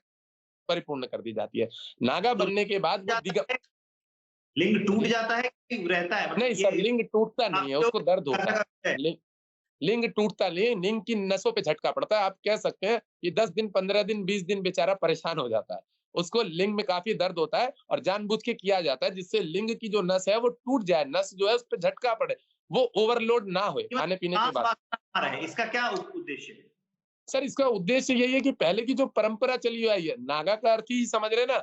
परिपूर्ण कर दी जाती है। नागा तो बनने के बाद वो जाता है, लिंग हाँ टूट जी? जाता है कि रहता है? मतलब नहीं सर, ये लिंग टूटता आप नहीं है, लोग उसको दर्द होता का है। है। लिंग लिंग टूटता नहीं, लिंग की नसों पे झटका पड़ता है। आप कह सकते हैं कि 10 दिन, 15 दिन, 20 दिन बेचारा परेशान हो जाता है। उसको लिंग में काफ़ी दर्द होता है और जानबूझ के किया जाता है, जिससे लिंग की जो नस है वो टूट जाए, नस जो है उस पे झटका पड़े, वो ओवरलोड ना होए कि मतलब खाने-पीने के मांस बाद। वासना ना रहे, इसका क्या उद्देश्य है? सर इसका उद्देश्य यही है कि पहले की जो परंपरा चली आई है, नागा का अर्थ ही समझ रहे हैं ना,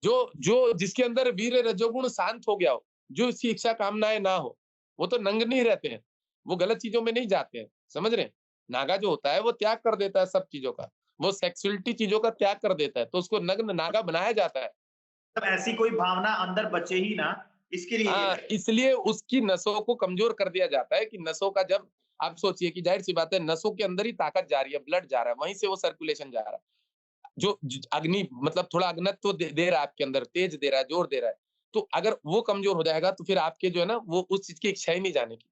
जो जो जिसके अंदर वीर रजोगुण शांत हो गया हो, जो इसकी इच्छा कामनाएँ ना हो, वो तो नंग नहीं रहते हैं, वो गलत चीज़ों में नहीं जाते हैं, समझ रहे हैं? नागा जो होता है वो त्याग कर देता है सब चीज़ों का, वो सेक्सुअलिटी चीज़ों का त्याग कर देता है, तो उसको नग्न नागा बनाया जाता है। मतलब ऐसी कोई भावना अंदर बचे ही ना, इसके लिए ये हाँ, करते हैं। इसलिए उसकी नसों को कमज़ोर कर दिया जाता है कि नसों का जब आप सोचिए कि ज़ाहिर-सी बात है नसों के अंदर ही ताकत जा रही है, ब्लड जा रहा है, वहीं से वो सर्कुलेशन जा रहा है। जो ज अग्नि मतलब थोड़ा अग्नत्व दे दे रहा है आपके अंदर, तेज दे रहा है, जोर दे रहा है। तो अगर वो कमजोर हो जाएगा तो फिर आपके जो है ना वो उस चीज की इच्छा ही नहीं जाने की।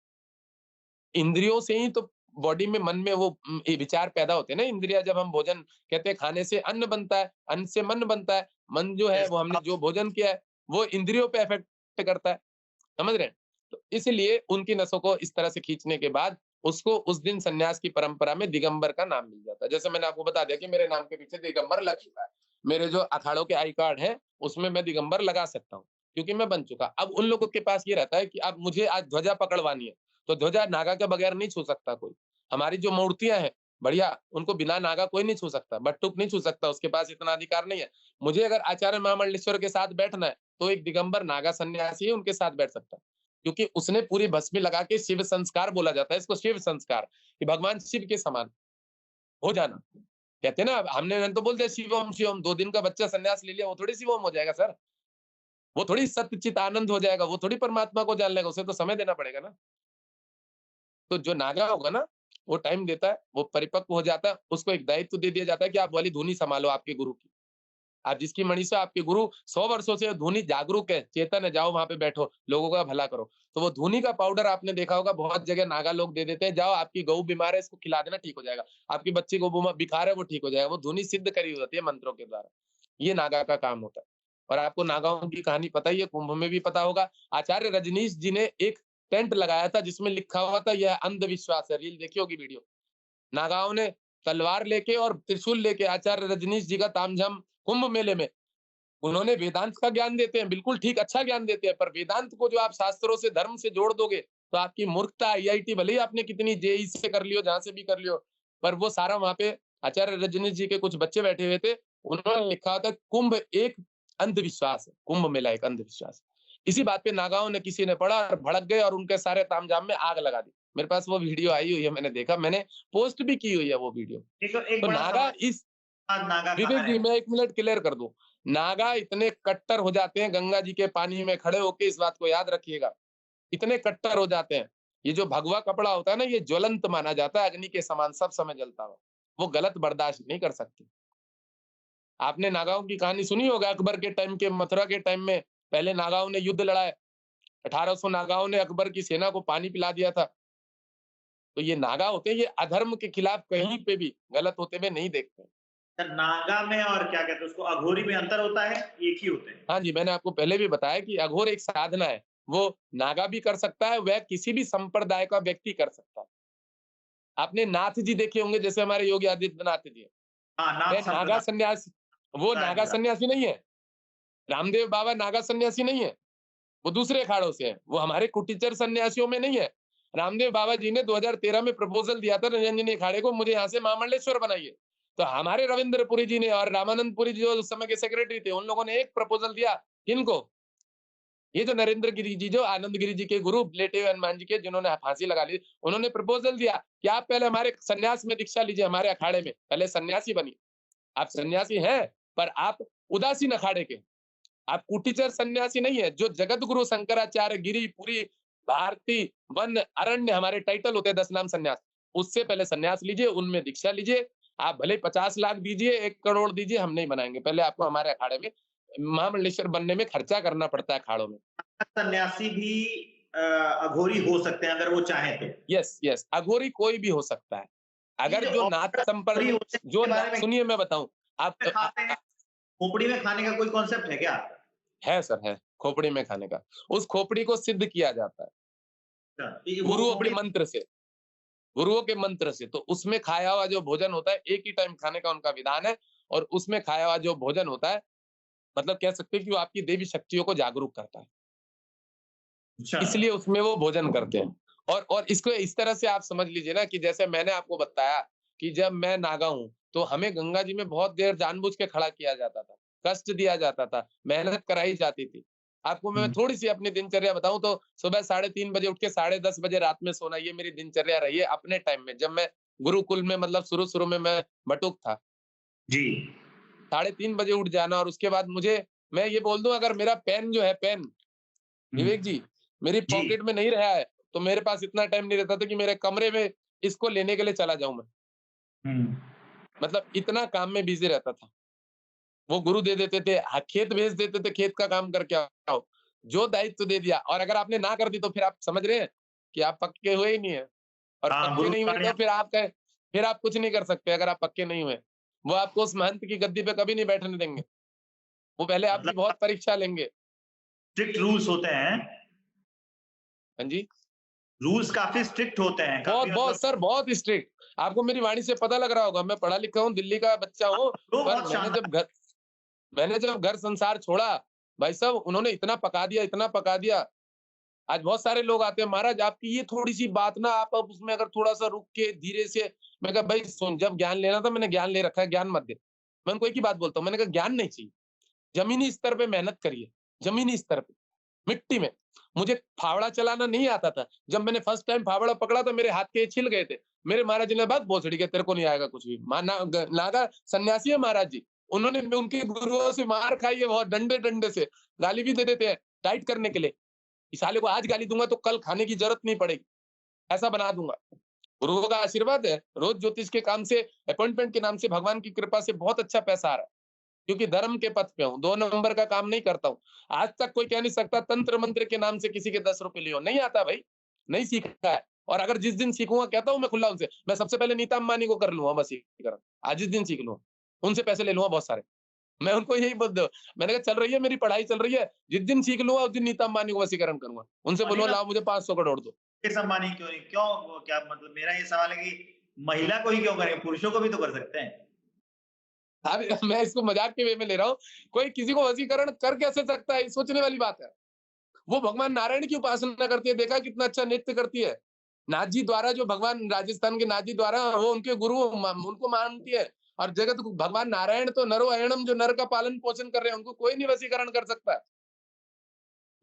इंद्रियों से ही तो बॉडी में, मन में वो ये विचार पैदा होते हैं ना। इंद्रिया, जब हम भोजन कहते हैं, खाने से अन्न बनता है, अन्न से मन बनता है, मन जो है वो हमने जो भोजन किया है वो इंद्रियों पे इफेक्ट करता है, समझ रहे हैं? तो इसलिए उनकी नसों को इस तरह से खींचने के बाद उसको उस दिन सन्यास की परंपरा में दिगंबर का नाम मिल जाता है। जैसे मैंने आपको बता दिया कि मेरे नाम के पीछे दिगंबर लग चुका है। मेरे जो अखाड़ों के आई कार्ड है उसमें मैं दिगंबर लगा सकता हूँ, क्योंकि मैं बन चुका। अब उन लोगों के पास ये रहता है कि अब मुझे आज ध्वजा पकड़वानी है, तो ध्वजा नागा के बगैर नहीं छू सकता कोई। हमारी जो मूर्तियां हैं बढ़िया, उनको बिना नागा कोई नहीं छू सकता, बट्टुक नहीं छू सकता, उसके पास इतना अधिकार नहीं है। मुझे अगर आचार्य महामंडलेश्वर के साथ बैठना है तो एक दिगंबर नागा सन्यासी है, उनके साथ बैठ सकता है, क्योंकि उसने पूरी भस्मी लगा के, शिव संस्कार बोला जाता है इसको, शिव संस्कार, कि भगवान शिव के समान हो जाना। कहते हैं ना, हमने तो बोलते हैं शिवम शिवम, 2 दिन का बच्चा सन्यास ले लिया वो थोड़ी शिवम हो जाएगा सर, वो थोड़ी सत्यचित आनंद हो जाएगा, वो थोड़ी परमात्मा को जान लेगा, उसे तो समय देना पड़ेगा ना। तो जो नागा होगा ना, वो टाइम देता है, वो परिपक्व हो जाता है, उसको एक दायित्व दे दिया जाता है कि आप वाली धुनी संभालो आपके गुरु की। आप जिसकी मणि से आपके गुरु 100 वर्षों से धुनी जागरूक है, चेतन है, जाओ वहां पे बैठो, लोगों का भला करो। तो वो धुनी का पाउडर आपने देखा होगा बहुत जगह नागा लोग दे देते हैं, जाओ आपकी गऊ बीमार है इसको खिला देना, ठीक हो जाएगा। आपकी बच्ची को बुखार है वो ठीक हो जाएगा। वो धुनी सिद्ध करी होती है मंत्रों के द्वारा। ये नागा का काम होता है। और आपको नागाओं की कहानी पता ही है, कुंभ में भी पता होगा। आचार्य रजनीश जी ने एक टेंट लगाया था जिसमें लिखा हुआ था यह अंधविश्वास है। रील देखी होगी, वीडियो। नागाओं ने तलवार लेके और त्रिशूल लेके आचार्य रजनीश जी का तामझाम कुंभ मेले में, उन्होंने वेदांत का ज्ञान देते हैं, बिल्कुल ठीक, अच्छा ज्ञान देते हैं, पर वेदांत को जो आप शास्त्रों से, धर्म से जोड़ दोगे तो आपकी मूर्खता, आईआईटी भले ही आपने कितनी जेई से कर लियो, जहां से भी कर लियो, पर वो सारा वहां पे आचार्य रजनीश जी के कुछ बच्चे बैठे हुए थे, उन्होंने लिखा था कुंभ एक अंधविश्वास है, कुंभ मेला एक अंधविश्वास है। इसी बात पे नागाओं ने, किसी ने पढ़ा और भड़क गए और उनके सारे तामझाम में आग लगा दी। मेरे पास वो वीडियो आई हुई है, मैंने देखा, मैंने पोस्ट भी की हुई है वो वीडियो। एक तो बड़ा नागा सवाल, इस, आज नागा कहाँ विवेक जी है? मैं 1 मिनट क्लियर कर दूं। नागा इतने कट्टर हो जाते हैं गंगा जी के पानी में खड़े होके, इस बात को याद रखिएगा, इतने कट्टर हो जाते हैं। ये जो भगवा कपड़ा होता है ना, ये ज्वलंत माना जाता है, अग्नि के समान सब समय जलता हो, वो गलत बर्दाश्त नहीं कर सकती। आपने नागाओं की कहानी सुनी होगा, अकबर के टाइम के, मथुरा के टाइम में पहले नागाओं ने युद्ध लड़ा है। 1800 नागाओं ने अकबर की सेना को पानी पिला दिया था। तो ये नागा होते हैं, ये अधर्म के खिलाफ कहीं पे भी गलत होते हुए नहीं देखते। अच्छा, नागा में और क्या कहते हैं उसको, अघोरी में अंतर होता है, एक ही होते हैं? हाँ जी, मैंने आपको पहले भी बताया कि अघोर एक साधना है। वो नागा भी कर सकता है, वह किसी भी संप्रदाय का व्यक्ति कर सकता है। आपने नाथ जी देखे होंगे, जैसे हमारे योगी आदित्यनाथ जी हैं। हाँ, नाथ वह नागा संप्रदाय सन्यासी, वो नागा जुड़ा। सन्यासी नहीं है। रामदेव बाबा नागा सन्यासी नहीं है, वो दूसरे अखाड़ों से हैं। वो हमारे कुटीचर सन्यासियों में नहीं है। रामदेव बाबा जी ने 2013 में प्रपोजल दिया था निरंजनी अखाड़े को, मुझे यहाँ से महामंडलेश्वर बनाइए। तो हमारे रविंद्रपुरी जी ने और रामानंदपुरी जी जो उस समय के सेक्रेटरी थे, उन लोगों ने एक प्रपोजल दिया। किनको? ये जो नरेंद्र गिरी जी, जो आनंद गिरी जी के गुरु, लेटे हुए हनुमान जी के, जिन्होंने फांसी लगा ली, उन्होंने प्रपोजल दिया कि आप पहले हमारे सन्यास में दीक्षा लीजिए, हमारे अखाड़े में पहले सन्यासी बनिए। आप सन्यासी हैं, पर आप उदासीन अखाड़े के, आप कुटीचर सन्यासी नहीं है। जो जगत गुरु शंकराचार्य, गिरी, पुरी, भारती, वन, अरण्य हमारे टाइटल होते हैं 10 नाम सन्यास, उससे पहले सन्यास लीजिए, उनमें दीक्षा लीजिए। आप भले 50 लाख दीजिए, 1 करोड़ दीजिए, हम नहीं बनाएंगे। पहले आपको हमारे अखाड़े में महामंडलेश्वर बनने में खर्चा करना पड़ता है अखाड़ों में। सन्यासी भी अघोरी हो सकते हैं अगर वो चाहें तो। यस, यस, अघोरी कोई भी हो सकता है। ये अगर जो जो नाथ अघोरी संपर्क, होते हैं जो इसके बारे में सुनिए मैं बताऊं आप, खाते हैं, खोपड़ी में खाने का कोई कॉन्सेप्ट है क्या? है सर, है खोपड़ी में खाने का। उस खोपड़ी को सिद्ध किया जाता है अच्छा, ये वो गुरुओं के खोपड़ी मंत्र से, गुरुओं के मंत्र से। तो उसमें खाया हुआ जो भोजन होता है, एक ही टाइम खाने का उनका विधान है। और उसमें खाया हुआ जो भोजन होता है, मतलब कह सकते हैं कि वो आपकी देवी शक्तियों को जागरूक करता है, अच्छा, इसलिए उसमें वो भोजन करते हैं। और इसको इस तरह से आप समझ लीजिए ना, कि जैसे मैंने आपको बताया कि जब मैं नागा हूँ, तो हमें गंगा जी में बहुत देर जानबूझ के खड़ा किया जाता था, कष्ट दिया जाता था, मेहनत कराई जाती थी। आपको मैं थोड़ी सी अपनी दिनचर्या बताऊं, तो सुबह 3:30 बजे उठ के 10:30 बजे रात में सोना, ये मेरी दिनचर्या रही है अपने टाइम में, जब मैं गुरुकुल में, मतलब शुरू शुरू में मैं बटुक था। जी। 3:30 बजे उठ जाना, और उसके बाद मुझे, मैं ये बोल दूं, अगर मेरा पेन जो है, पेन, विवेक हुँ, जी, मेरी जी। पॉकेट में नहीं रहा है, तो मेरे पास इतना टाइम नहीं रहता था कि मेरे कमरे में इसको लेने के लिए चला जाऊं मैं। हुँ, मतलब इतना काम में बिजी रहता था। वो गुरु दे देते थे, खेत भेज देते थे, खेत का काम करके आओ। जो दायित्व दे दिया, और अगर आपने ना कर दी तो फिर आप समझ रहे हैं कि आप पक्के हुए ही नहीं है। और हाँ, पक्के गुरु नहीं हुए तो फिर आप कुछ नहीं कर सकते अगर आप पक्के नहीं हुए। वो आपको उस महंत की गद्दी पे कभी नहीं बैठने देंगे। वो पहले आपकी मतलब बहुत परीक्षा लेंगे। स्ट्रिक्ट रूल्स होते हैं, हाँ जी। रूल्स काफ़ी स्ट्रिक्ट होते हैं, बहुत काफ़ी बहुत मतलब सर, बहुत स्ट्रिक्ट। आपको मेरी वाणी से पता लग रहा होगा, मैं पढ़ा लिखा हूँ, दिल्ली का बच्चा हूँ, वो पर बहुत शानदार। मैंने जब घर संसार छोड़ा, भाई साहब उन्होंने इतना पका दिया, इतना पका दिया। आज बहुत सारे लोग आते हैं, महाराज आपकी ये थोड़ी-सी बात ना, आप अब उसमें अगर थोड़ा-सा रुक के धीरे से, मैं कहा भाई सुन, जब ज्ञान लेना था मैंने ज्ञान ले रखा है, ज्ञान मत दे। मैं उनको एक ही बात बोलता हूँ, मैंने कहा ज्ञान नहीं चाहिए, ज़मीनी स्तर पे मेहनत करिए, ज़मीनी स्तर पे, मिट्टी में। मुझे फावड़ा चलाना नहीं आता था। जब मैंने फर्स्ट टाइम फावड़ा पकड़ा तो मेरे हाथ के ये छिल गए थे। मेरे महाराज जी ने बात भोसड़ी के, तेरे को नहीं आएगा कुछ भी। नागा सन्यासी है महाराज जी। उन्होंने उनके गुरुओं से मार खाई है बहुत, डंडे-डंडे से। गाली भी दे देते हैं टाइट करने के लिए। इस साले को आज गाली दूँगा तो कल खाने की ज़रूरत नहीं पड़ेगी, ऐसा बना दूँगा। गुरुओं का आशीर्वाद है, रोज़ ज्योतिष के काम से, अपॉइंटमेंट के नाम से भगवान की कृपा से बहुत अच्छा पैसा आ रहा है। क्योंकि धर्म के पथ पे हूँ, 2 नंबर का काम नहीं करता हूँ। आज तक कोई कह नहीं सकता तंत्र मंत्र के नाम से किसी के 10 रुपए लियो, नहीं आता भाई, नहीं सीखा है। और अगर जिस दिन सीखूँगा, कहता हूँ मैं खुला उनसे, मैं सबसे पहले नीता अंबानी को कर लूँगा वशीकरण, आज जिस दिन सीख लूँगा, उनसे पैसे ले लूँगा बहुत सारे। मैं उनको यही बोल दो, मैंने कहा चल रही है मेरी पढ़ाई चल रही है, जिस दिन सीख लूँगा उस दिन नीता अंबानी को वशीकरण करूँगा। उनसे अंबानी बोलूँगा का लाओ मुझे 500 करोड़ दो। मुकेश अंबानी क्यों नहीं? क्यों वो क्या मतलब मेरा ये सवाल है कि महिला को ही क्यों करें? पुरुषों को भी तो कर सकते हैं। अरे मैं इसको मज़ाक के वे में ले रहा हूँ, कोई किसी को वशीकरण कर कैसे सकता है, ये सोचने वाली बात है। वो भगवान नारायण की उपासना करती है, देखा कितना अच्छा नृत्य करती है। नाथ जी द्वारा, जो भगवान राजस्थान के नाथ जी द्वारा, वो उनके गुरु उनको मानती है। और जगत भगवान नारायण तो नरो अयनम, जो नर का पालन पोषण कर रहे हैं, उनको कोई नहीं वशीकरण कर सकता।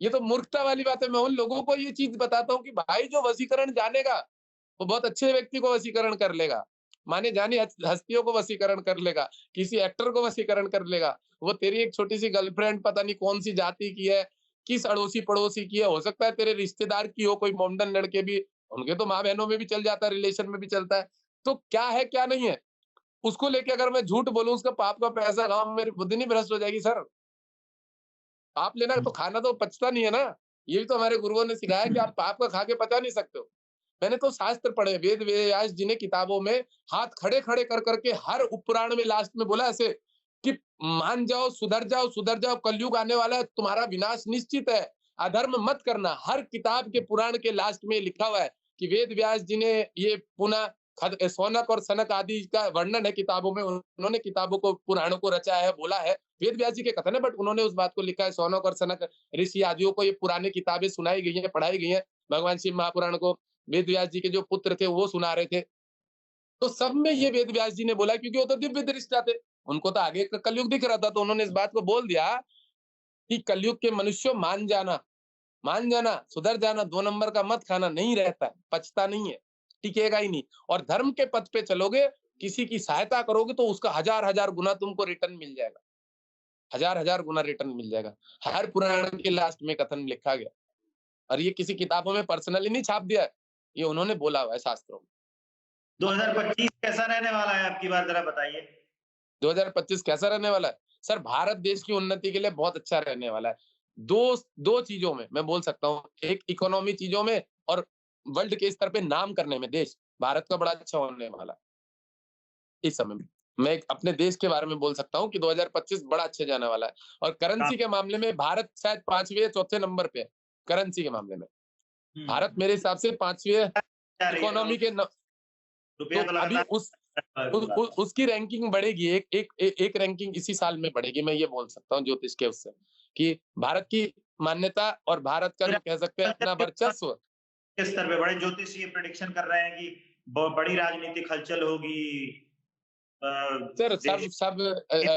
ये तो मूर्खता वाली बात है। मैं उन लोगों को ये चीज बताता हूँ कि भाई जो वशीकरण जानेगा, वो बहुत अच्छे व्यक्ति को वशीकरण कर लेगा, माने जानी हस्तियों को वशीकरण कर लेगा, किसी एक्टर को वशीकरण कर लेगा। वो तेरी एक छोटी सी गर्लफ्रेंड पता नहीं कौन सी जाति की है, किस अड़ोसी पड़ोसी की है, हो सकता है तेरे रिश्तेदार की हो, कोई मोमडन लड़के भी, उनके तो माँ बहनों में भी चल जाता है, रिलेशन में भी चलता है। तो क्या है क्या नहीं है, उसको लेके अगर मैं झूठ बोलूं, उसका पाप का पैसा खाऊं, मेरी बुद्धि नहीं भ्रष्ट हो जाएगी सर? पाप लेना तो खाना तो पचता नहीं है ना। ये भी तो हमारे गुरुओं ने सिखाया कि आप पाप का खा के पचा नहीं सकते हो। मैंने तो शास्त्र पढ़े, वेद व्यास जी ने किताबों में हाथ खड़े-खड़े कर करके हर उपपुराण में लास्ट में बोला ऐसे कि मान जाओ, सुधर जाओ, कलयुग आने वाला है, तुम्हारा विनाश निश्चित है, अधर्म मत करना। हर किताब के पुराण के लास्ट में लिखा हुआ है कि वेद व्यास जी ने ये पुनः सौनक और सनक आदि का वर्णन है किताबों में, उन्होंने किताबों को, पुराणों को रचा है, बोला है। वेद व्यास जी के कथन है, बट उन्होंने उस बात को लिखा है। सौनक और सनक ऋषि आदियों को ये पुरानी किताबें सुनाई गई हैं, पढ़ाई गई हैं। भगवान शिव महापुराण को वेद व्यास जी के जो पुत्र थे वो सुना रहे थे। तो सब में ये वेद व्यास जी ने बोला, क्योंकि वो तो दिव्य दृष्टा थे, उनको तो आगे का कलयुग दिख रहा था, तो उन्होंने इस बात को बोल दिया कि कलयुग के मनुष्यों मान जाना, सुधर जाना, 2 नंबर का मत खाना, नहीं रहता है, पचता नहीं है, टिकेगा ही नहीं। और धर्म के पथ पे चलोगे, किसी की सहायता करोगे तो उसका हजार-हजार गुना तुमको रिटर्न मिल जाएगा, हजार-हजार गुना रिटर्न मिल जाएगा। हर पुराण के लास्ट में कथन लिखा गया, और ये किसी किताबों में पर्सनली नहीं छाप दिया है, ये उन्होंने बोला हुआ है शास्त्रों में। 2025 कैसा रहने वाला है आपकी बार ज़रा बताइए? 2025 कैसा रहने वाला है? सर भारत देश की उन्नति के लिए बहुत अच्छा रहने वाला है। 2 चीज़ों में मैं बोल सकता हूँ, एक इकोनॉमी चीज़ों में, और वर्ल्ड के स्तर पे नाम करने में देश, भारत का बड़ा अच्छा होने वाला है, इस समय में। मैं एक अपने देश के बारे में बोल सकता हूँ कि 2025 बड़ा अच्छे जाने वाला है। और हाँ, करेंसी के मामले में भारत शायद 5वें या चौथे नंबर पे है, करेंसी के मामले में। भारत मेरे हिसाब से 5वें जा रही है इकोनॉमी के न तो रुपया तो अभी लगातार उस उसकी रैंकिंग बढ़ेगी, एक रैंकिंग इसी साल में बढ़ेगी, मैं ये बोल सकता हूँ ज्योतिष के उससे, कि भारत की मान्यता और भारत का जो कह सकते हैं अपना वर्चस्व। के स्तर पे बड़े ज्योतिषी प्रेडिक्शन कर रहे हैं कि बड़ी राजनीतिक हलचल होगी। अ, सर देश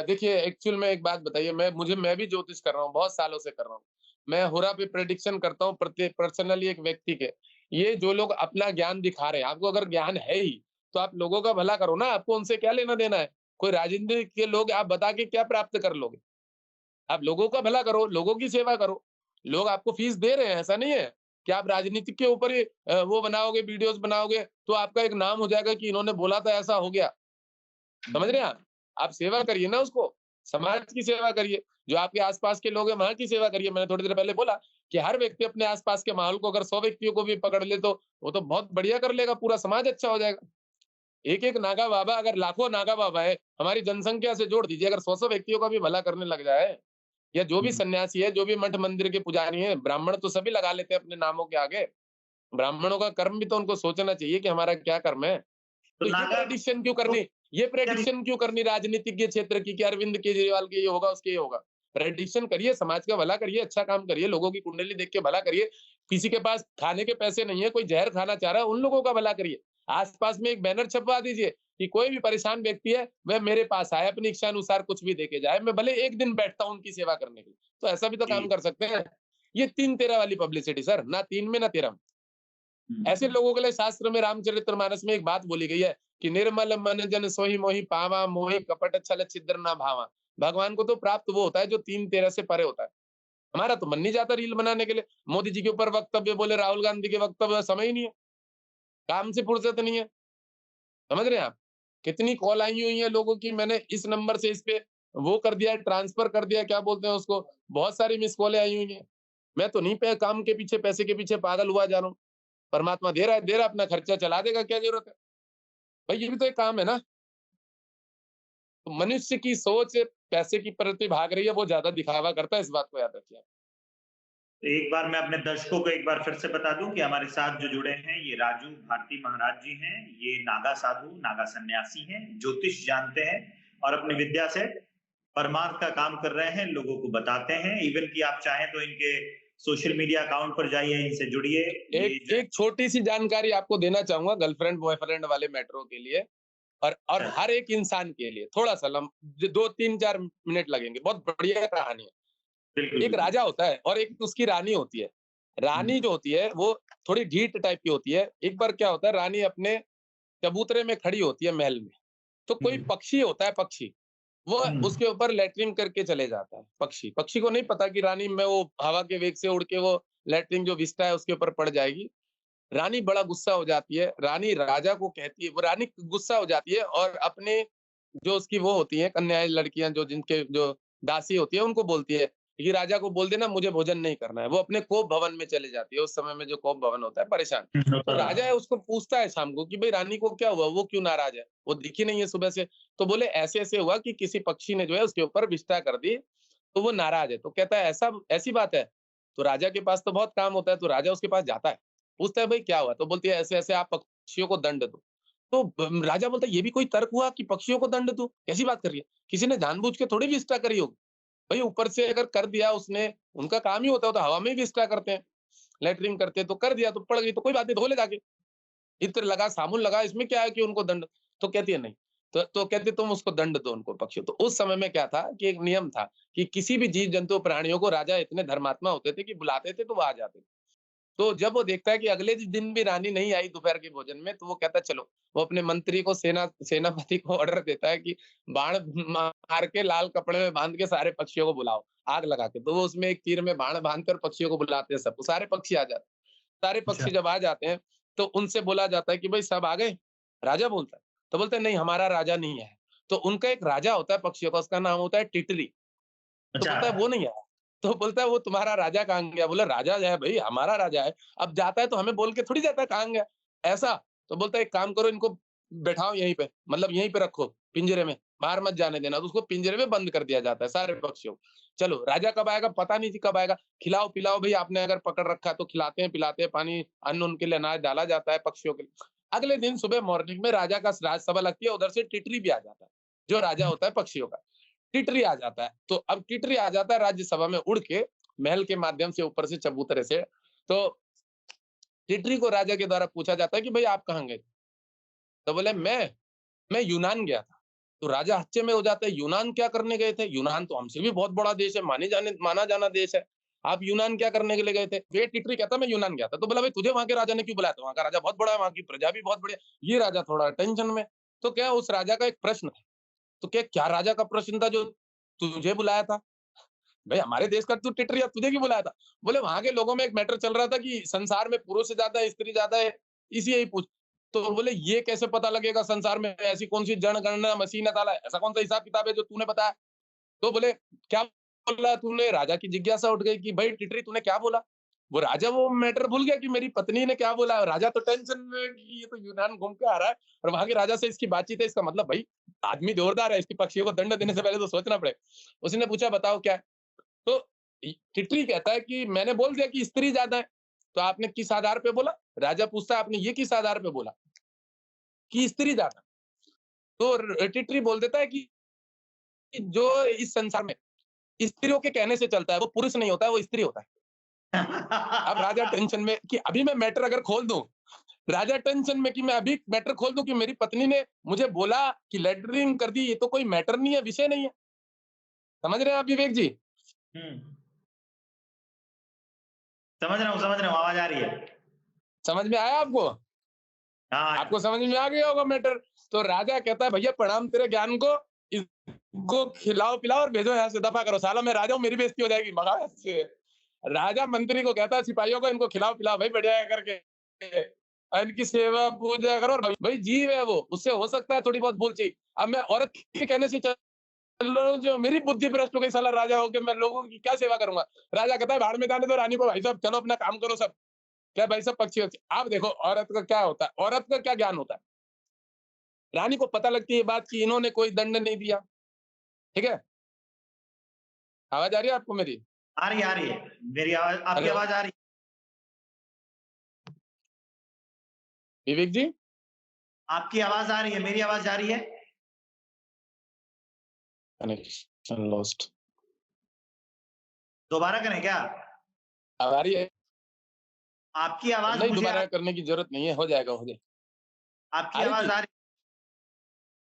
देखिए एक्चुअल में एक बात बताइए, मैं भी ज्योतिष कर रहा हूँ, बहुत सालों से कर रहा हूँ। मैं होरा पे प्रेडिक्शन करता हूँ प्रत्येक पर्सनली एक व्यक्ति के। ये जो लोग अपना ज्ञान दिखा रहे हैं, आपको अगर ज्ञान है ही तो आप लोगों का भला करो ना, आपको उनसे क्या लेना देना है? कोई राजनीति के लोग आप बता के क्या प्राप्त कर लोगे? आप लोगों का भला करो, लोगों की सेवा करो। लोग आपको फीस दे रहे हैं, ऐसा नहीं है कि आप राजनीतिक के ऊपर ही वो बनाओगे, वीडियोस बनाओगे, तो आपका एक नाम हो जाएगा कि इन्होंने बोला था ऐसा हो गया। समझ रहे हैं आप? आप सेवा करिए ना उसको। समाज की सेवा करिए, जो आपके आसपास के लोग हैं वहां की सेवा करिए। मैंने थोड़ी देर पहले बोला कि हर व्यक्ति अपने आसपास के माहौल को अगर 100 व्यक्तियों को भी पकड़ ले तो वो तो बहुत बढ़िया कर लेगा, पूरा समाज अच्छा हो जाएगा। एक एक नागा बाबा, अगर लाखों नागा बाबा है हमारी जनसंख्या से जोड़ दीजिए, अगर 100 व्यक्तियों का भी भला करने लग जाए, या जो भी सन्यासी है, जो भी मठ मंदिर के पुजारी हैं, ब्राह्मण तो सभी लगा लेते हैं अपने नामों के आगे। ब्राह्मणों का कर्म भी तो उनको सोचना चाहिए कि हमारा क्या कर्म है। तो तो ये नागा प्रेडिक्शन क्यों तो करनी, ये क्या प्रेडिक्शन क्यों करनी राजनीतिक के क्षेत्र की कि अरविंद केजरीवाल के ये होगा, उसके ये होगा। प्रेडिक्शन करिए, समाज का भला करिए, अच्छा काम करिए, लोगों की कुंडली देख के भला करिए। किसी के पास खाने के पैसे नहीं है, कोई जहर खाना चाह रहा है, उन लोगों का भला करिए। आस-पास में एक बैनर छपवा दीजिए कि कोई भी परेशान व्यक्ति है, वह मेरे पास आए, अपनी इच्छा अनुसार कुछ भी देके जाए। मैं भले एक दिन बैठता हूँ उनकी सेवा करने के लिए। तो ऐसा भी तो जी। काम कर सकते हैं। ये 3-13 वाली पब्लिसिटी सर, ना 3 में ना 13 में। ऐसे हुँ। लोगों के लिए शास्त्र में रामचरितमानस में एक बात बोली गई है कि निर्मल मन जन सोहि मोहि पावा, मोहि कपट छल छिद्र ना भावा। भगवान को तो प्राप्त वो होता है जो 3-13 से परे होता है। हमारा तो मन नहीं जाता रील बनाने के लिए। मोदी जी के ऊपर वक्तव्य बोले, राहुल गांधी के वक्तव्य, समय ही नहीं है, काम से फुर्सत नहीं है। समझ रहे हैं आप? कितनी कॉल आई हुई है लोगों की, मैंने इस नंबर से इस पे वो कर दिया, ट्रांसफर कर दिया, क्या बोलते हैं उसको, बहुत सारी मिस कॉलें आई हुई हैं। मैं तो नहीं पे काम के पीछे, पैसे के पीछे पागल हुआ जा रहा हूँ। परमात्मा दे रहा है, दे रहा है, अपना खर्चा चला देगा, क्या जरूरत है? भाई ये भी तो एक काम है ना। तो मनुष्य की सोच पैसे की प्रति भाग रही है, वो ज्यादा दिखावा करता है, इस बात को याद रखिए आप। तो एक बार मैं अपने दर्शकों को एक बार फिर से बता दूं कि हमारे साथ जो जुड़े हैं ये राजू भारती महाराज जी हैं। ये नागा साधु, नागा सन्यासी हैं, ज्योतिष जानते हैं और अपनी विद्या से परमार्थ का काम कर रहे हैं, लोगों को बताते हैं। इवन कि आप चाहें तो इनके सोशल मीडिया अकाउंट पर जाइए, इनसे जुड़िए। ये एक एक छोटी सी जानकारी आपको देना चाहूंगा गर्लफ्रेंड बॉयफ्रेंड वाले मैटरों के लिए, और अच्छा, हर एक इंसान के लिए थोड़ा सा 2-3-4 मिनट लगेंगे, बहुत बढ़िया कहानी है। बिल्कुल, एक बिल्कुल। राजा होता है और एक उसकी रानी होती है। हुँ, रानी जो होती है वो थोड़ी ढीठ टाइप की होती है। एक बार क्या होता है, रानी अपने चबूतरे में खड़ी होती है महल में, तो कोई हुँ, पक्षी होता है, पक्षी वो हुँ, उसके ऊपर लैट्रिन करके चले जाता है। पक्षी पक्षी को नहीं पता कि रानी में वो हवा के वेग से उड़ के वो लैट्रिन जो विस्टा है उसके ऊपर पड़ जाएगी। रानी बड़ा गुस्सा हो जाती है, रानी राजा को कहती है, वो रानी गुस्सा हो जाती है और अपने जो उसकी वो होती हैं कन्याएं, लड़कियां जो जिनके जो दासी होती है, उनको बोलती है कि राजा को बोल देना मुझे भोजन नहीं करना है। वो अपने कोप भवन में चले जाती है, उस समय में जो कोप भवन होता है, परेशान। हुँ, तो होता राजा था। है उसको पूछता है शाम को कि भाई रानी को क्या हुआ, वो क्यों नाराज है, वो दिखी नहीं है सुबह से। तो बोले ऐसे ऐसे हुआ कि किसी पक्षी ने जो है उसके ऊपर विष्ठा कर दी, तो वो नाराज है। तो कहता है ऐसा ऐसी बात है। तो राजा के पास तो बहुत काम होता है, तो राजा उसके पास जाता है, पूछता है भाई क्या हुआ, तो बोलती है ऐसे ऐसे आप पक्षियों को दंड दो। तो राजा बोलता है ये भी कोई तर्क हुआ कि पक्षियों को दंड दूं, कैसी बात कर रही है, किसी ने जानबूझ के थोड़ी विष्ठा करी होगी। भाई ऊपर से अगर कर दिया उसने, उनका काम ही होता है, तो हवा में ही विष्ठा करते हैं, लेटरिन करते हैं, तो कर दिया तो पड़ गई, तो कोई बात नहीं, धो ले जाके, इत्र लगा, साबुन लगा, इसमें क्या है कि उनको दंड। तो कहती है नहीं। तो कहती है तुम उसको दंड दो उनको पक्षियों। तो उस समय में क्या था कि एक नियम था कि किसी भी जीव जंतु प्राणियों को राजा इतने धर्मात्मा होते थे कि बुलाते थे तो वो आ जाते थे। तो जब वो देखता है कि अगले दिन भी रानी नहीं आई दोपहर के भोजन में, तो वो कहता है चलो, वो अपने मंत्री को सेनापति को ऑर्डर देता है कि बाण मार के लाल कपड़े में बांध के सारे पक्षियों को बुलाओ, आग लगा के। तो वो उसमें एक तीर में बाण बांध कर पक्षियों को बुलाते हैं, सब सारे पक्षी आ जाते हैं। सारे अच्छा, पक्षी जब आ जाते हैं, तो उनसे बोला जाता है कि भाई सब आ गए? राजा बोलता है। तो बोलते हैं नहीं हमारा राजा नहीं है। तो उनका एक राजा होता है पक्षियों का, उसका नाम होता है टिटरी। तो अच्छा। बोलता है वो नहीं आया। तो बोलता है वो तुम्हारा राजा कहाँ गया? बोला राजा जो है भई हमारा राजा है। अब जाता है तो हमें बोल के थोड़ी जाता है कहाँ गया? ऐसा? तो बोलता है एक काम करो इनको बैठाओ यहीं पे, मतलब यहीं पे रखो पिंजरे में, बाहर मत जाने देना। तो उसको पिंजरे में बंद कर दिया जाता है सारे पक्षियों को। चलो राजा कब आएगा पता नहीं थी कब आएगा। खिलाओ-पिलाओ भई आपने अगर पकड़ रखा है तो खिलाते हैं, पिलाते हैं, पानी अन्न उनके लिए अनाज डाला जाता है पक्षियों के लिए। अगले दिन सुबह मॉर्निंग में राजा का राजसभा लगती है, उधर से टिटरी भी आ जाता है, जो राजा होता है पक्षियों का। टिटरी आ जाता है। तो अब टिटरी आ जाता है राज्यसभा में उड़ के, महल के माध्यम से ऊपर से चबूतरे से। तो टिटरी को राजा के द्वारा पूछा जाता है कि भई आप कहाँ गए? तो बोले मैं यूनान गया था। तो राजा हच्चे में हो जाता है, यूनान क्या करने गए थे? यूनान तो हमसे भी बहुत बड़ा देश है, माना जाना देश है। आप यूनान क्या करने के लिए गए थे? ये टिटरी कहता मैं यूनान गया था। तो बोला भाई तुझे वहाँ के राजा ने क्यों बुलाया था? वहाँ का राजा बहुत बड़ा है, वहाँ की प्रजा भी बहुत बढ़िया। ये राजा थोड़ा टेंशन में। तो क्या उस राजा का एक प्रश्न था। तो क्या राजा का प्रश्न था जो तुझे बुलाया था? भाई हमारे देश का तू टिटरिया तुझे क्यों बुलाया था? बोले वहाँ के लोगों में एक मैटर चल रहा था कि संसार में पुरुष से ज्यादा स्त्री ज्यादा है, इसी यही पूछ। तो बोले ये कैसे पता लगेगा संसार में ऐसी कौन सी जनगणना मशीन अदालत ऐसा कौन सा हिसाब किताब है जो तूने बताया? तो बोले क्या बोला तूने? राजा की जिज्ञासा उठ गई कि भाई टिटरी तूने क्या बोला? वो राजा वो मैटर भूल गया कि मेरी पत्नी ने क्या बोला। राजा तो टेंशन में कि ये तो यूनान घूम के आ रहा है और वहां के राजा से इसकी बातचीत है, इसका मतलब भाई आदमी जोरदार है, इसकी पक्षियों को दंड देने से पहले तो सोचना पड़े। उसने पूछा बताओ क्या है? तो टिटरी कहता है कि मैंने बोल दिया कि स्त्री ज्यादा है। तो आपने किस आधार पे बोला? राजा पूछता है आपने ये किस आधार पे बोला कि स्त्री ज्यादा? तो टिटरी बोल देता है कि जो इस संसार में स्त्रियों के कहने से चलता है वो पुरुष नहीं होता है, वो स्त्री होता है। अब राजा टेंशन में कि अभी मैं मैटर अगर खोल दूं, राजा टेंशन में कि मैं अभी मैटर खोल दूं कि मेरी पत्नी ने मुझे बोला कि लेटरिन कर दी, ये तो कोई मैटर नहीं है, विषय नहीं है। समझ रहे हैं आप विवेक जी? हम्म, समझ रहा हूँ, आवाज आ रही है। समझ में आया आपको? हाँ, आपको समझ में आ गया होगा मैटर। तो राजा कहता है भैया प्रणाम तेरे ज्ञान को, इसको खिलाओ पिलाओ और भेजो यहाँ से, दफा करो, साला मैं राजा हूँ, मेरी बेइज्जती हो जाएगी, भगा यहाँ से। राजा मंत्री को कहता है सिपाहियों को इनको खिलाओ पिलाओ भाई बढ़िया करके, और इनकी सेवा पूजा करो। और भाई जीव है वो, उससे हो सकता है थोड़ी बहुत भूल चाहिए। अब मैं औरत के कहने से चल रहा हूं, जो मेरी बुद्धि भ्रष्ट हो गई, साला राजा हो के मैं लोगों की क्या सेवा करूंगा? राजा कहता है भाड़ में जाने दो रानी को, भाई साहब चलो अपना काम करो सब। क्या भाई सब पक्षी वक्षी। आप देखो औरत का क्या होता है, औरत का क्या ज्ञान होता है। रानी को पता लगती है बात कि इन्होंने कोई दंड नहीं दिया, ठीक है? आवाज आ रही है आपको मेरी? आ रही है। मेरी आवाज, आपकी हेलो आवाज आ रही है। विवेक जी? आपकी आवाज आ रही है, मेरी आवाज जा रही है। Connection lost. दोबारा करें क्या? अब आ रही है? आपकी आवाज नहीं मुझे दोबारा करने की जरूरत नहीं है, हो जाएगा, हो जाएगा। आपकी आ रही आवाज थी? आ रही।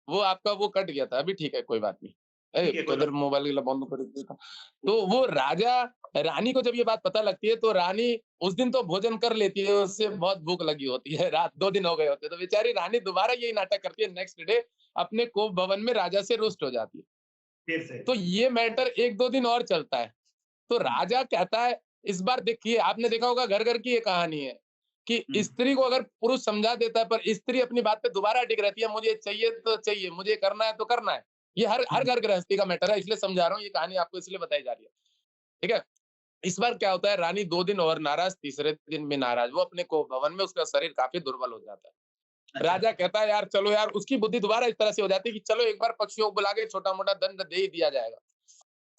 वो आपका वो कट गया था, अभी ठीक है कोई बात नहीं। ठीक है, कोई इधर बात। मोबाइल बंद कर दिया था। तो वो राजा रानी को जब ये बात पता लगती है तो रानी उस दिन तो भोजन कर लेती है, उससे बहुत भूख लगी होती है, रात 2 दिन हो गए होते हैं, तो बेचारी रानी दोबारा यही नाटक करती है, नेक्स्ट डे अपने कोप भवन में राजा से रुष्ट हो जाती है। फिर से। तो ये मैटर 1-2 दिन और चलता है। तो राजा कहता है इस बार देखिए, आपने देखा होगा घर-घर की ये कहानी है कि हुँ, स्त्री को अगर पुरुष समझा देता है पर स्त्री अपनी बात पे दोबारा टिक रहती है, मुझे चाहिए तो चाहिए, मुझे करना है तो करना है। ये हर हर हुँ, घर गृहस्थी का मैटर है, इसलिए समझा रहा हूँ, ये कहानी आपको इसलिए बताई जा रही है। ठीक है? इस बार क्या होता है, रानी 2 दिन और नाराज़, तीसरे दिन भी नाराज़, वो अपने को भवन में उसका शरीर काफ़ी दुर्बल हो जाता है। अच्छा। राजा कहता है यार चलो यार, उसकी बुद्धि दोबारा इस तरह से हो जाती है कि चलो एक बार पक्षियों को बुला के छोटा-मोटा दंड दे ही दिया जाएगा।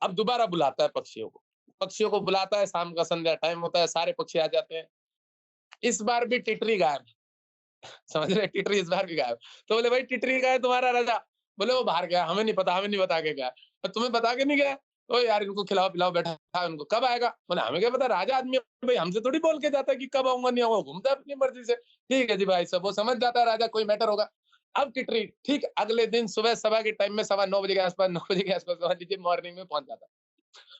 अब दोबारा बुलाता है पक्षियों को। पक्षियों को बुलाता है, शाम का संध्या टाइम होता है, सारे पक्षी आ जाते हैं। इस बार भी टिटरी गायब। समझ रहे हैं? टिटरी इस बार भी गायब। तो बोले भाई टिटरी कहाँ है तुम्हारा राजा? बोले वो बाहर गया, हमें नहीं पता, हमें नहीं बता के गया। और तुम्हें बता के नहीं गया? ओ यार इनको खिलाओ-पिलाओ, बैठा उनको, कब आएगा? बोले हमें क्या पता, राजा आदमी है भाई, हमसे थोड़ी बोल के जाता है कि कब आऊँगा, नहीं आऊँगा, घूमता है अपनी मर्ज़ी से। ठीक है जी भाई साहब, वो समझ जाता है राजा कोई मैटर होगा। अब टिटरी ठीक अगले दिन सुबह सवा के टाइम में, सवा 9 बजे के आस-पास, 9 बजे के आस-पास समझ लीजिए मॉर्निंग में पहुँच जाता है।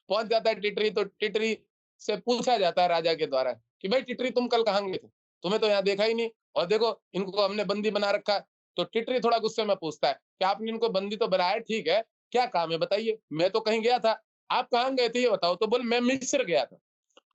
पहुँच जाता है टिटरी, तो टिटरी से पूछा जाता है राजा के द्वारा कि भाई टिटरी तुम कल कहाँ गए थे? तुम्हें तो यहाँ देखा ही नहीं, और देखो इनको हमने बंदी बना रखा है। तो टिटरी थोड़ा गुस्से में पूछता है कि आपने इनको बंदी तो बनाया ठीक है, क्या काम है बताइए? मैं तो कहीं गया था, आप कहाँ गए थे ये बताओ? तो बोले मैं मिस्र गया था।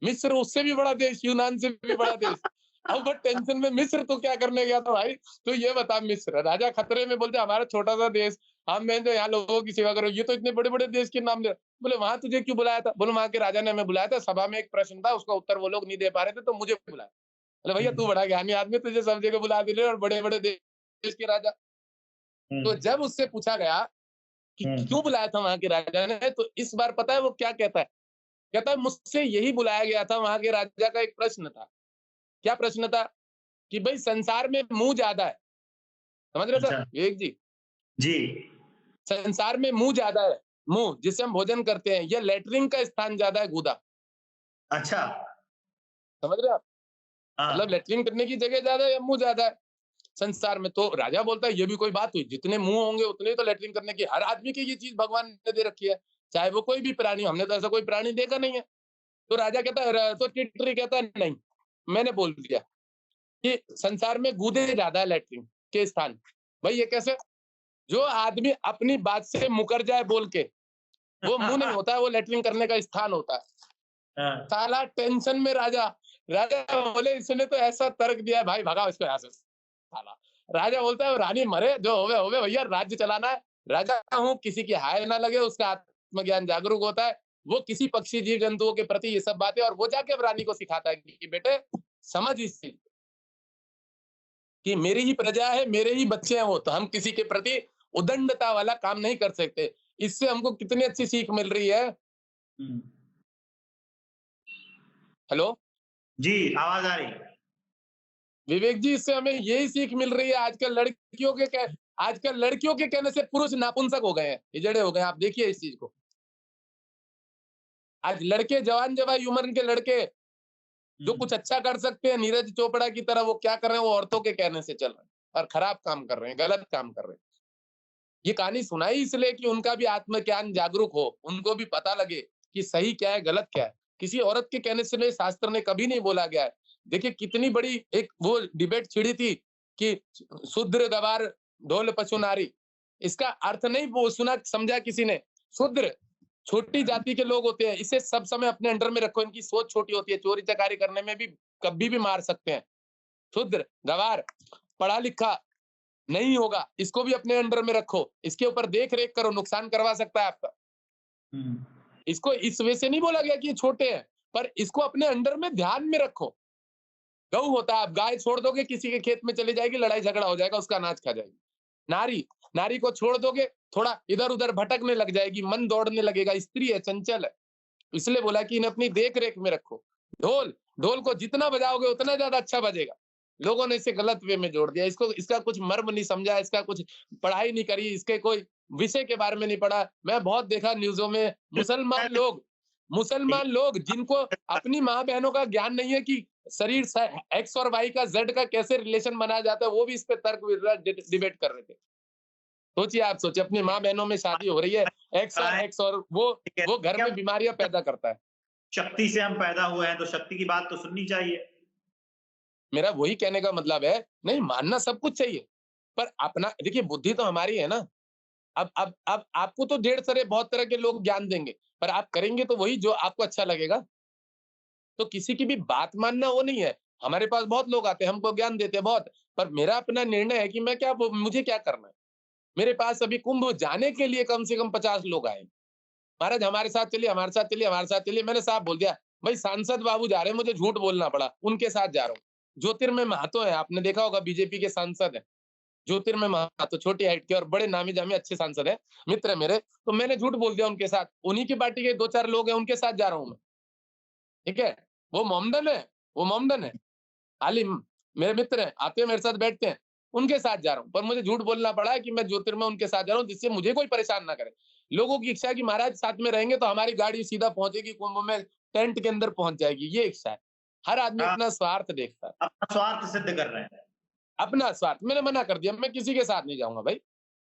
मिस्र उससे भी बड़ा देश, यूनान से भी बड़ा देश। अब वो टेंशन में, मिस्र तो क्या करने गया था भाई? तो ये बता मिस्र। राजा खतरे में बोलते हमारा छोटा सा देश, हम मैं जो यहाँ लोगों की सेवा करो, ये तो इतने बड़े बड़े देश के नाम ले। बोले वहां तुझे क्यों बुलाया था? बोले वहां के राजा ने हमें बुलाया था, सभा में एक प्रश्न था, उसका उत्तर वो लोग नहीं दे पा रहे थे तो मुझे बुलाया। बोले भैया तू हुँ, बड़ा ज्ञानी आदमी, तुझे सब जगह बुला दे रहे और बड़े बड़े देश के राजा। हुँ, तो जब उससे पूछा गया कि हुँ, क्यों बुलाया था वहां के राजा ने, तो इस बार पता है वो क्या कहता है? कहता है मुझसे यही बुलाया गया था, वहां के राजा का एक प्रश्न था। क्या प्रश्न था? कि भाई संसार में मुंह ज्यादा है। समझ रहे सर अच्छा। विवेक जी? जी। संसार में मुंह ज्यादा है, मुंह जिससे हम भोजन करते हैं, या लेटरिन का स्थान ज्यादा है गुदा। अच्छा। समझ रहे हैं आप? मतलब हाँ। लेटरिन करने की जगह ज्यादा है या मुंह ज्यादा है संसार में? तो राजा बोलता है ये भी कोई बात हुई, जितने मुंह होंगे उतने ही तो लेटरिन करने की, हर आदमी की ये चीज भगवान ने दे रखी है, चाहे वो कोई भी प्राणी, हमने तो ऐसा कोई प्राणी देखा नहीं है। तो राजा कहता है, तो टिटरी कहता है नहीं, मैंने बोल दिया कि संसार में गूदे ज्यादा है लेटरिन के स्थान। भाई ये कैसे? जो आदमी अपनी बात से मुकर जाए बोल के, वो मुंह नहीं होता है, वो लेटरिन करने का स्थान होता है। हाँ। साला टेंशन में राजा, राजा बोले इसने तो ऐसा तर्क दिया है, भाई भगाओ इसको यहाँ से साला। राजा बोलता है रानी मरे जो होवे होवे भैया, राज्य चलाना है, राजा हूँ, किसी की हाय ना लगे उसका आत्मज्ञान जागरूक होता है, वो किसी पक्षी जीव जंतुओं के प्रति ये सब बातें, और वो जाके अब रानी को सिखाता है कि बेटे समझ इस चीज कि मेरी ही प्रजा है, मेरे ही बच्चे हैं वो, तो हम किसी के प्रति उदंडता वाला काम नहीं कर सकते। इससे हमको कितनी अच्छी सीख मिल रही है। हम्म। हेलो जी, आवाज आ रही है। विवेक जी, इससे हमें यही सीख मिल रही है। आजकल लड़कियों के कहने से पुरुष नापुंसक हो गए हैं, हिजड़े हो गए हैं। आप देखिए इस चीज को। आज लड़के, जवान जवान उम्र के लड़के जो कुछ अच्छा कर सकते हैं, नीरज चोपड़ा की तरह, वो क्या कर रहे हैं, वो औरतों के कहने से चल रहे हैं और खराब काम कर रहे हैं, गलत काम कर रहे हैं। ये कहानी सुनाई इसलिए कि उनका भी आत्मज्ञान जागरूक हो, उनको भी पता लगे कि सही क्या है, गलत क्या है। किसी औरत के कहने से नहीं, शास्त्र ने कभी नहीं बोला गया है। देखिए कितनी बड़ी एक वो डिबेट छिड़ी थी कि शूद्र गवार ढोल पशु नारी, इसका अर्थ नहीं वो सुना समझा किसी ने। शूद्र छोटी जाति के लोग होते हैं, इसे सब समय अपने अंडर में रखो, इनकी सोच छोटी होती है, चोरी चकारी करने में भी कभी भी मार सकते हैं। शूद्र गवार पढ़ा लिखा नहीं होगा, इसको भी अपने अंडर में रखो, इसके ऊपर देख रेख करो, नुकसान करवा सकता है आपका। इसको इस वजह से नहीं बोला गया कि ये छोटे हैं, पर इसको अपने अंडर में ध्यान में रखो। गऊ होता है, आप गाय छोड़ दोगे किसी के खेत में चली जाएगी, लड़ाई झगड़ा हो जाएगा, उसका अनाज खा जाएगी। नारी को छोड़ दोगे, थोड़ा इधर उधर भटकने लग जाएगी, मन दौड़ने लगेगा, स्त्री है, चंचल है। इसलिए बोला कि इन्हें अपनी देख रेख में रखो। ढोल को जितना बजाओगे उतना ज्यादा अच्छा बजेगा। लोगों ने इसे गलत वे में जोड़ दिया, इसको इसका कुछ मर्म नहीं समझा, इसका कुछ पढ़ाई नहीं करी, इसके कोई विषय के बारे में नहीं पढ़ा। मैं बहुत देखा न्यूज़ों में मुसलमान लोग जिनको अपनी माँ बहनों का ज्ञान नहीं है कि शरीर एक्स और वाई का जेड का कैसे रिलेशन बनाया जाता है, वो भी इस पे तर्क वितर्क डिबेट कर रहे थे। सोचिए, आप सोचिए, अपनी माँ बहनों में शादी हो रही है, एक्स और वो घर में बीमारियां पैदा करता है। शक्ति से हम पैदा हुए हैं तो शक्ति की बात तो सुननी चाहिए। मेरा वही कहने का मतलब है, नहीं मानना सब कुछ चाहिए, पर अपना देखिए, बुद्धि तो हमारी है ना। अब आपको तो ढेर सारे बहुत तरह के लोग ज्ञान देंगे, पर आप करेंगे तो वही जो आपको अच्छा लगेगा। तो किसी की भी बात मानना वो नहीं है। हमारे पास बहुत लोग आते हैं, हमको ज्ञान देते हैं बहुत, पर मेरा अपना निर्णय है कि मुझे क्या करना है। मेरे पास अभी कुंभ जाने के लिए कम से कम 50 लोग आए। महाराज हमारे साथ चलिए, हमारे साथ चलिए, हमारे साथ चलिए। मैंने साफ बोल दिया, भाई सांसद बाबू जा रहे हैं, मुझे झूठ बोलना पड़ा, उनके साथ जा रहा हूँ। ज्योतिर्मय महतो है, आपने देखा होगा, बीजेपी के सांसद है। ज्योतिर्मय महतो छोटी हाइट के और बड़े नामी जामी अच्छे सांसद है, मित्र है मेरे। तो मैंने झूठ बोल दिया उनके साथ, उन्हीं की पार्टी के 2-4 लोग हैं, उनके साथ जा रहा हूँ मैं। ठीक है, वो मोमडन है, आलिम मेरे मित्र हैं, आते हैं मेरे साथ बैठते हैं, उनके साथ जा रहा हूँ। पर मुझे झूठ बोलना पड़ा है कि मैं ज्योतिर्मय उनके साथ जा रहा हूँ, जिससे मुझे कोई परेशान ना करे। लोगों की इच्छा है कि महाराज साथ में रहेंगे तो हमारी गाड़ी सीधा पहुंचेगी कुंभ में, टेंट के अंदर पहुंच जाएगी, ये इच्छा है। हर आदमी अपना स्वार्थ देखता है, अपना स्वार्थ सिद्ध कर रहे हैं। अपना स्वार्थ। मैंने मना कर दिया, मैं किसी के साथ नहीं जाऊंगा भाई।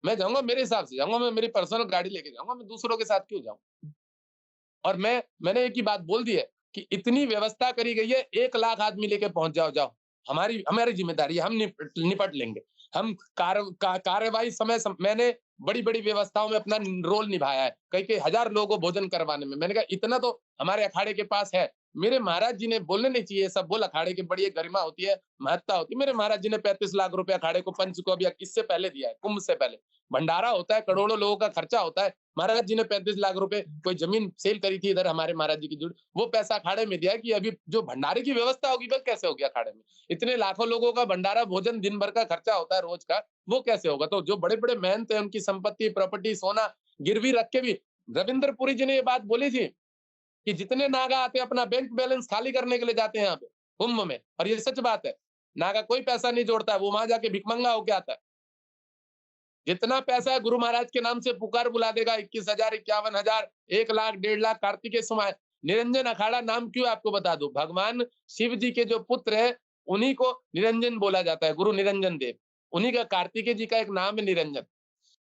मैं जाऊंगा मेरे हिसाब से जाऊंगा, मैं मेरी पर्सनल गाड़ी लेके जाऊंगा, मैं दूसरों के साथ क्यों जाऊं। और मैंने एक ही बात बोल दी है कि इतनी व्यवस्था करी गई है, 1 लाख आदमी लेके पहुंच जाओ, हमारी जिम्मेदारी है, हम निपट लेंगे। हम कार्यवाही मैंने बड़ी व्यवस्थाओं में अपना रोल निभाया है, कई हजार लोगों को भोजन करवाने में। मैंने कहा इतना तो हमारे अखाड़े के पास है। मेरे महाराज जी ने बोलने नहीं चाहिए सब बोल, अखाड़े की बड़ी गरिमा होती है, महत्ता होती है। मेरे महाराज जी ने 35 लाख रुपए अखाड़े को, पंच को अभी इससे पहले दिया है, कुंभ से पहले। भंडारा होता है, करोड़ों लोगों का खर्चा होता है। महाराज जी ने 35 लाख रुपए, कोई जमीन सेल करी थी इधर हमारे महाराज जी की जुड़, वो पैसा अखाड़े में दिया कि अभी जो भंडारे की व्यवस्था होगी वह कैसे होगी अखाड़े में। इतने लाखों लोगों का भंडारा, भोजन, दिन भर का खर्चा होता है रोज का, वो कैसे होगा। तो जो बड़े बड़े महंत है, उनकी संपत्ति, प्रॉपर्टी, सोना गिरवी रख के भी, रविंद्रपुरी जी ने ये बात बोली थी कि जितने नागा आते हैं अपना बैंक बैलेंस खाली करने के लिए जाते हैं यहाँ पे कुंभ में, और ये सच बात है। नागा कोई पैसा नहीं जोड़ता है, वो वहां जाके भिखमंगा होके आता है। जितना पैसा है गुरु महाराज के नाम से पुकार बुला देगा, 21,000, 51,000, 1 लाख, 1.5 लाख। कार्तिकेय समय निरंजन अखाड़ा नाम क्यों आपको बता दूं, भगवान शिव जी के जो पुत्र है उन्हीं को निरंजन बोला जाता है, गुरु निरंजन देव। उन्हीं का, कार्तिकेय जी का एक नाम है निरंजन,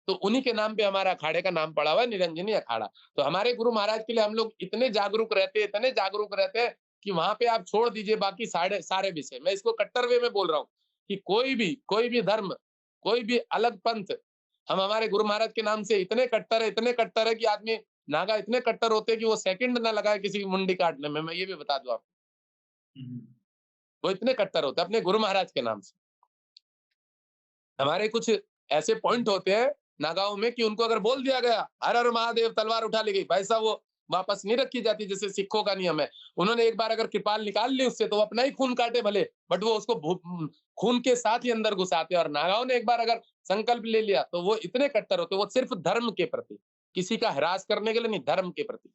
तो उन्हीं के नाम पे हमारा अखाड़े का नाम पड़ा हुआ है, निरंजनी अखाड़ा। तो हमारे गुरु महाराज के लिए हम लोग इतने जागरूक रहते हैं कि वहां पे आप छोड़ दीजिए बाकी सारे विषय। मैं इसको कट्टर वे में बोल रहा हूँ कि कोई भी धर्म, कोई भी अलग पंथ, हम हमारे गुरु महाराज के नाम से इतने कट्टर है कि आदमी, नागा इतने कट्टर होते हैं कि वो सेकंड ना लगाए किसी की मुंडी काटने में। मैं ये भी बता दूं आपको, वो इतने कट्टर होते हैं अपने गुरु महाराज के नाम से। हमारे कुछ ऐसे पॉइंट होते हैं नागाओं में कि उनको अगर बोल दिया गया हर हर महादेव, तलवार उठा ली गई, भाई साहब वो वापस नहीं रखी जाती जैसे सिखों का नियम है। उन्होंने एक बार अगर कृपाल निकाल ली उससे तो वो अपना ही खून काटे भले, बट वो उसको खून के साथ ही अंदर घुसाते हैं। और नागाओं ने एक बार अगर संकल्प ले लिया तो वो इतने कट्टर होते, वो सिर्फ धर्म के प्रति, किसी का हरास करने के लिए नहीं, धर्म के प्रति,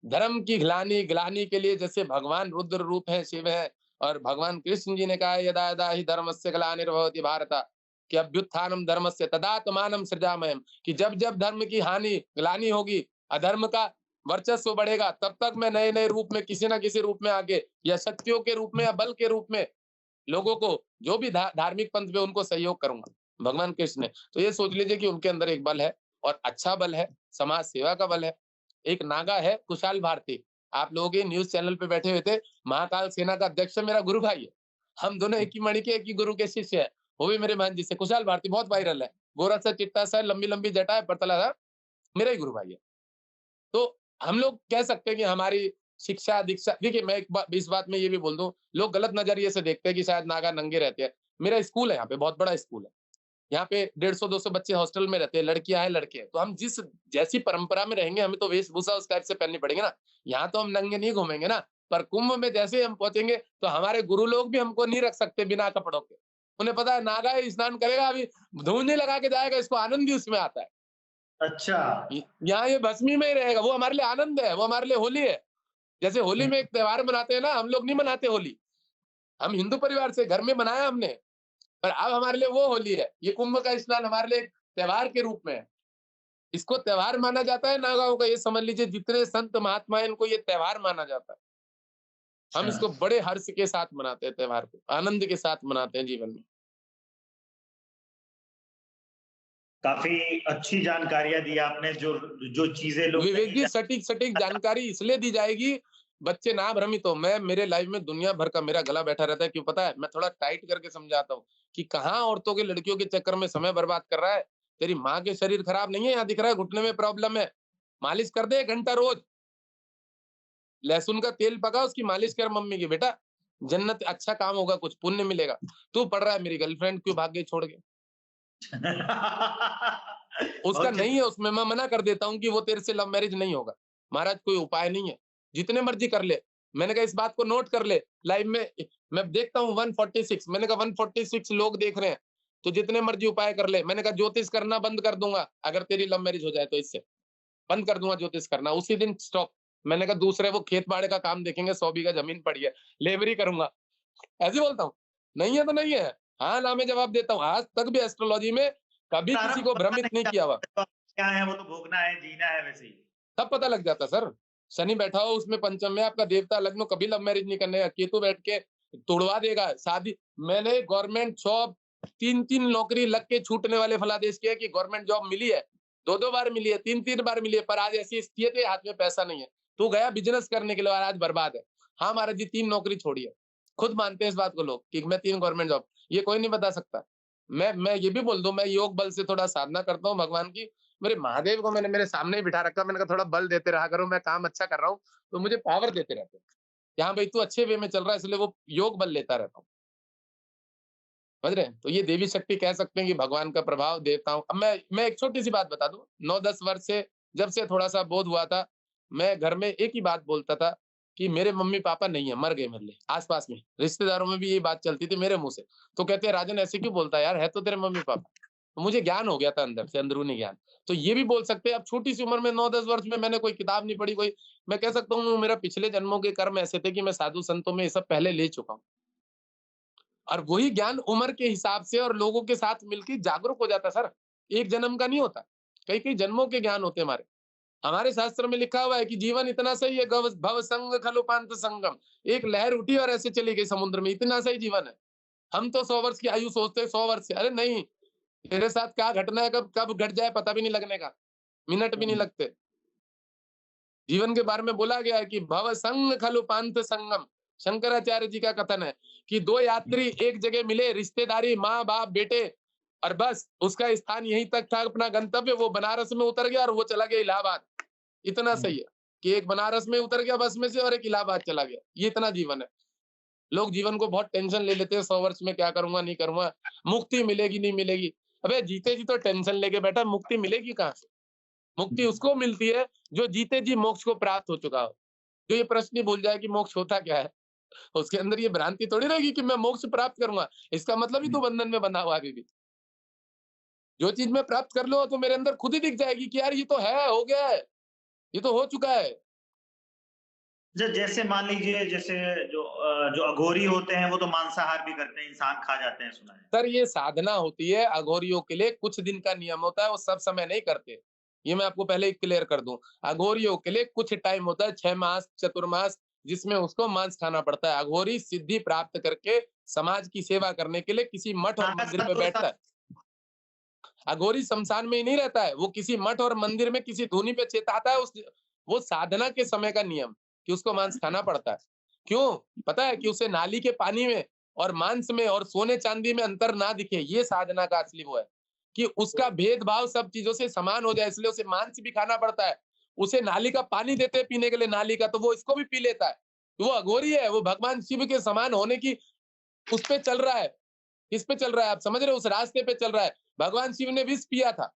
धर्म की ग्लानि के लिए। जैसे भगवान रुद्र रूप है, शिव है, और भगवान कृष्ण जी ने कहा है यदा यदा ही धर्मस्य ग्लानिर्भवति भारत कि अभ्युत्थानम धर्मस्य तदात्मानं सृजामयम्, कि जब जब धर्म की ग्लानि होगी, अधर्म का वर्चस्व बढ़ेगा, तब तक मैं नए नए रूप में, किसी ना किसी रूप में आगे, या शक्तियों के रूप में या बल के रूप में लोगों को, जो भी धार्मिक पंथ पे उनको सहयोग करूंगा। भगवान कृष्ण ने तो ये सोच लीजिए कि उनके अंदर एक बल है, और अच्छा बल है, समाज सेवा का बल है। एक नागा है कुशाल भारती, आप लोगों के न्यूज चैनल पे बैठे हुए थे, महाकाल सेना का अध्यक्ष मेरा गुरु भाई है, हम दोनों एक ही मणि के, एक ही गुरु के शिष्य है। वो भी मेरे बहन जी से, कुशाल भारती बहुत वायरल है, गोरा सा चिट्टा सा, लंबी लंबी जटा है, पतला सा, मेरा ही गुरु भाई है। तो हम लोग कह सकते हैं कि हमारी शिक्षा दीक्षा, देखिए मैं इस बात में ये भी बोल दूं, लोग गलत नजरिए से देखते हैं कि शायद नागा नंगे रहते हैं। मेरा स्कूल है यहाँ पे, बहुत बड़ा स्कूल है, यहाँ पे 150-200 बच्चे हॉस्टल में रहते हैं, लड़कियां हैं लड़के हैं। तो हम जिस जैसी परंपरा में रहेंगे, हमें तो वेशभूषा उस टाइप से पहननी पड़ेगी ना। यहाँ तो हम नंगे नहीं घूमेंगे ना, पर कुंभ में जैसे हम पहुंचेंगे तो हमारे गुरु लोग भी हमको नहीं रख सकते बिना कपड़ों के। उन्हें पता है नागा है, स्नान करेगा, अभी धूल नहीं लगा के जाएगा, इसको आनंद भी उसमें आता है। अच्छा, यहाँ ये भस्मी में ही रहेगा, वो हमारे लिए आनंद है, वो हमारे लिए होली है। जैसे होली में एक त्योहार मनाते हैं ना, हम लोग नहीं मनाते होली, हम हिंदू परिवार से घर में मनाया हमने, पर अब हमारे लिए वो होली है। ये कुंभ का स्नान हमारे लिए एक त्योहार के रूप में है, इसको त्योहार माना जाता है नागाओं का। ये समझ लीजिए जितने संत महात्मा है, इनको ये त्योहार माना जाता है। हम अच्छा। इसको बड़े हर्ष के साथ मनाते हैं, त्योहार को आनंद के साथ मनाते हैं जीवन में। काफी अच्छी जानकारियां दी आपने, जो जो चीजें लोग विवेक नहीं जी, जान। सटीक सटीक जानकारी इसलिए दी जाएगी, बच्चे ना भ्रमित हो। मैं मेरे लाइफ में दुनिया भर का मेरा गला बैठा रहता है, क्यों पता है? मैं थोड़ा टाइट करके समझाता हूँ कि कहाँ औरतों के, लड़कियों के चक्कर में समय बर्बाद कर रहा है। तेरी माँ के शरीर खराब नहीं है, यहाँ दिख रहा है घुटने में प्रॉब्लम है, मालिश कर दे 1 घंटा रोज, लहसुन का तेल पका, उसकी मालिश कर मम्मी की, बेटा जन्नत, अच्छा काम होगा, कुछ पुण्य मिलेगा। तू पढ़ रहा है, मेरी गर्लफ्रेंड क्यों भाग गई छोड़ के? उसका बहुत नहीं है उसमें, मैं मना कर देता हूँ कि वो तेरे से लव मैरिज नहीं होगा। महाराज कोई उपाय नहीं है, जितने मर्जी कर ले। मैंने कहा इस बात को नोट कर ले, लाइव में मैं देखता हूँ 146, मैंने कहा 146 लोग देख रहे हैं, तो जितने मर्जी उपाय कर ले। मैंने कहा ज्योतिष करना बंद कर दूंगा अगर तेरी लव मैरिज हो जाए तो, इससे बंद कर दूंगा ज्योतिष करना, उसी दिन स्टॉप। मैंने कहा दूसरे वो खेत बाड़े का काम देखेंगे, 100 बीघा जमीन पड़ी है, लेबरी करूंगा, ऐसे बोलता हूँ। नहीं है तो नहीं है, हाँ ना में जवाब देता हूँ। आज तक भी एस्ट्रोलॉजी में कभी किसी प्रारब्ध को पता भ्रमित नहीं नहीं किया हुआ। चलता, क्या है वो तो भोगना है, जीना है वैसे ही। सब पता लग जाता सर। शनि बैठा हो उसमें पंचम में, आपका देवता लग्न, कभी लव मैरिज नहीं करने का। केतु बैठ के तोड़वा देगा शादी। मैंने गवर्नमेंट जॉब 3-3 नौकरी लग के छूटने वाले फलादेश किया कि गवर्नमेंट जॉब मिली है, 2-2 बार मिली है, 3-3 बार मिली है, पर आज ऐसी स्थिति है कि हाथ में पैसा नहीं है। तू गया बिजनेस करने के लिए और आज बर्बाद है। हाँ महाराज जी, 3 नौकरी छोड़ी है, खुद मानते हैं इस बात को लोग कि मैं 3 गवर्नमेंट जॉब, ये कोई नहीं बता सकता। मैं ये भी बोल दूं, मैं योग बल से थोड़ा साधना करता हूँ भगवान की। मेरे महादेव को मैंने मेरे सामने ही बिठा रखा, मैंने कहा थोड़ा बल देते रहा करो, मैं काम अच्छा कर रहा हूँ तो मुझे पावर देते रहते हैं। यहाँ भाई तू अच्छे वे में चल रहा है, इसलिए वो योग बल लेता रहता हूँ, समझ रहे हैं? तो ये देवी शक्ति कह सकते हैं कि भगवान का प्रभाव, देवताओं। अब मैं एक छोटी सी बात बता दूं, 9-10 वर्ष से जब से थोड़ा सा बोध हुआ था, मैं घर में एक ही बात बोलता था कि मेरे मम्मी पापा नहीं है, मर गए मेरे लिए। आसपास में रिश्तेदारों में भी ये बात चलती थी मेरे मुंह से। तो कहते हैं राजन ऐसे क्यों बोलता है यार, है तो तेरे मम्मी पापा। तो मुझे ज्ञान हो गया था अंदर से, अंदरूनी ज्ञान। तो ये भी बोल सकते हैं, अब छोटी सी उम्र में 9-10 वर्ष में मैंने कोई किताब नहीं पढ़ी, कोई, मैं कह सकता हूँ मेरा पिछले जन्मों के कर्म ऐसे थे कि मैं साधु संतों में ये सब पहले ले चुका हूँ। और वही ज्ञान उम्र के हिसाब से और लोगों के साथ मिलकर जागरूक हो जाता सर। एक जन्म का नहीं होता, कई कई जन्मों के ज्ञान होते हमारे। हमारे शास्त्र में लिखा हुआ है कि जीवन इतना सही है, भव संग खलु पांत संगम। एक लहर उठी और ऐसे चली गई समुद्र में, इतना सही जीवन है। हम तो 100 वर्ष की आयु सोचते हैं, 100 वर्ष से, अरे नहीं, तेरे साथ क्या घटना है, कब कब घट जाए पता भी नहीं लगने का, मिनट भी नहीं लगते। जीवन के बारे में बोला गया है कि भव संग खलु पांत संगम। शंकराचार्य जी का कथन है कि 2 यात्री एक जगह मिले, रिश्तेदारी, माँ बाप बेटे, और बस उसका स्थान यहीं तक था, अपना गंतव्य, वो बनारस में उतर गया और वो चला गया इलाहाबाद। इतना सही है कि एक बनारस में उतर गया बस में से और एक इलाहाबाद चला गया, ये इतना जीवन है। लोग जीवन को बहुत टेंशन ले लेते हैं, 100 वर्ष में क्या करूंगा नहीं करूंगा, मुक्ति मिलेगी नहीं मिलेगी। अबे जीते जी तो टेंशन लेके बैठा, मुक्ति मिलेगी कहाँ से? मुक्ति उसको मिलती है जो जीते जी मोक्ष को प्राप्त हो चुका हो। जो ये प्रश्न ही भूल जाए कि मोक्ष होता क्या है, उसके अंदर ये भ्रांति थोड़ी रहेगी कि मैं मोक्ष प्राप्त करूंगा। इसका मतलब ही तो बंधन में बंधा हुआ है अभी भी। जो चीज मैं प्राप्त कर लूँ तो मेरे अंदर खुद ही दिख जाएगी कि यार ये तो है, हो गया है, ये तो हो चुका है। जैसे मान लीजिए, जैसे जो अघोरी होते हैं वो तो मांसाहार भी करते हैं, इंसान खा जाते हैं, सुना है। सर ये साधना होती है अघोरियों के लिए, कुछ दिन का नियम होता है, वो सब समय नहीं करते। ये मैं आपको पहले ही क्लियर कर दूं। अघोरियों के लिए कुछ टाइम होता है, 6 मास चतुर्मास, जिसमें उसको मांस खाना पड़ता है। अघोरी सिद्धि प्राप्त करके समाज की सेवा करने के लिए किसी मठ और मंदिर पे बैठता है। अघोरी शमशान में ही नहीं रहता है, वो किसी मठ और मंदिर में किसी धुनी पे चेताता है। उस वो साधना के समय का नियम कि उसको मांस खाना पड़ता है। क्यों? पता है कि उसे नाली के पानी में और मांस में और सोने चांदी में अंतर ना दिखे। ये साधना का असली वो है कि उसका भेदभाव सब चीजों से समान हो जाए, इसलिए उसे मांस भी खाना पड़ता है। उसे नाली का पानी देते हैं पीने के लिए, नाली का, तो वो इसको भी पी लेता है। तो वो अघोरी है, वो भगवान शिव के समान होने की उस पे चल रहा है। किस पे चल रहा है आप समझ रहे हो? उस रास्ते पे चल रहा है। भगवान शिव ने विष पिया था।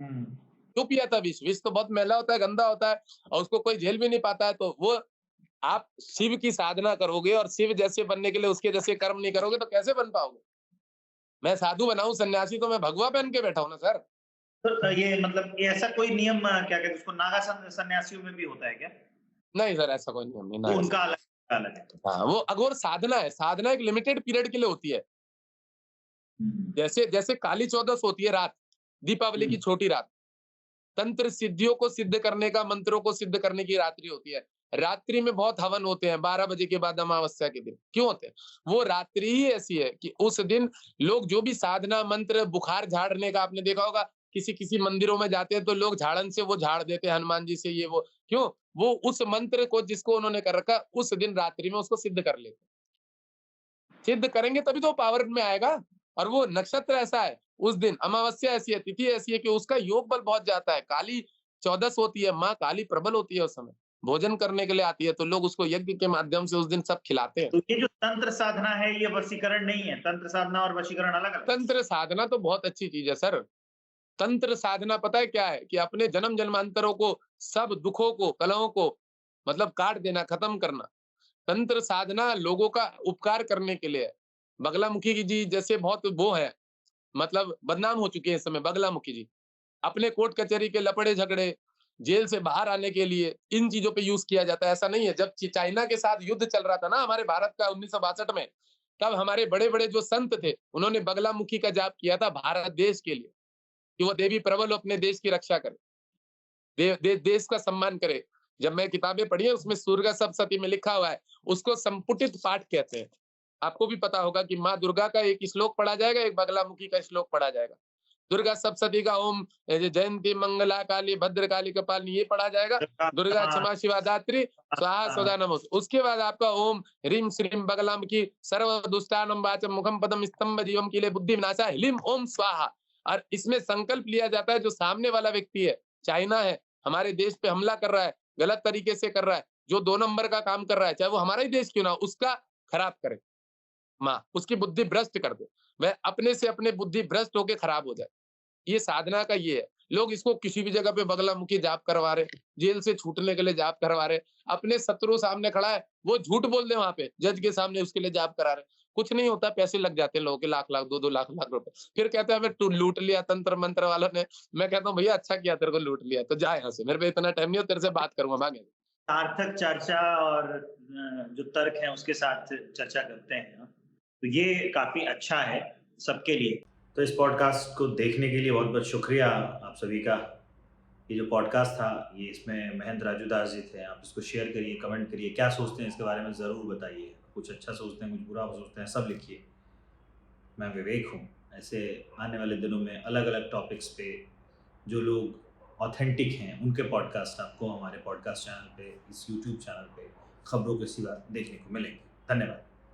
क्यों पिया था विष? विष तो बहुत मैला होता है, गंदा होता है और उसको कोई झेल भी नहीं पाता है। तो वो आप शिव की साधना करोगे और शिव जैसे बनने के लिए उसके जैसे कर्म नहीं करोगे तो कैसे बन पाओगे? मैं साधु बनाऊं सन्यासी तो मैं भगवा पहन के बैठा हूं ना सर। तो ये मतलब ये ऐसा कोई नियम क्या कहते हैं उसको, नागा सन्यासियों में भी होता है क्या? नहीं सर, ऐसा कोई नियम नहीं, ना वो ऐसा। उनका अलग अलग है। हाँ, वो अघोर साधना है। साधना एक लिमिटेड पीरियड के लिए होती है। जैसे जैसे काली चौदस होती है रात, दीपावली की छोटी रात, तंत्र सिद्धियों को सिद्ध करने का, मंत्रों को सिद्ध करने की रात्रि होती है। रात्रि में बहुत हवन होते हैं 12 बजे के बाद अमावस्या के दिन। क्यों होते हैं? वो रात्रि ही ऐसी है कि उस दिन लोग जो भी साधना मंत्र, बुखार झाड़ने का आपने देखा होगा, किसी किसी मंदिरों में जाते हैं तो लोग झाड़न से वो झाड़ देते हैं हनुमान जी से, ये वो। क्यों? वो उस मंत्र को जिसको उन्होंने कर रखा उस दिन रात्रि में उसको सिद्ध कर लेते हैं। सिद्ध करेंगे तभी तो पावर में आएगा। और वो नक्षत्र ऐसा है, उस दिन अमावस्या ऐसी है, तिथि ऐसी है कि उसका योग बल बहुत जाता है। काली चौदस होती है, माँ काली प्रबल होती है उस समय, भोजन करने के लिए आती है, तो लोग उसको यज्ञ के माध्यम से उस दिन सब खिलाते हैं। तो ये जो तंत्र साधना है ये वशीकरण नहीं है, तंत्र साधना और वशीकरण अलग अलग। तंत्र साधना तो बहुत अच्छी चीज है सर। तंत्र साधना पता है क्या है? कि अपने जन्म जन्मांतरों को, सब दुखों को, कलहों को मतलब काट देना, खत्म करना। तंत्र साधना लोगों का उपकार करने के लिए है। बगलामुखी जी जैसे बहुत वो है, मतलब बदनाम हो चुके हैं इस समय बगलामुखी जी। अपने कोर्ट कचहरी के लफड़े झगड़े, जेल से बाहर आने के लिए इन चीजों पे यूज किया जाता है। ऐसा नहीं है। जब चाइना के साथ युद्ध चल रहा था ना हमारे भारत का 1962 में, तब हमारे बड़े-बड़े जो संत थे, उन्होंने बगलामुखी का जाप किया था भारत देश के लिए, कि वो देवी प्रबल अपने देश की रक्षा करे, देश का सम्मान करे। जब मैं किताबें पढ़ी है उसमें सुर्गा सप्तशती में लिखा हुआ है, उसको संपुटित पाठ कहते हैं। आपको भी पता होगा कि माँ दुर्गा का एक श्लोक पढ़ा जाएगा, एक बगलामुखी का श्लोक पढ़ा जाएगा। दुर्गा सप्तशती का ओम जयंती मंगला काली भद्रकाली कपालिनी ये पढ़ा जाएगा। दुर्गा क्षमा शिवा दात्री स्वाहा सदा नमोस्तुते। उसके बाद आपका ओम ह्रीम श्रीम बगलामुखी सर्व दुष्टानम वाचम मुखम पदम स्तंभ जीवम के लिए बुद्धि विनाशा ह्लीम ओम स्वाहा। और इसमें संकल्प लिया जाता है, जो सामने वाला व्यक्ति है, चाइना है, हमारे देश पे हमला कर रहा है, गलत तरीके से कर रहा है, जो 2 नंबर का काम कर रहा है, चाहे वो हमारा ही देश क्यों ना हो, उसका खराब करे माँ, उसकी बुद्धि भ्रष्ट कर दे। वह अपने से अपने बुद्धि भ्रष्ट होके खराब हो जाए। ये साधना का ये है। लोग इसको किसी भी जगह पे बगलामुखी जाप करवा रहे, जेल से छूटने के लिए जाप करवा रहे, अपने शत्रु सामने खड़ा है, वो झूठ बोल दे वहां पे जज के सामने, उसके लिए जाप करा रहे। कुछ नहीं होता, पैसे लग जाते हैं लोगों के, लाख-लाख, 2-2 लाख-लाख रुपए। फिर कहते हैं हमें टू लूट लिया तंत्र मंत्र वालों ने। मैं कहता हूँ भैया अच्छा किया तेरे को लूट लिया, तो जा यहाँ से, मेरे पे इतना टाइम नहीं है, तेरे से बात करूंगा, भाग यहाँ से। सार्थक चर्चा और जो तर्क है उसके साथ चर्चा करते हैं, तो ये काफी अच्छा है सबके लिए। तो इस पॉडकास्ट को देखने के लिए बहुत बहुत शुक्रिया आप सभी का। ये जो पॉडकास्ट था ये, इसमें महेंद्र राजूदास जी थे। आप इसको शेयर करिए, कमेंट करिए, क्या सोचते हैं इसके बारे में ज़रूर बताइए। कुछ अच्छा सोचते हैं, कुछ बुरा सोचते हैं, सब लिखिए। मैं विवेक हूँ। ऐसे आने वाले दिनों में अलग अलग टॉपिक्स पे जो लोग ऑथेंटिक हैं उनके पॉडकास्ट आपको हमारे पॉडकास्ट चैनल पे, इस यूट्यूब चैनल पे खबरों के सिवा देखने को मिलेंगे। धन्यवाद।